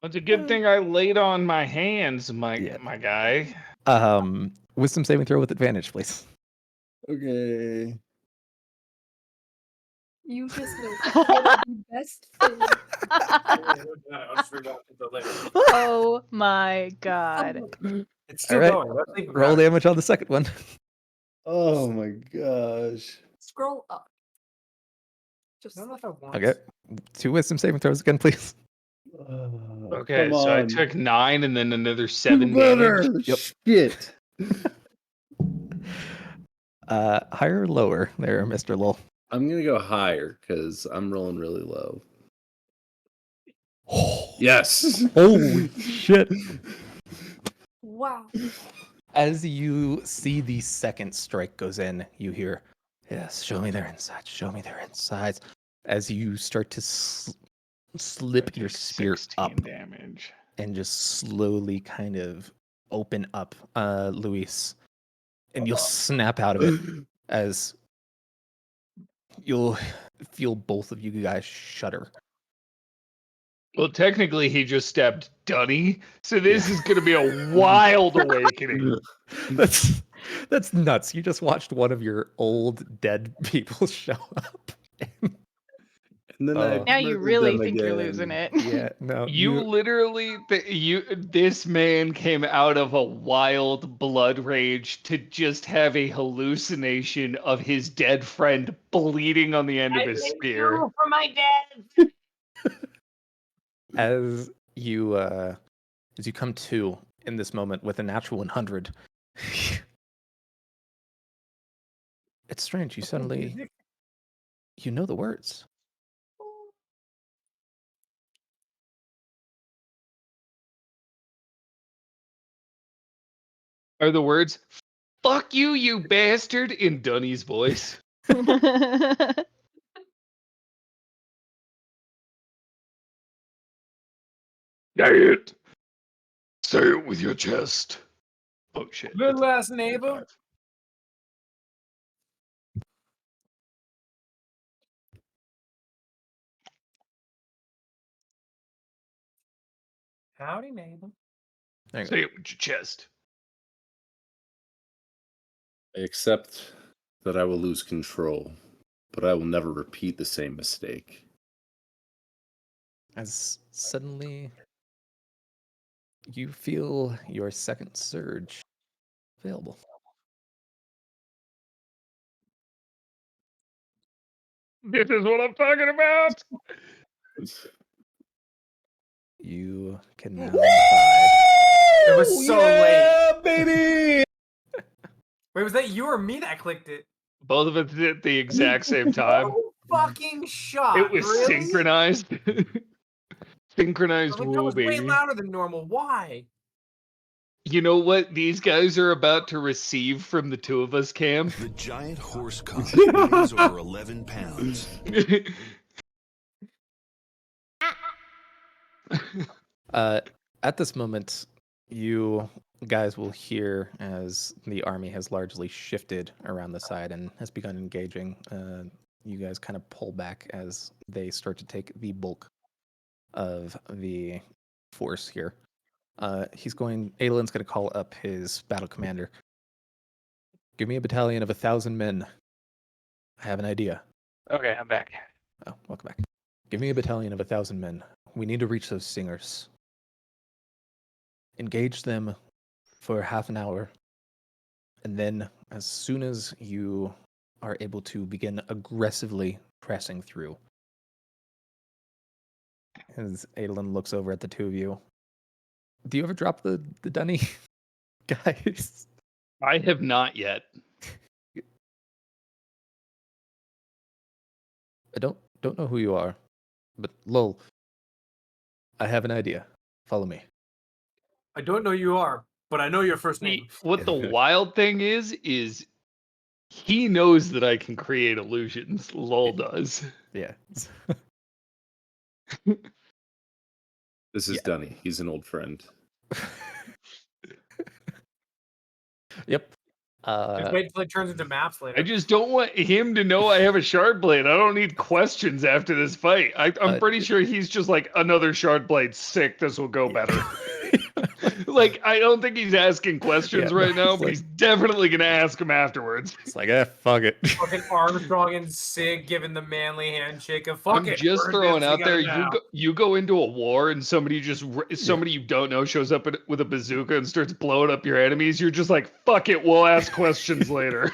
It's a good thing I laid on my hands, my Yeah. my guy. Wisdom saving throw with advantage, please. Okay. You just know the best thing. I'll just read off until later. Oh my god. It's still All right. going. That's even Roll better. damage on the second one. Oh my gosh. Scroll up. Just I don't know if I want. Okay. 2 wisdom saving throws again, please. Okay, come so I on. took 9 and then another Do 7 better. damage. Yep. Shit. Higher or lower there, Mr. Lowell? I'm gonna go higher because I'm rolling really low. Yes. Holy shit. wow. As you see the second strike goes in, you hear, yes, show me their insides, show me their insides. As you start to slip I your take spear 16 up damage. and just slowly kind of open up, Luis. And you'll snap out of it as you'll feel both of you guys shudder. Well, technically, he just stabbed Dunny, so this Yeah. is going to be a wild awakening. That's nuts. You just watched one of your old dead people show up. And then Oh. Now you murdered really them think you're again. losing it. Yeah, no. You literally, this man came out of a wild blood rage to just have a hallucination of his dead friend bleeding on the end of his spear. For my dad. as you come to in this moment with a natural 100. It's strange. You suddenly you know the words. Are the words, fuck you, you bastard, in Dunny's voice? Say it. Say it with your chest. Oh, shit. Good it's last a neighbor. 5. Howdy, neighbor. There you go. Say it with your chest. I accept that I will lose control, but I will never repeat the same mistake. As suddenly you feel your second surge available. This is what I'm talking about. You can now Woo! divide. It was so late. baby. Wait, was that you or me that clicked it? Both of us did at the exact same time. No fucking shot. It was really? synchronized. Synchronized Like, that woo, was way baby. louder than normal. Why? You know what these guys are about to receive from the two of us, Cam? The giant horse cock weighs over 11 pounds. At this moment, you guys will hear as the army has largely shifted around the side and has begun engaging. You guys kind of pull back as they start to take the bulk of the force here. Aelin's going to call up his battle commander. Give me a battalion of 1,000 men. I have an idea. Okay, I'm back. Oh, welcome back. Give me a battalion of 1,000 men. We need to reach those singers. Engage them for half an hour. And then, as soon as you are able to begin aggressively pressing through, as Adolin looks over at the two of you, do you ever drop the dunny, guys? I have not yet. I don't know who you are, but lol, I have an idea. Follow me. I don't know who you are, but I know your first name. What the wild thing is he knows that I can create illusions. Lol does. Yeah. This is Yeah. Dunny. He's an old friend. Yep. Just wait until it turns into maps later. I just don't want him to know I have a shard blade. I don't need questions after this fight. I'm pretty sure he's just like, another shard blade, sick. This will go better. Like, I don't think he's asking questions Yeah, no, right now, it's but like- he's definitely gonna ask him afterwards. It's like, fuck it. Fucking Armstrong and Sig giving the manly handshake of fuck I'm it. just we're throwing out there. together now. You go into a war and somebody you don't know shows up with a bazooka and starts blowing up your enemies. You're just like, fuck it. We'll ask questions later.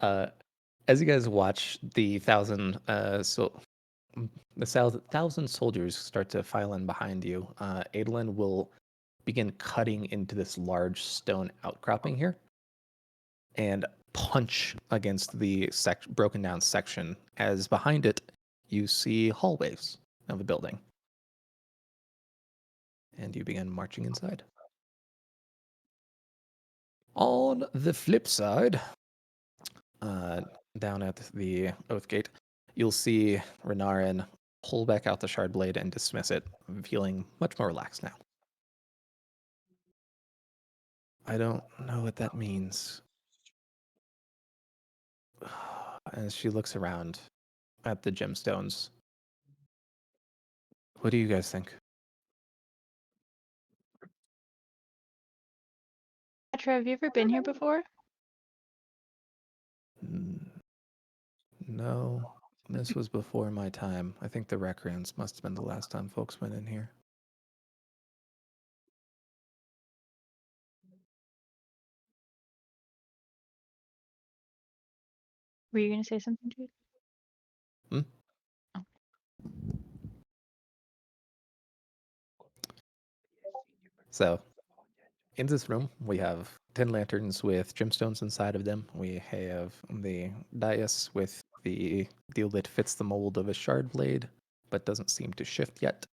As you guys watch the thousand soldiers start to file in behind you, Adolin will begin cutting into this large stone outcropping here and punch against the broken down section, as behind it you see hallways of a building. And you begin marching inside. On the flip side, down at the Oath Gate, you'll see Renarin pull back out the shard blade and dismiss it, feeling much more relaxed now. I don't know what that means. As she looks around at the gemstones, what do you guys think? Petra, have you ever been here before? No, this was before my time. I think the Recreants must have been the last time folks went in here. Were you going to say something, Jude? So, in this room, we have 10 lanterns with gemstones inside of them. We have the dais with the deal that fits the mold of a shard blade, but doesn't seem to shift yet.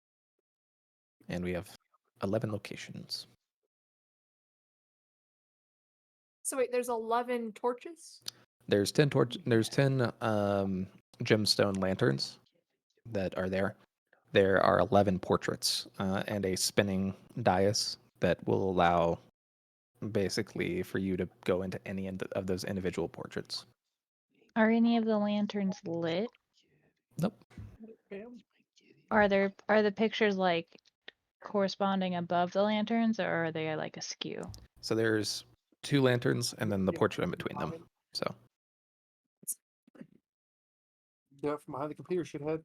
And we have 11 locations. So wait, there's 11 torches? There's 10 gemstone lanterns that are there. There are 11 portraits and a spinning dais that will allow basically for you to go into any of those individual portraits. Are any of the lanterns lit? Nope. Are the pictures like corresponding above the lanterns, or are they like askew? So there's 2 lanterns and then the portrait in between them. So Yeah, from behind the computer, shithead.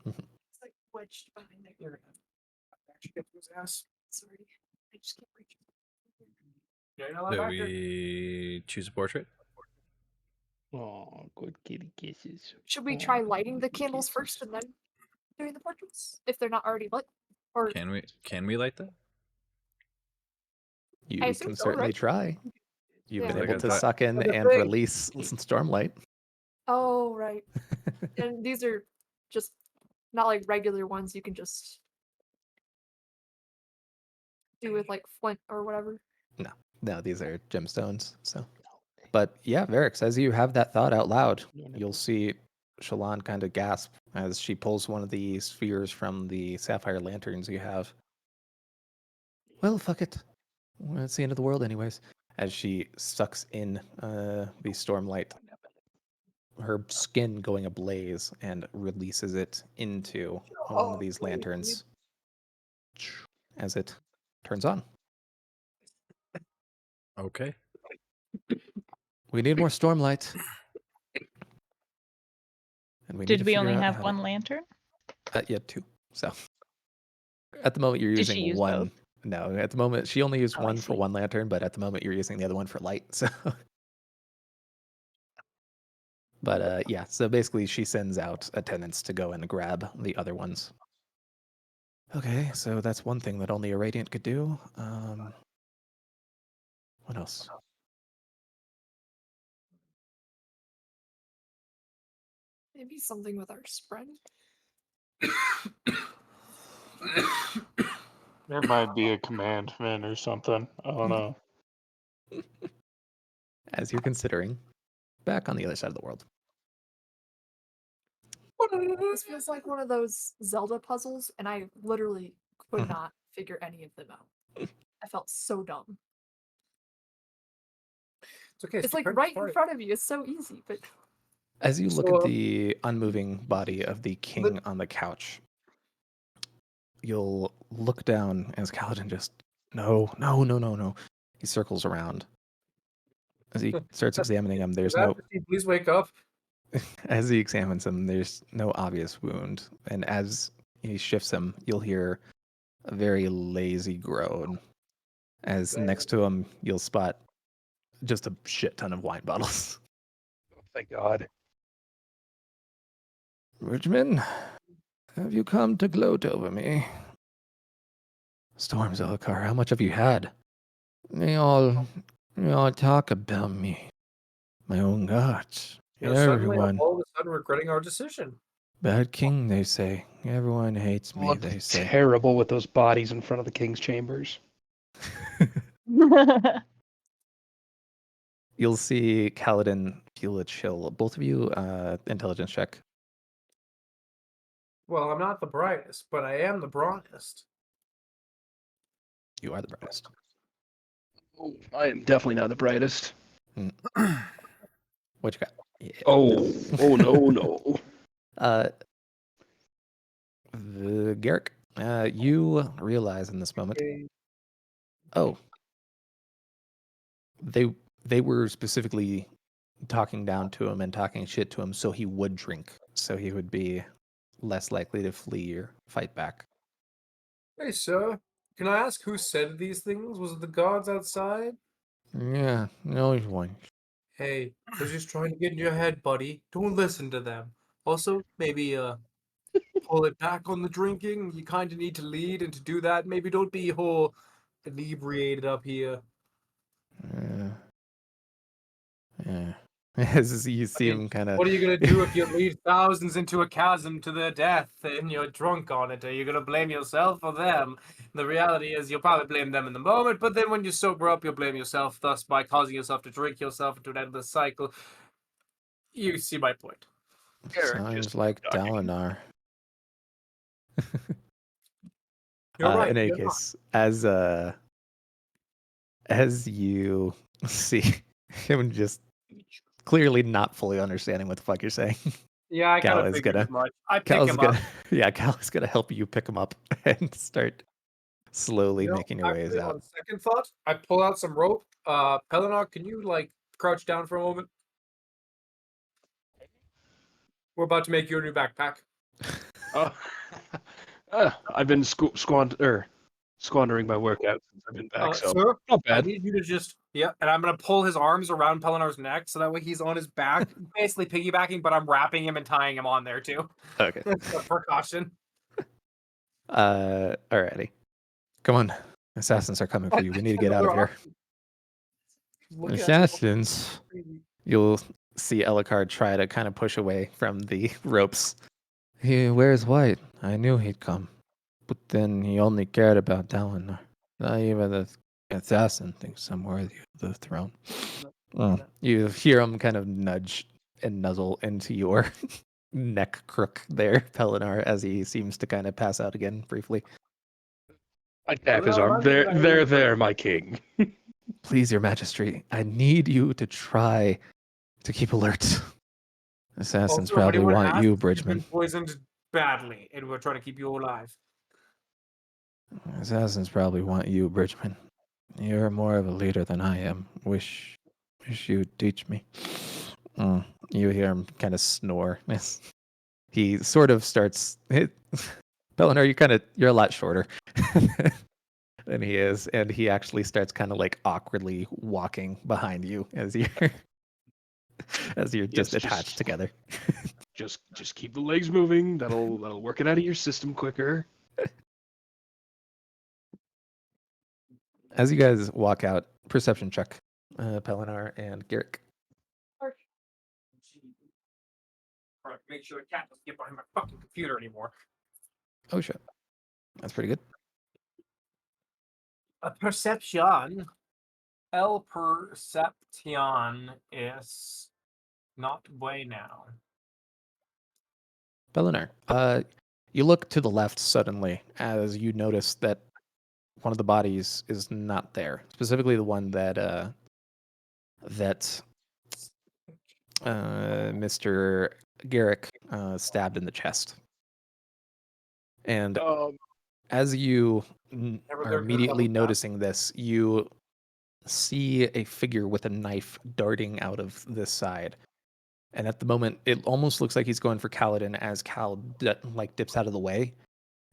It's like wedged behind there. You're gonna actually get to his ass. Sorry. I just can't reach. Yeah, you're not Do back there. we choose a portrait? Oh, good kitty kisses. Should we try lighting the candles first and then doing the portraits? If they're not already lit? Or Can we light that? you I can assume so, certainly right? try. You've Yeah. been Like able I to thought- suck in That's a and thing. release Stormlight. oh right. And these are just not like regular ones you can just do with like flint or whatever. No, these are gemstones. So, but yeah, Varix, as you have that thought out loud, you'll see Shallan kind of gasp as she pulls one of the spheres from the sapphire lanterns you have. Well, fuck it. Well, it's the end of the world, anyways. As she sucks in the Stormlight, her skin going ablaze, and releases it into one of these lanterns as it turns on. Okay. We need more Stormlight. And we need Did to we figure only out have how one lantern? Yeah, 2. So at the moment you're Did she using use one. both? No, at the moment she only used Oh, I one for see. one lantern, but at the moment you're using the other one for light. So, but yeah. So basically, she sends out attendants to go and grab the other ones. Okay, so that's one thing that only a radiant could do. What else? Maybe something with our spread. There might be a command fin or something. I don't know. As you're considering, back on the other side of the world. This feels like one of those Zelda puzzles, and I literally could Mhm. not figure any of them out. I felt so dumb. It's okay. It's like right in front of you. It's so easy, but As you look So, at the unmoving body of the king on the couch, you'll look down as Kaladin just, no. He circles around. As he starts examining him, there's no, Please wake up. as he examines him, there's no obvious wound. And as he shifts him, you'll hear a very lazy groan. As next to him, you'll spot just a shit ton of wine bottles. Thank God. Bridgman, have you come to gloat over me? Storm Zelakar, how much have you had? They all talk about me. My own gods. Suddenly, I'm Everyone. all of a sudden regretting our decision. Bad king, they say. Everyone hates me, Looked they say. terrible with those bodies in front of the king's chambers. You'll see Kaladin feel a chill. Both of you, intelligence check. Well, I'm not the brightest, but I am the brightest. You are the brightest. Oh, I am definitely not the brightest. What you got? Yeah. Oh no. Garrick, you realize in this moment. Oh, they were specifically talking down to him and talking shit to him so he would drink, so he would be less likely to flee or fight back. Hey, sir. Can I ask who said these things? Was it the guards outside? Yeah, no one. Hey, they're just trying to get in your head, buddy. Don't listen to them. Also, maybe pull it back on the drinking. You kind of need to lead, and to do that, maybe don't be whole inebriated up here. Yeah. As you see I mean, him kind of. what are you gonna do if you lead thousands into a chasm to their death and you're drunk on it? Are you gonna blame yourself or them? The reality is you'll probably blame them in the moment, but then when you sober up, you'll blame yourself, thus by causing yourself to drink yourself into an endless cycle. You see my point. Sounds like Dalinar. You're right. In any you're not. case, as you see him just clearly not fully understanding what the fuck you're saying, Yeah, I kind Cal of is figured gonna. as much. I pick Cal's him gonna. up. Yeah, Cal is gonna help you pick him up and start slowly You know, making your ways actually, out. on second thought, I pull out some rope. Pelennor, can you like crouch down for a moment? We're about to make you a new backpack. I've been squandering my workout since I've been back, so Sir, not I bad. need you to just and I'm gonna pull his arms around Pelennar's neck so that way he's on his back, basically piggybacking, but I'm wrapping him and tying him on there too. Okay. That's a precaution. Alrighty. Come on. Assassins are coming for you. We need to get out of here. Look at it. Assassins. You'll see Ellicard try to kind of push away from the ropes. He wears white. I knew he'd come. But then he only cared about Dalinar. Not even the assassin thinks I'm worthy of the throne. You hear him kind of nudge and nuzzle into your neck crook there, Pelennor, as he seems to kind of pass out again briefly. I tap his arm. There, my king. Please, your majesty, I need you to try to keep alert. Assassins Also, if probably anyone want asks, you, you've Bridgman. been poisoned badly, and we're trying to keep you alive. Assassins probably want you, Bridgman. You're more of a leader than I am. Wish you'd teach me. You hear him kind of snore. He sort of starts. Pelennor, you're a lot shorter than he is, and he actually starts kind of like awkwardly walking behind you as you're just attached together. Just keep the legs moving. That'll work it out of your system quicker. As you guys walk out, perception check, Pelennor and Garrick. Make sure the cat doesn't get behind my fucking computer anymore. Oh shit, that's pretty good. A perception. El perception is not way now. Belinar, you look to the left suddenly as you notice that one of the bodies is not there. Specifically, the one that Mr. Garrick stabbed in the chest. And as you are immediately noticing this, you see a figure with a knife darting out of this side. And at the moment, it almost looks like he's going for Kaladin as Cal dips out of the way.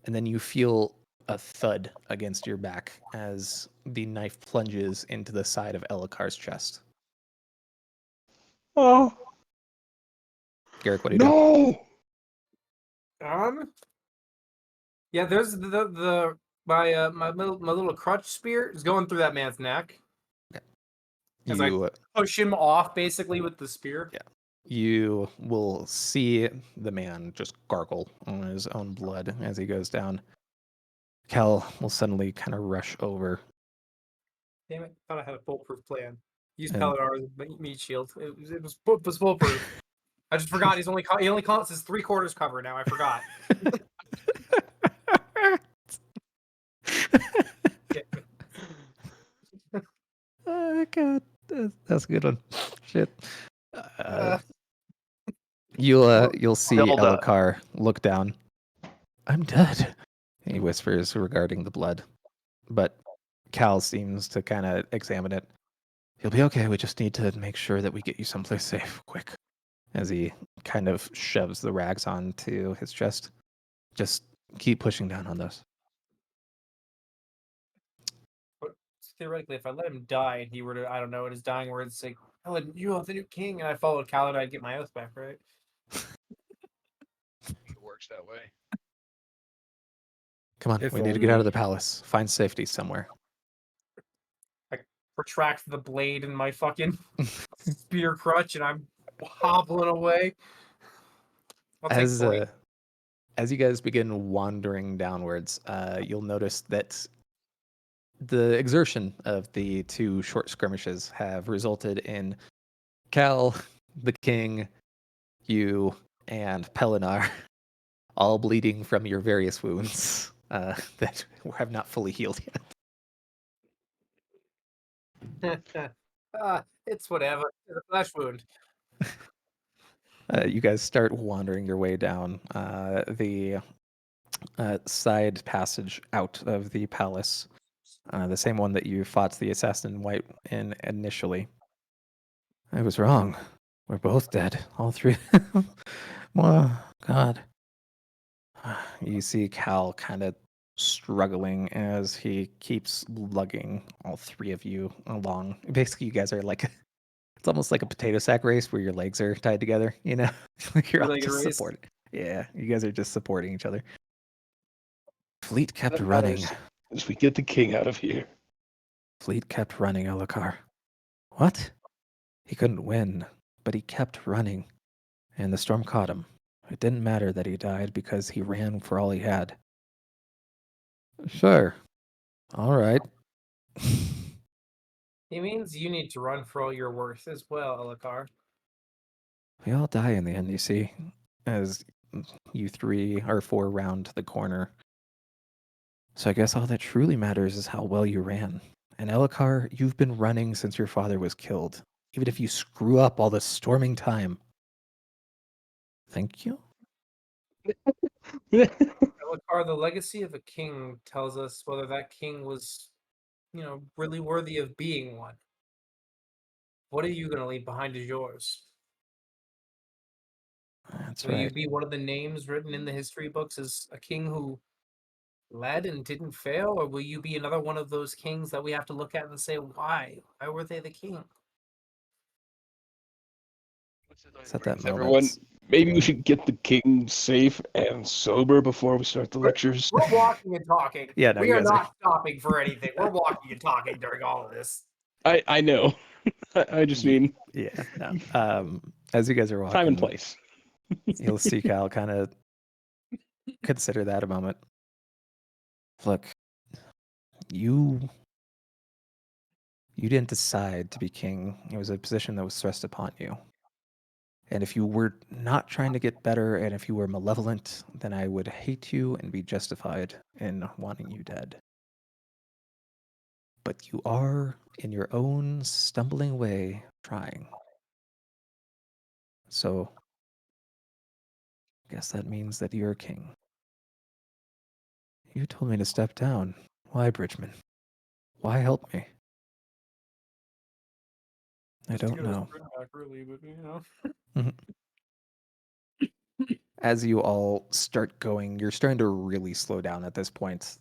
And then you feel a thud against your back as the knife plunges into the side of Elikar's chest. Oh. Garrick, what do you do? Yeah, there's my little crutch spear is going through that man's neck. As I push him off basically with the spear. Yeah. You will see the man just gargle on his own blood as he goes down. Cal will suddenly kind of rush over. Damn it! Thought I had a foolproof plan. Use Pelennar's meat shield. It was foolproof. I just forgot he only counts as 3/4 cover now. I forgot. Oh God, that's a good one. Shit. You'll see Elikar look down. I'm dead, he whispers regarding the blood. But Cal seems to kind of examine it. You'll be okay. We just need to make sure that we get you someplace safe, quick. As he kind of shoves the rags onto his chest. Just keep pushing down on those. But theoretically, if I let him die and he were to, I don't know, in his dying words say, "Kaladin, you are the new king," and I followed Kaladin, I'd get my oath back, right? It works that way. Come on, we need to get out of the palace. Find safety somewhere. I retract the blade in my fucking spear crutch and I'm hobbling away. As you guys begin wandering downwards, you'll notice that the exertion of the two short skirmishes have resulted in Cal, the king, you, and Pelennor all bleeding from your various wounds that have not fully healed yet. It's whatever. It's a flesh wound. You guys start wandering your way down the side passage out of the palace, the same one that you fought the assassin in white in initially. I was wrong. We're both dead, all three. Oh, God. You see Cal kind of struggling as he keeps lugging all three of you along. Basically, you guys are like, it's almost like a potato sack race where your legs are tied together, you know? You're all just supporting. Yeah, you guys are just supporting each other. Fleet kept running. As we get the king out of here. Fleet kept running, Elikar. What? He couldn't win, but he kept running. And the storm caught him. It didn't matter that he died because he ran for all he had. Sure. All right. He means you need to run for all you're worth as well, Elikar. We all die in the end, you see, as you 3 or 4 round the corner. So I guess all that truly matters is how well you ran. And Elikar, you've been running since your father was killed. Even if you screw up all this storming time. Thank you. Elikar, the legacy of a king tells us whether that king was, really worthy of being one. What are you going to leave behind as yours? That's Will right. you be one of the names written in the history books as a king who led and didn't fail? Or will you be another one of those kings that we have to look at and say, why? Why were they the king? It's at that moment. Everyone, maybe we should get the king safe and sober before we start the lectures. We're walking and talking. Yeah, no, we you are guys not stopping for anything. We're walking and talking during all of this. I know. I just mean yeah. No. As you guys are walking, time and place. You'll see Cal kind of consider that a moment. Look, you didn't decide to be king. It was a position that was thrust upon you. And if you were not trying to get better, and if you were malevolent, then I would hate you and be justified in wanting you dead. But you are, in your own stumbling way, trying. So, I guess that means that you're king. You told me to step down. Why, Bridgman? Why help me? I Just to don't get our know. sprint back early, but you know. As you all start going, you're starting to really slow down at this point.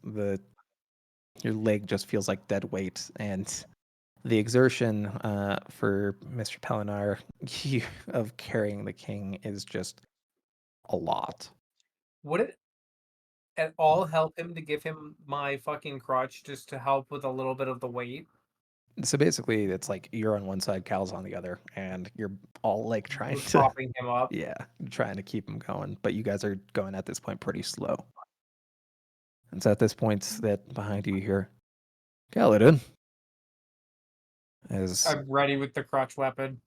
Your leg just feels like dead weight, and the exertion for Mr. Pelinar of carrying the king is just a lot. Would it at all help him to give him my fucking crutch just to help with a little bit of the weight? So basically, it's like you're on one side, Cal's on the other, and you're all like trying We're to, propping him up. yeah, trying to keep him going. But you guys are going at this point pretty slow. And so at this point, that behind you here, Kaladin, as I'm ready with the crutch weapon.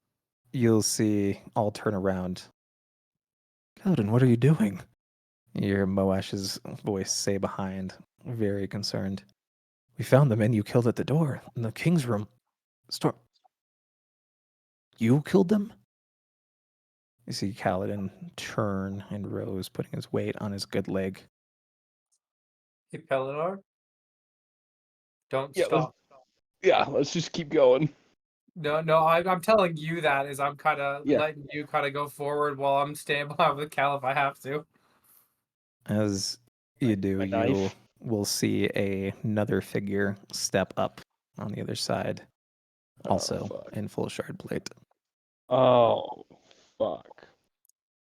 you'll see all turn around. Kaladin, what are you doing? You hear Moash's voice say behind, very concerned. We found the men you killed at the door, in the king's room. Storm. You killed them? You see Kaladin turn and Rose putting his weight on his good leg. Hey, Pelinar, don't Yeah, stop. let's just keep going. No, I'm telling you that as I'm kind of Yeah. letting you kind of go forward while I'm staying behind with Cal if I have to. As you do, My you knife. will see another figure step up on the other side, also fuck. in full shard plate. Oh, fuck.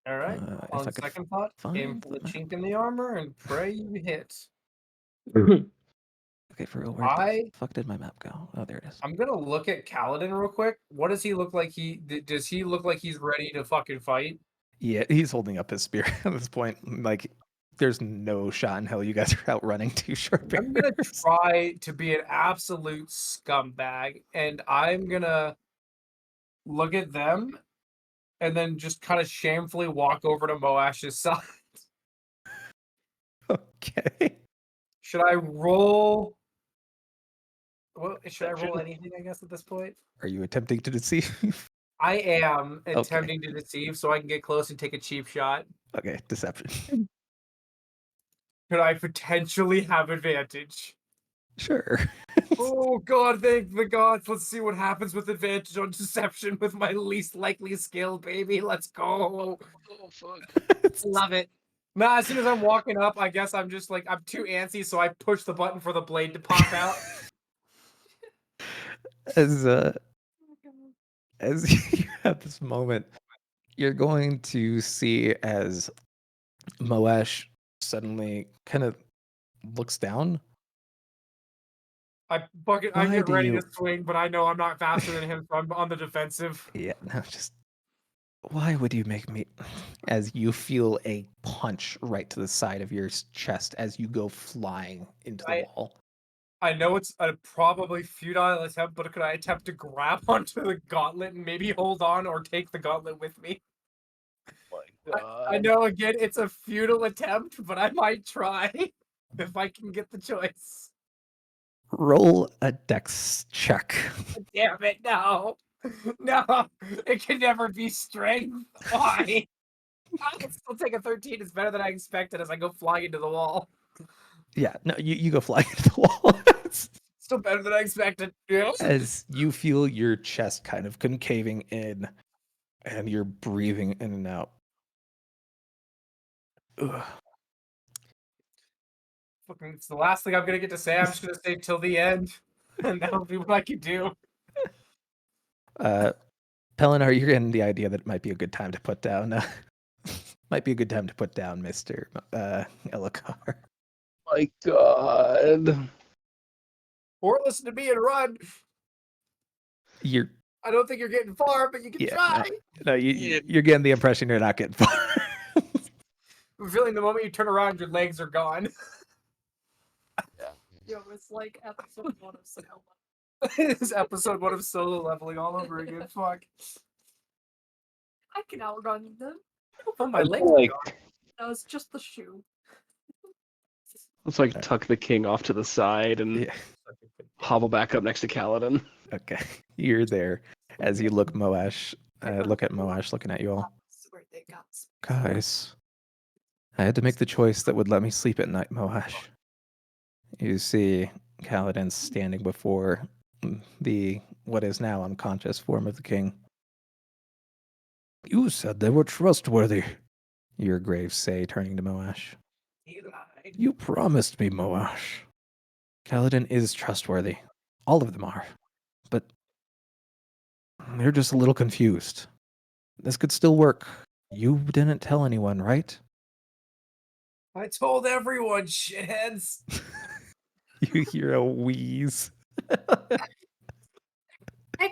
All right. If On I could second thought, aim find for the the map. chink in the armor and pray you hit. Okay, for real, where the I fuck did my map go? Oh, there it is. I'm gonna look at Kaladin real quick. What does he look like? Does he look like he's ready to fucking fight? Yeah, he's holding up his spear at this point. Like, there's no shot in hell you guys are outrunning two short I'm gonna bears. try to be an absolute scumbag, and I'm gonna look at them, and then just kind of shamefully walk over to Moash's side. Okay. Should I roll? Well, should I roll Deception? anything? I guess at this point, Are you attempting to deceive? I am Okay. attempting to deceive, so I can get close and take a cheap shot. Okay, deception. Could I potentially have advantage? Sure. Oh god, thank the gods. Let's see what happens with advantage on deception with my least likely skill, baby. Let's go. Oh fuck. Love it. Nah, as soon as I'm walking up, I guess I'm just like, I'm too antsy, so I push the button for the blade to pop out. As you have this moment, you're going to see as Moash suddenly kind of looks down. I Why get do ready you- to swing, but I know I'm not faster than him, so I'm on the defensive. Yeah, no, just why would you make me? As you feel a punch right to the side of your chest as you go flying into the wall. I know it's a probably futile attempt, but could I attempt to grab onto the gauntlet and maybe hold on or take the gauntlet with me? I know, again, it's a futile attempt, but I might try if I can get the choice. Roll a dex check. Damn it, no. No, it can never be strength. Why? I'll still take a 13. It's better than I expected as I go flying into the wall. Yeah, no, you go flying into the wall. Still better than I expected. Yeah. As you feel your chest kind of concaving in and you're breathing in and out. Ugh. Fucking, it's the last thing I'm gonna get to say. I'm just gonna say till the end, and that'll be what I can do. Pelinar, you're getting the idea that it might be a good time to put down. Might be a good time to put down Mr. Elokar. My god. Or listen to me and run. You're I don't think you're getting far, but you can try. no, you're getting the impression you're not getting far. I'm feeling the moment you turn around, your legs are gone. Yo, it's like episode 1 of Solo. It's episode 1 of Solo Leveling all over again. Fuck. I can outrun them. Oh, my legs Like, are gone. That was just the shoe. let's like tuck the king off to the side and Yeah. hobble back up next to Kaladin. Okay. You're there as you look Moash. Look at Moash looking at you all. Swear they got Guys, I had to make the choice that would let me sleep at night, Moash. You see Kaladin standing before the what is now unconscious form of the king. You said they were trustworthy, your graves say, turning to Moash. He lied. You promised me, Moash. Kaladin is trustworthy. All of them are. But they're just a little confused. This could still work. You didn't tell anyone, right? I told everyone, shitheads. You hear a wheeze. I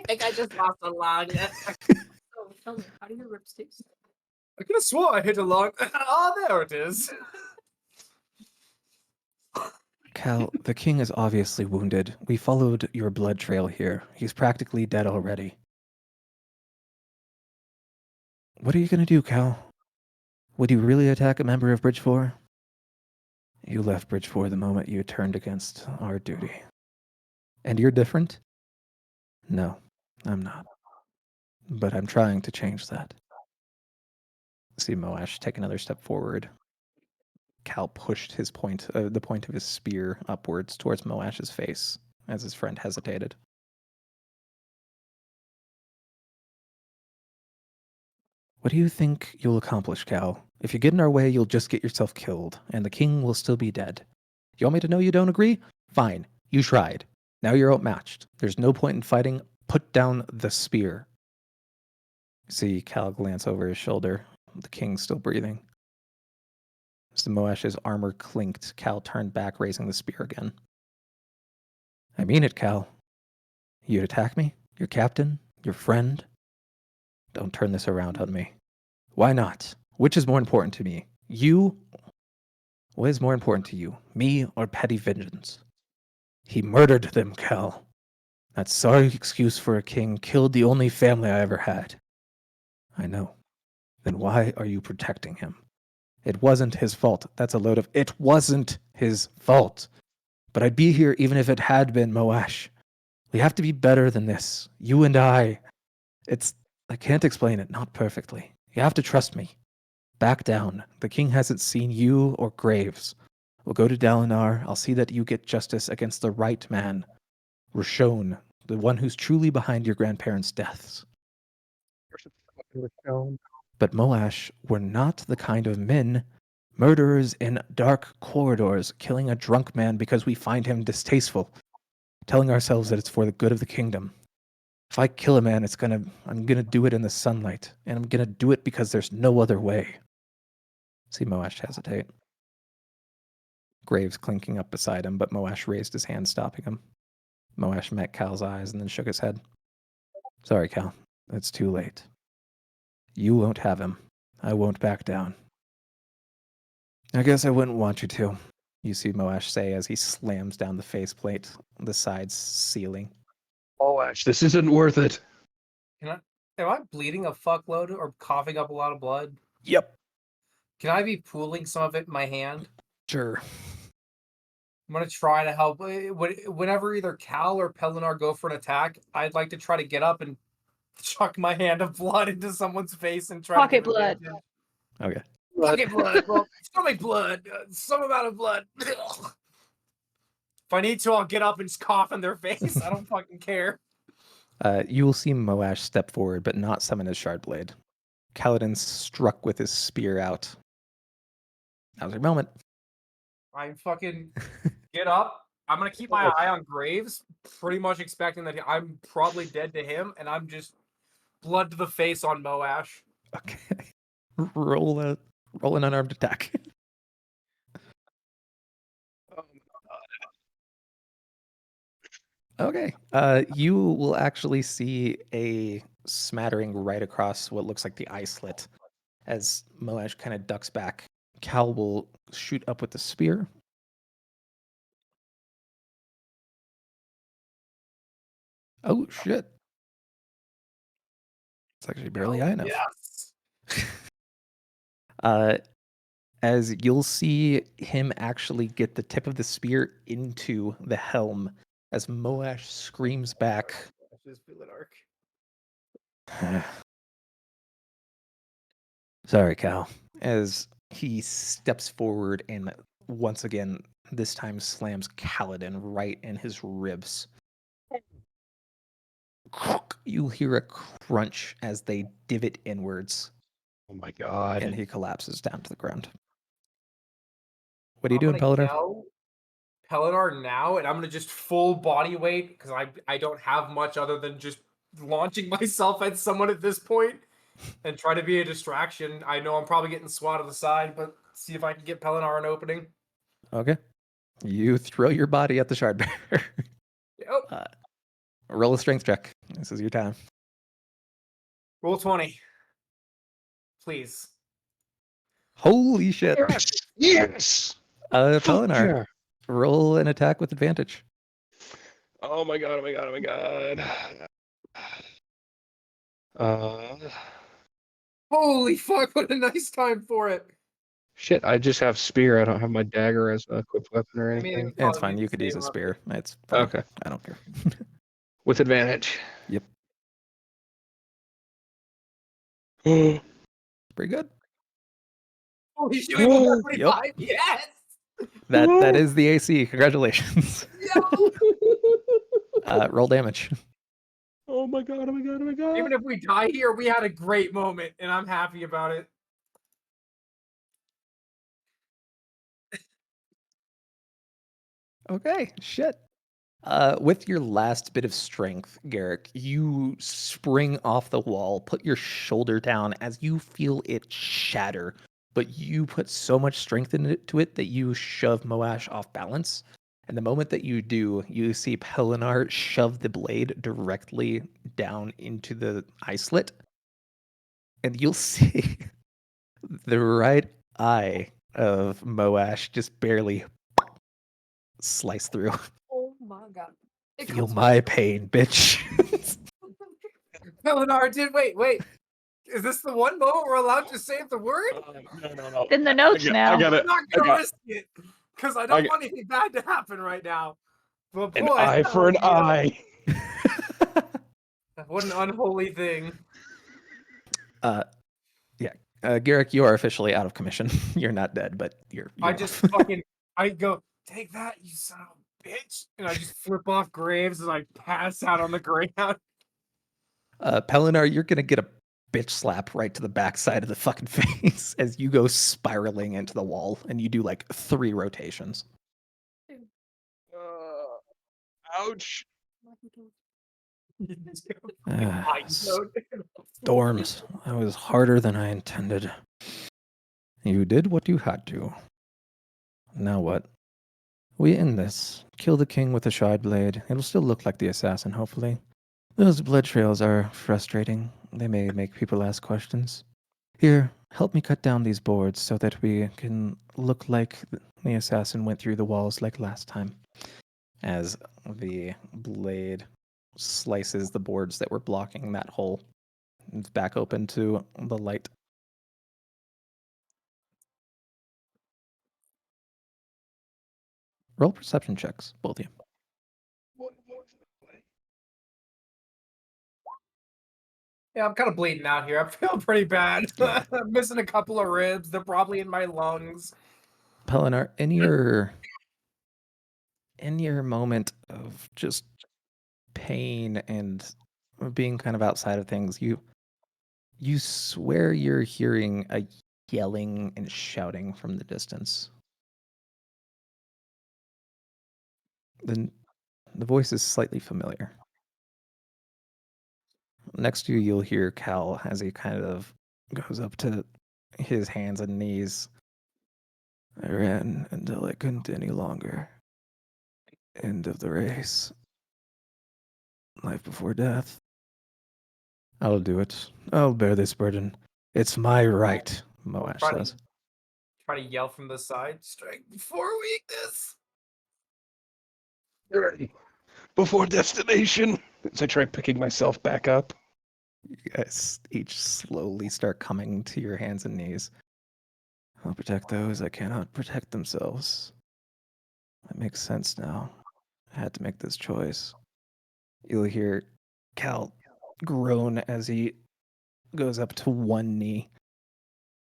think I just lost a log. So, tell me, how do your ribs taste? I could have swore I hit a log. Oh, there it is. Cal, the king is obviously wounded. We followed your blood trail here. He's practically dead already. What are you going to do, Cal? Would you really attack a member of Bridge 4? You left Bridge 4 the moment you turned against our duty. And you're different? No, I'm not. But I'm trying to change that. See Moash take another step forward. Cal pushed his the point of his spear upwards towards Moash's face as his friend hesitated. What do you think you'll accomplish, Cal? If you get in our way, you'll just get yourself killed, and the king will still be dead. You want me to know you don't agree? Fine. You tried. Now you're outmatched. There's no point in fighting. Put down the spear. See Cal glance over his shoulder. The king's still breathing. As the Moash's armor clinked, Cal turned back, raising the spear again. I mean it, Cal. You'd attack me? Your captain? Your friend? Don't turn this around on me. Why not? Which is more important to me? You? What is more important to you? Me or petty vengeance? He murdered them, Cal. That sorry excuse for a king killed the only family I ever had. I know. Then why are you protecting him? It wasn't his fault. That's a load of... It wasn't his fault. But I'd be here even if it had been, Moash. We have to be better than this. You and I. I can't explain it, not perfectly. You have to trust me. Back down. The king hasn't seen you or Graves. We'll go to Dalinar. I'll see that you get justice against the right man. Rashon, the one who's truly behind your grandparents' deaths. But Moash, we're not the kind of men, murderers in dark corridors, killing a drunk man because we find him distasteful, telling ourselves that it's for the good of the kingdom. If I kill a man, I'm gonna do it in the sunlight, and I'm gonna do it because there's no other way. See Moash hesitate. Graves clinking up beside him, but Moash raised his hand, stopping him. Moash met Cal's eyes and then shook his head. Sorry, Cal. It's too late. You won't have him. I won't back down. I guess I wouldn't want you to, you see Moash say as he slams down the faceplate, the side's ceiling. Oh, Ash, this isn't worth it. Am I bleeding a fuckload or coughing up a lot of blood? Yep. Can I be pooling some of it in my hand? Sure. I'm gonna try to help. Whenever either Cal or Pelinar go for an attack, I'd like to try to get up and chuck my hand of blood into someone's face and try Pocket to get blood. attention. Okay. Pocket blood. Well, stomach blood. Some amount of blood. If I need to, I'll get up and just cough in their face. I don't fucking care. You will see Moash step forward, but not summon his shard blade. Kaladin struck with his spear out. Now's your moment. I fucking get up. I'm gonna keep my eye on Graves, pretty much expecting that I'm probably dead to him, and I'm just blood to the face on Moash. Okay. Roll an unarmed attack. Okay. You will actually see a smattering right across what looks like the eye slit as Moash kind of ducks back, Cal will shoot up with the spear. Oh shit! It's actually barely high enough. Yes. As you'll see him actually get the tip of the spear into the helm as Moash screams back. Sorry, Cal. As he steps forward and once again, this time slams Kaladin right in his ribs. You'll hear a crunch as they divot inwards. Oh my god. And he collapses down to the ground. What are you I'm doing, gonna Pelidar? yell Pelidar now, and I'm gonna just full body weight because I don't have much other than just launching myself at someone at this point and try to be a distraction. I know I'm probably getting swatted aside, but see if I can get Pelidar an opening. Okay. You throw your body at the shard bearer. Yep. Roll a strength check. This is your time. Roll 20. Please. Holy shit. Yes. Pelidar, roll an attack with advantage. Oh my god. Oh my god. Oh my god. Holy fuck! What a nice time for it. Shit. I just have spear. I don't have my dagger as a equipped weapon or I mean, anything. Yeah, it's fine. You could use a spear. It's fine. Okay. I don't care. With advantage. Yep. Pretty good. Holy shit! We both got Yep. 25. Yes. That is the AC. Congratulations. Yo! Roll damage. Oh my god. Oh my god. Oh my god. Even if we die here, we had a great moment, and I'm happy about it. Okay, shit. With your last bit of strength, Garrick, you spring off the wall, put your shoulder down as you feel it shatter, but you put so much strength into it that you shove Moash off balance. And the moment that you do, you see Pelinar shove the blade directly down into the eye slit. And you'll see the right eye of Moash just barely slice through. Oh my god. Feel my pain, bitch. Pelidar did wait. Is this the one moment we're allowed to say the word? No. In the notes now. I'm not gonna risk it because I don't want anything bad to happen right now. But boy, An eye for an eye. What an unholy thing. Garrick, you are officially out of commission. You're not dead, but you're I just fucking I go, take that, you son of a bitch, and I just flip off Graves and I pass out on the ground. Pelinar, you're gonna get a bitch slap right to the backside of the fucking face as you go spiraling into the wall, and you do like 3 rotations. Ouch. Storms. That was harder than I intended. You did what you had to. Now what? We end this. Kill the king with a shard blade. It'll still look like the assassin, hopefully. Those blood trails are frustrating. They may make people ask questions. Here, help me cut down these boards so that we can look like the assassin went through the walls like last time. As the blade slices the boards that were blocking that hole. It's back open to the light. Roll perception checks, both of you. Yeah, I'm kind of bleeding out here. I'm feeling pretty bad. I'm missing a couple of ribs. They're probably in my lungs. Pelinar, in your moment of just pain and being kind of outside of things, you swear you're hearing a yelling and shouting from the distance. Then the voice is slightly familiar. Next to you, you'll hear Cal as he kind of goes up to his hands and knees. I ran until I couldn't any longer. End of the race. Life before death. I'll do it. I'll bear this burden. It's my right, Moash says. try to yell from the side. Strike before weakness. Ready. Before destination. As I try picking myself back up. You guys each slowly start coming to your hands and knees. I'll protect those that cannot protect themselves. That makes sense now. I had to make this choice. You'll hear Cal groan as he goes up to one knee.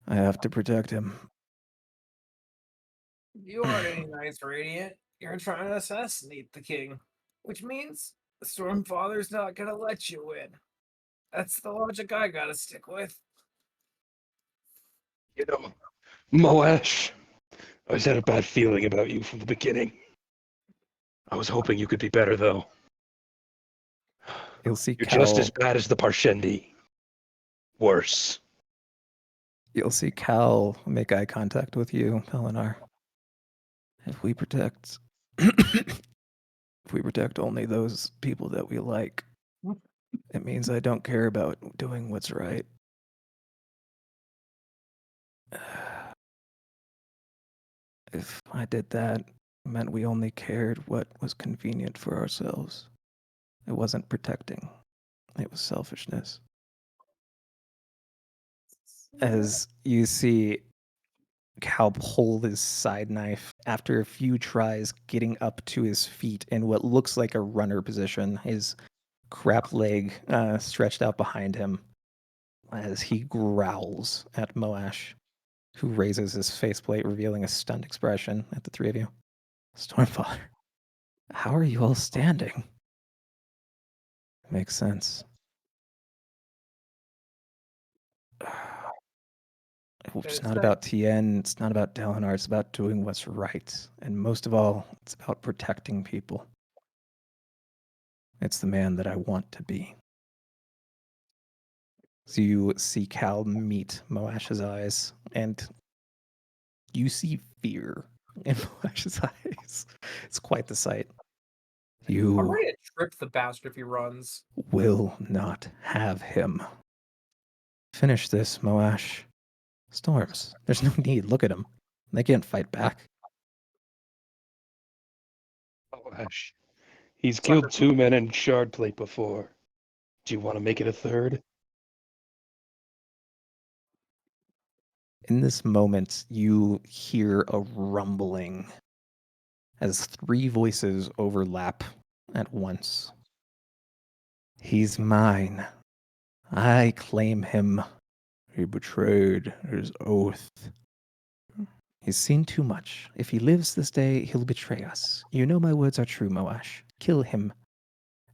I have to protect him. You aren't any nice, Radiant. You're trying to assassinate the king, which means the Stormfather's not gonna let you win. That's the logic I gotta stick with. You know, Moash, I always had a bad feeling about you from the beginning. I was hoping you could be better, though. You'll see You're Cal. just as bad as the Parshendi. Worse. You'll see Cal make eye contact with you, Pelinar. If we protect only those people that we like, it means I don't care about doing what's right. If I did that, it meant we only cared what was convenient for ourselves. It wasn't protecting. It was selfishness. As you see Cal pull his side knife after a few tries getting up to his feet in what looks like a runner position, his crap leg stretched out behind him as he growls at Moash, who raises his faceplate, revealing a stunned expression at the three of you. Stormfather, how are you all standing? Makes sense. It's not about Tien, it's not about Dalinar, it's about doing what's right. And most of all, it's about protecting people. It's the man that I want to be. So you see Cal meet Moash's eyes, and you see fear in Moash's eyes. It's quite the sight. I'm You ready to trip the bastard if he runs. will not have him. Finish this, Moash. Storms, there's no need. Look at him. They can't fight back. Moash. He's killed 2 men in Shardplate before. Do you want to make it a third? In this moment, you hear a rumbling as 3 voices overlap at once. He's mine. I claim him. He betrayed his oath. He's seen too much. If he lives this day, he'll betray us. You know my words are true, Moash. Kill him.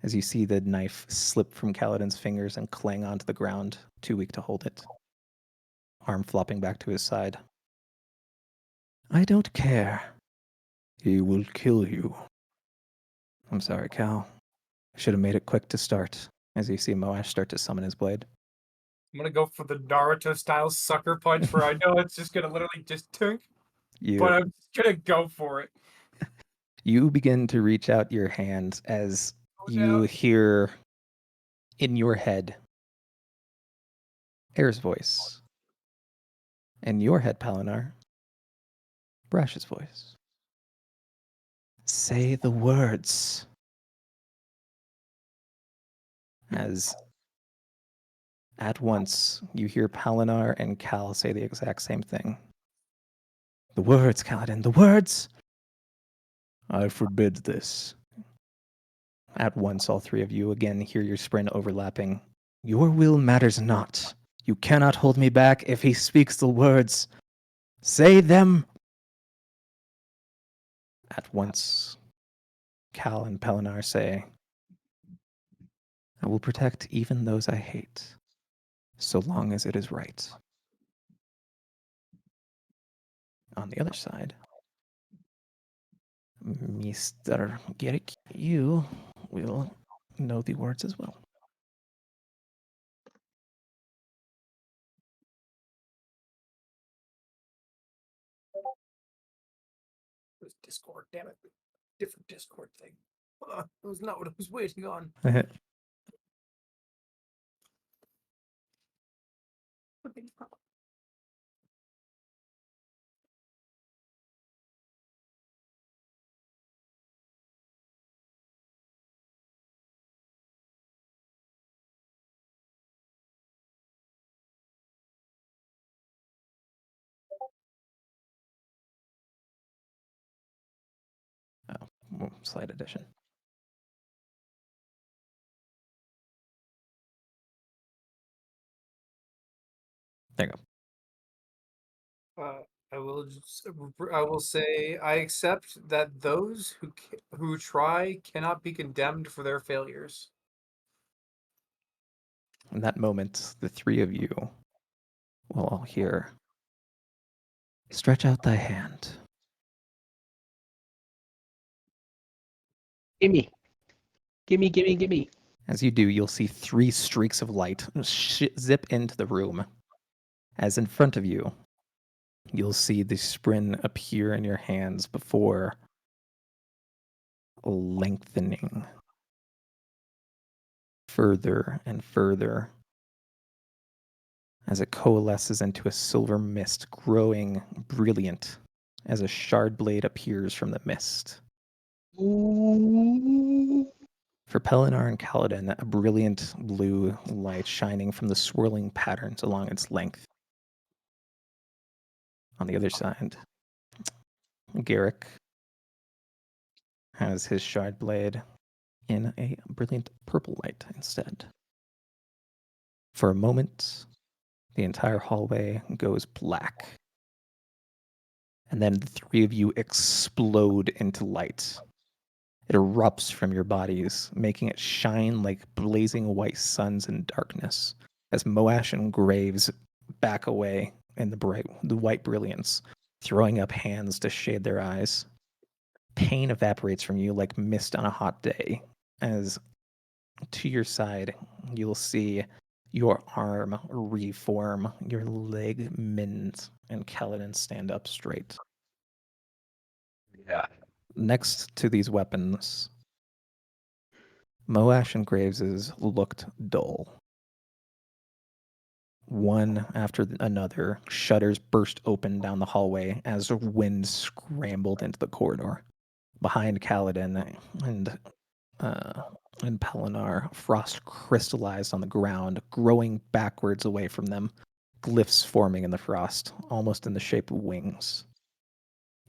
As you see the knife slip from Kaladin's fingers and clang onto the ground, too weak to hold it. Arm flopping back to his side. I don't care. He will kill you. I'm sorry, Cal. I should have made it quick to start, as you see Moash start to summon his blade. I'm gonna go for the Naruto style sucker punch where I know it's just gonna literally just tink, but I'm just gonna go for it. You begin to reach out your hand as you hear in your head Air's voice. In your head, Palinar, Brash's voice. Say the words. As at once you hear Palinar and Cal say the exact same thing. The words, Kaladin, the words! I forbid this. At once, all 3 of you again hear your sprint overlapping. Your will matters not. You cannot hold me back if he speaks the words. Say them! At once, Cal and Pelinar say, I will protect even those I hate, so long as it is right. On the other side, Mr. Gerik, you will know the words as well. It was Discord, damn it. Different Discord thing. It was not what I was waiting on. Slight addition. There you go. I will say I accept that those who try cannot be condemned for their failures. In that moment, the three of you will all hear, "Stretch out thy hand." Gimme. Gimme, gimme, gimme. As you do, you'll see 3 streaks of light zip into the room. As in front of you, you'll see the sprint appear in your hands before lengthening further and further as it coalesces into a silver mist, growing brilliant as a shard blade appears from the mist. For Pelinar and Kaladin, a brilliant blue light shining from the swirling patterns along its length. On the other side, Garrick has his shard blade in a brilliant purple light instead. For a moment, the entire hallway goes black. And then the 3 of you explode into light. It erupts from your bodies, making it shine like blazing white suns in darkness, as Moash and Graves back away in the white brilliance, throwing up hands to shade their eyes. Pain evaporates from you like mist on a hot day, as to your side, you'll see your arm reform, your leg mend, and Kaladin stand up straight. Yeah. Next to these weapons, Moash and Graves's looked dull. One after another, shutters burst open down the hallway as wind scrambled into the corridor. Behind Kaladin and Pelinar, frost crystallized on the ground, growing backwards away from them, glyphs forming in the frost, almost in the shape of wings.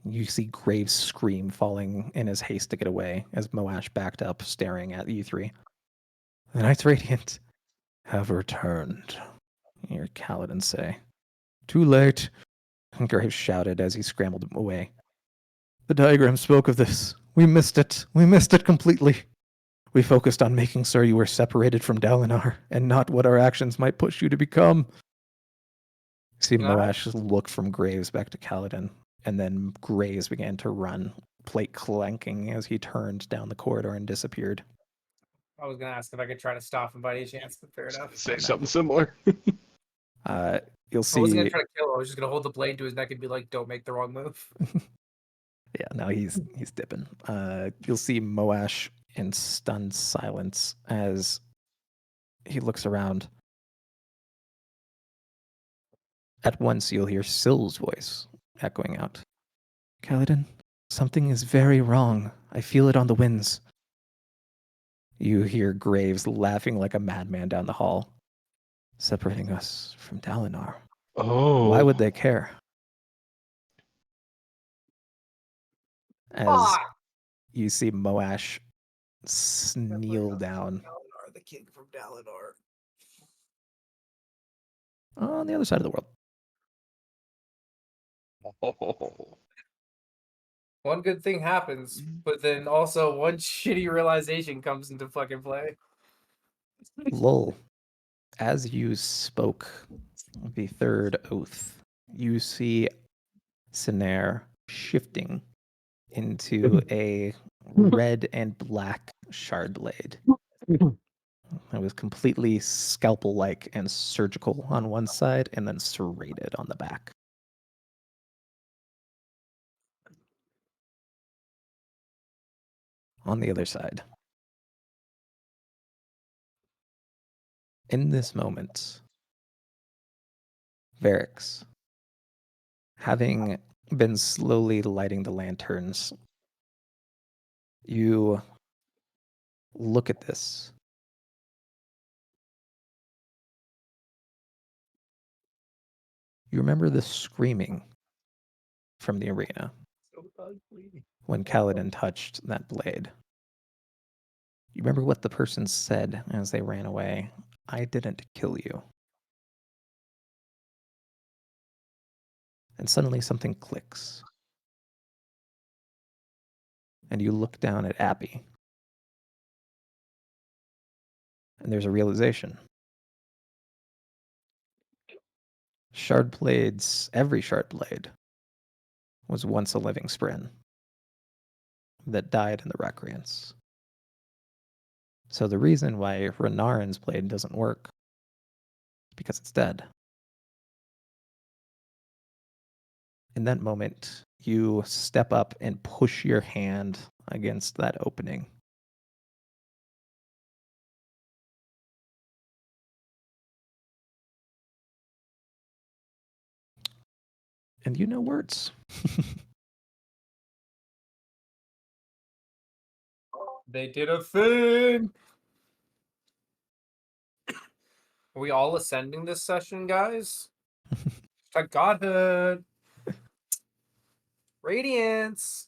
You see Graves scream, falling in his haste to get away, as Moash backed up, staring at you 3. "The Knights Radiant have returned," you hear Kaladin say. "Too late," Graves shouted as he scrambled away. "The diagram spoke of this. We missed it. We missed it completely. We focused on making sure you were separated from Dalinar, and not what our actions might push you to become." See Moash look from Graves back to Kaladin, and then Graves began to run, plate clanking as he turned down the corridor and disappeared. I was gonna ask if I could try to stop him by any chance, but fair enough. Say something similar. You'll I wasn't see. gonna try to kill him. I was just gonna hold the blade to his neck and be like, "Don't make the wrong move." Yeah, no, he's dipping. You'll see Moash in stunned silence as he looks around. At once, you'll hear Syl's voice echoing out. "Kaladin, something is very wrong. I feel it on the winds." You hear Graves laughing like a madman down the hall. "Separating us from Dalinar. Oh. Why would they care?" As you see Moash kneel down Dalinar, the king from Dalinar. on the other side of the world. Oh. One good thing happens, but then also one shitty realization comes into fucking play. Lol. As you spoke the third oath, you see Sinair shifting into a red and black shard blade. It was completely scalpel-like and surgical on one side, and then serrated on the back. On the other side, in this moment, Varix, having been slowly lighting the lanterns, you look at this. You remember the screaming from the arena. when Kaladin touched that blade. You remember what the person said as they ran away? I didn't kill you. And suddenly something clicks. And you look down at Appy. And there's a realization. Shard blades, every shard blade, was once a living spren that died in the recreance. So the reason why Renarin's blade doesn't work is because it's dead. In that moment, you step up and push your hand against that opening. And you know words. They did a thing. Are we all ascending this session, guys? Hashtag Godhood. Radiance.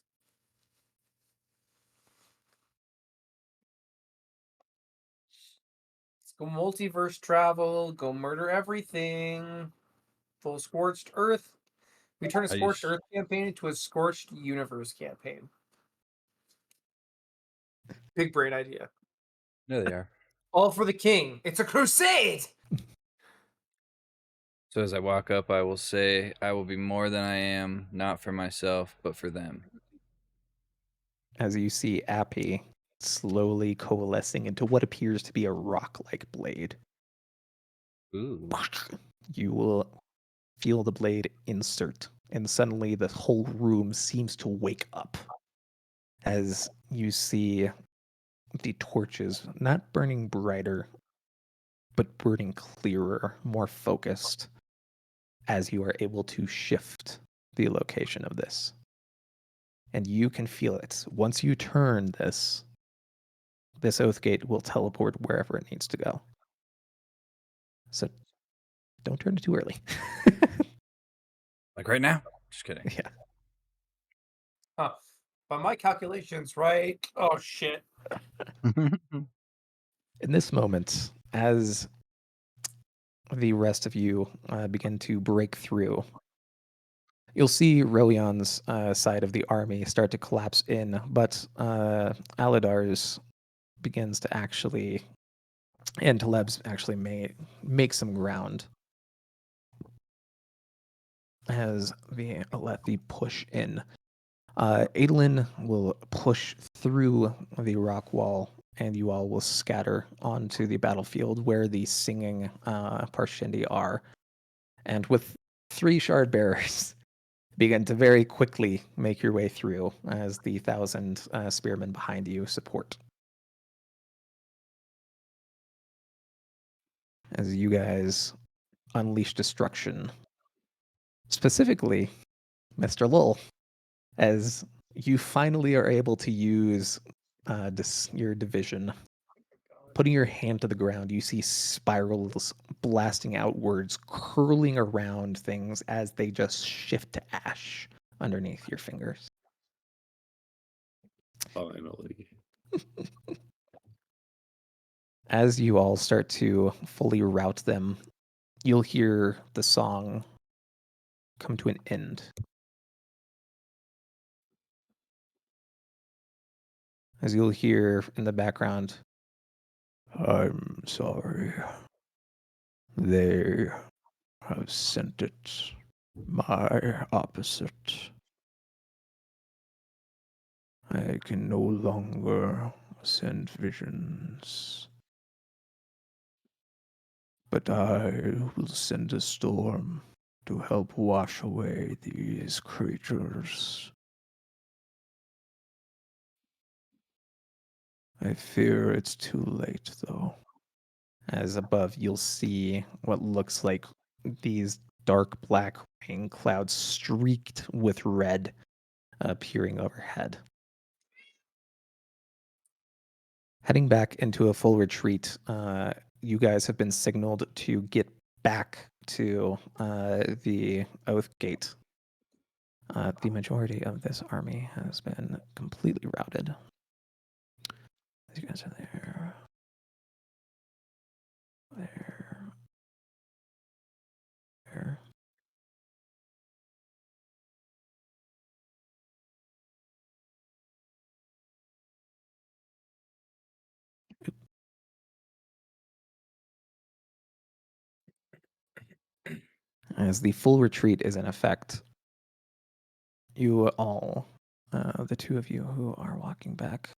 Let's go multiverse travel. Go murder everything. Full scorched earth. We turn a Are you scorched sh- earth campaign into a scorched universe campaign. Big brain idea. There they are. All for the king. It's a crusade. So as I walk up, I will say, I will be more than I am, not for myself, but for them. As you see Appy slowly coalescing into what appears to be a rock-like blade. Ooh. You will feel the blade insert, and suddenly the whole room seems to wake up as you see the torches not burning brighter, but burning clearer, more focused, as you are able to shift the location of this. And you can feel it. Once you turn this Oathgate will teleport wherever it needs to go. So don't turn it too early. Like right now? Just kidding. Yeah. Huh. By my calculations, right? Oh shit. In this moment, as the rest of you begin to break through, you'll see Royon's side of the army start to collapse in, but Aladar's begins to actually, and Taleb's actually make some ground as let the push in. Adolin will push through the rock wall, and you all will scatter onto the battlefield where the singing Parshendi are. And with 3 shard bearers, begin to very quickly make your way through as the 1,000 spearmen behind you support. As you guys unleash destruction. Specifically, Mr. Lull, as you finally are able to use your division. Putting your hand to the ground, you see spirals blasting outwards, curling around things as they just shift to ash underneath your fingers. Finally. As you all start to fully rout them, you'll hear the song come to an end. As you'll hear in the background, I'm sorry. They have sent it my opposite. I can no longer send visions. But I will send a storm to help wash away these creatures. I fear it's too late, though. As above, you'll see what looks like these dark black rain clouds streaked with red appearing overhead. Heading back into a full retreat, you guys have been signaled to get back to the Oath Gate. The majority of this army has been completely routed. These guys are there. There. There. As the full retreat is in effect, you all, the two of you who are walking back.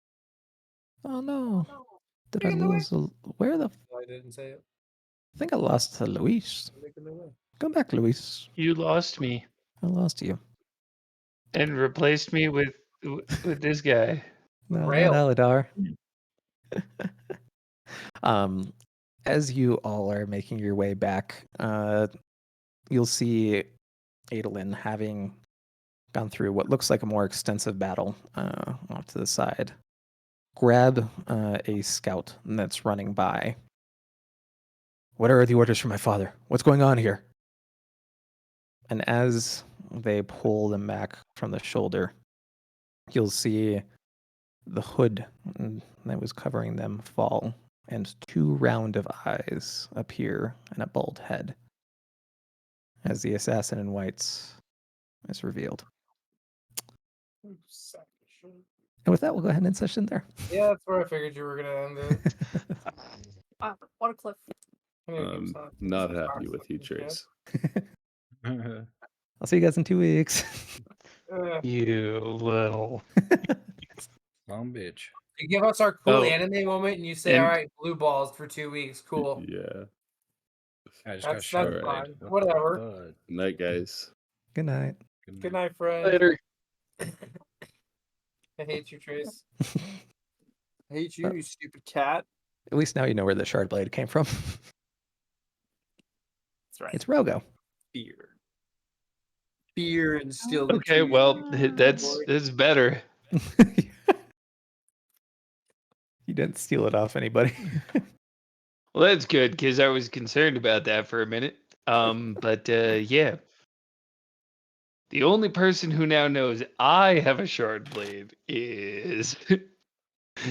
Oh no! Did I lose? Where the? I didn't say it. I think I lost to Luis. I'm making my way. Come back, Luis. You lost me I lost you. and replaced me with this guy. No, Rail. not Aladar. As you all are making your way back, you'll see Adolin having gone through what looks like a more extensive battle off to the side. Grab a scout that's running by. What are the orders from my father? What's going on here? And as they pull them back from the shoulder, you'll see the hood that was covering them fall, and two round of eyes appear in a bald head as the assassin in whites is revealed. And with that, we'll go ahead and end session there. Yeah, that's where I figured you were gonna end it. What a cliff. I'm not happy with you, Trace. I'll see you guys in 2 weeks. You little. Dumb bitch. You give us our cool Oh, anime moment, and you say, and- "All right, blue balls for 2 weeks." Cool. Yeah. I just That's got fine. Alright. Whatever. Night, guys. Good night. Good night, friend. Later. I hate you, Trace. I hate you, you stupid cat. At least now you know where the shard blade came from. That's right. It's Rogo. Beer. Beer and steal the Okay, cheese. well, that's better. You didn't steal it off anybody. Well, that's good because I was concerned about that for a minute. But yeah, the only person who now knows I have a shard blade is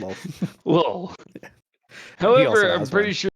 Lol. Lol. He also However, I'm has pretty one. sure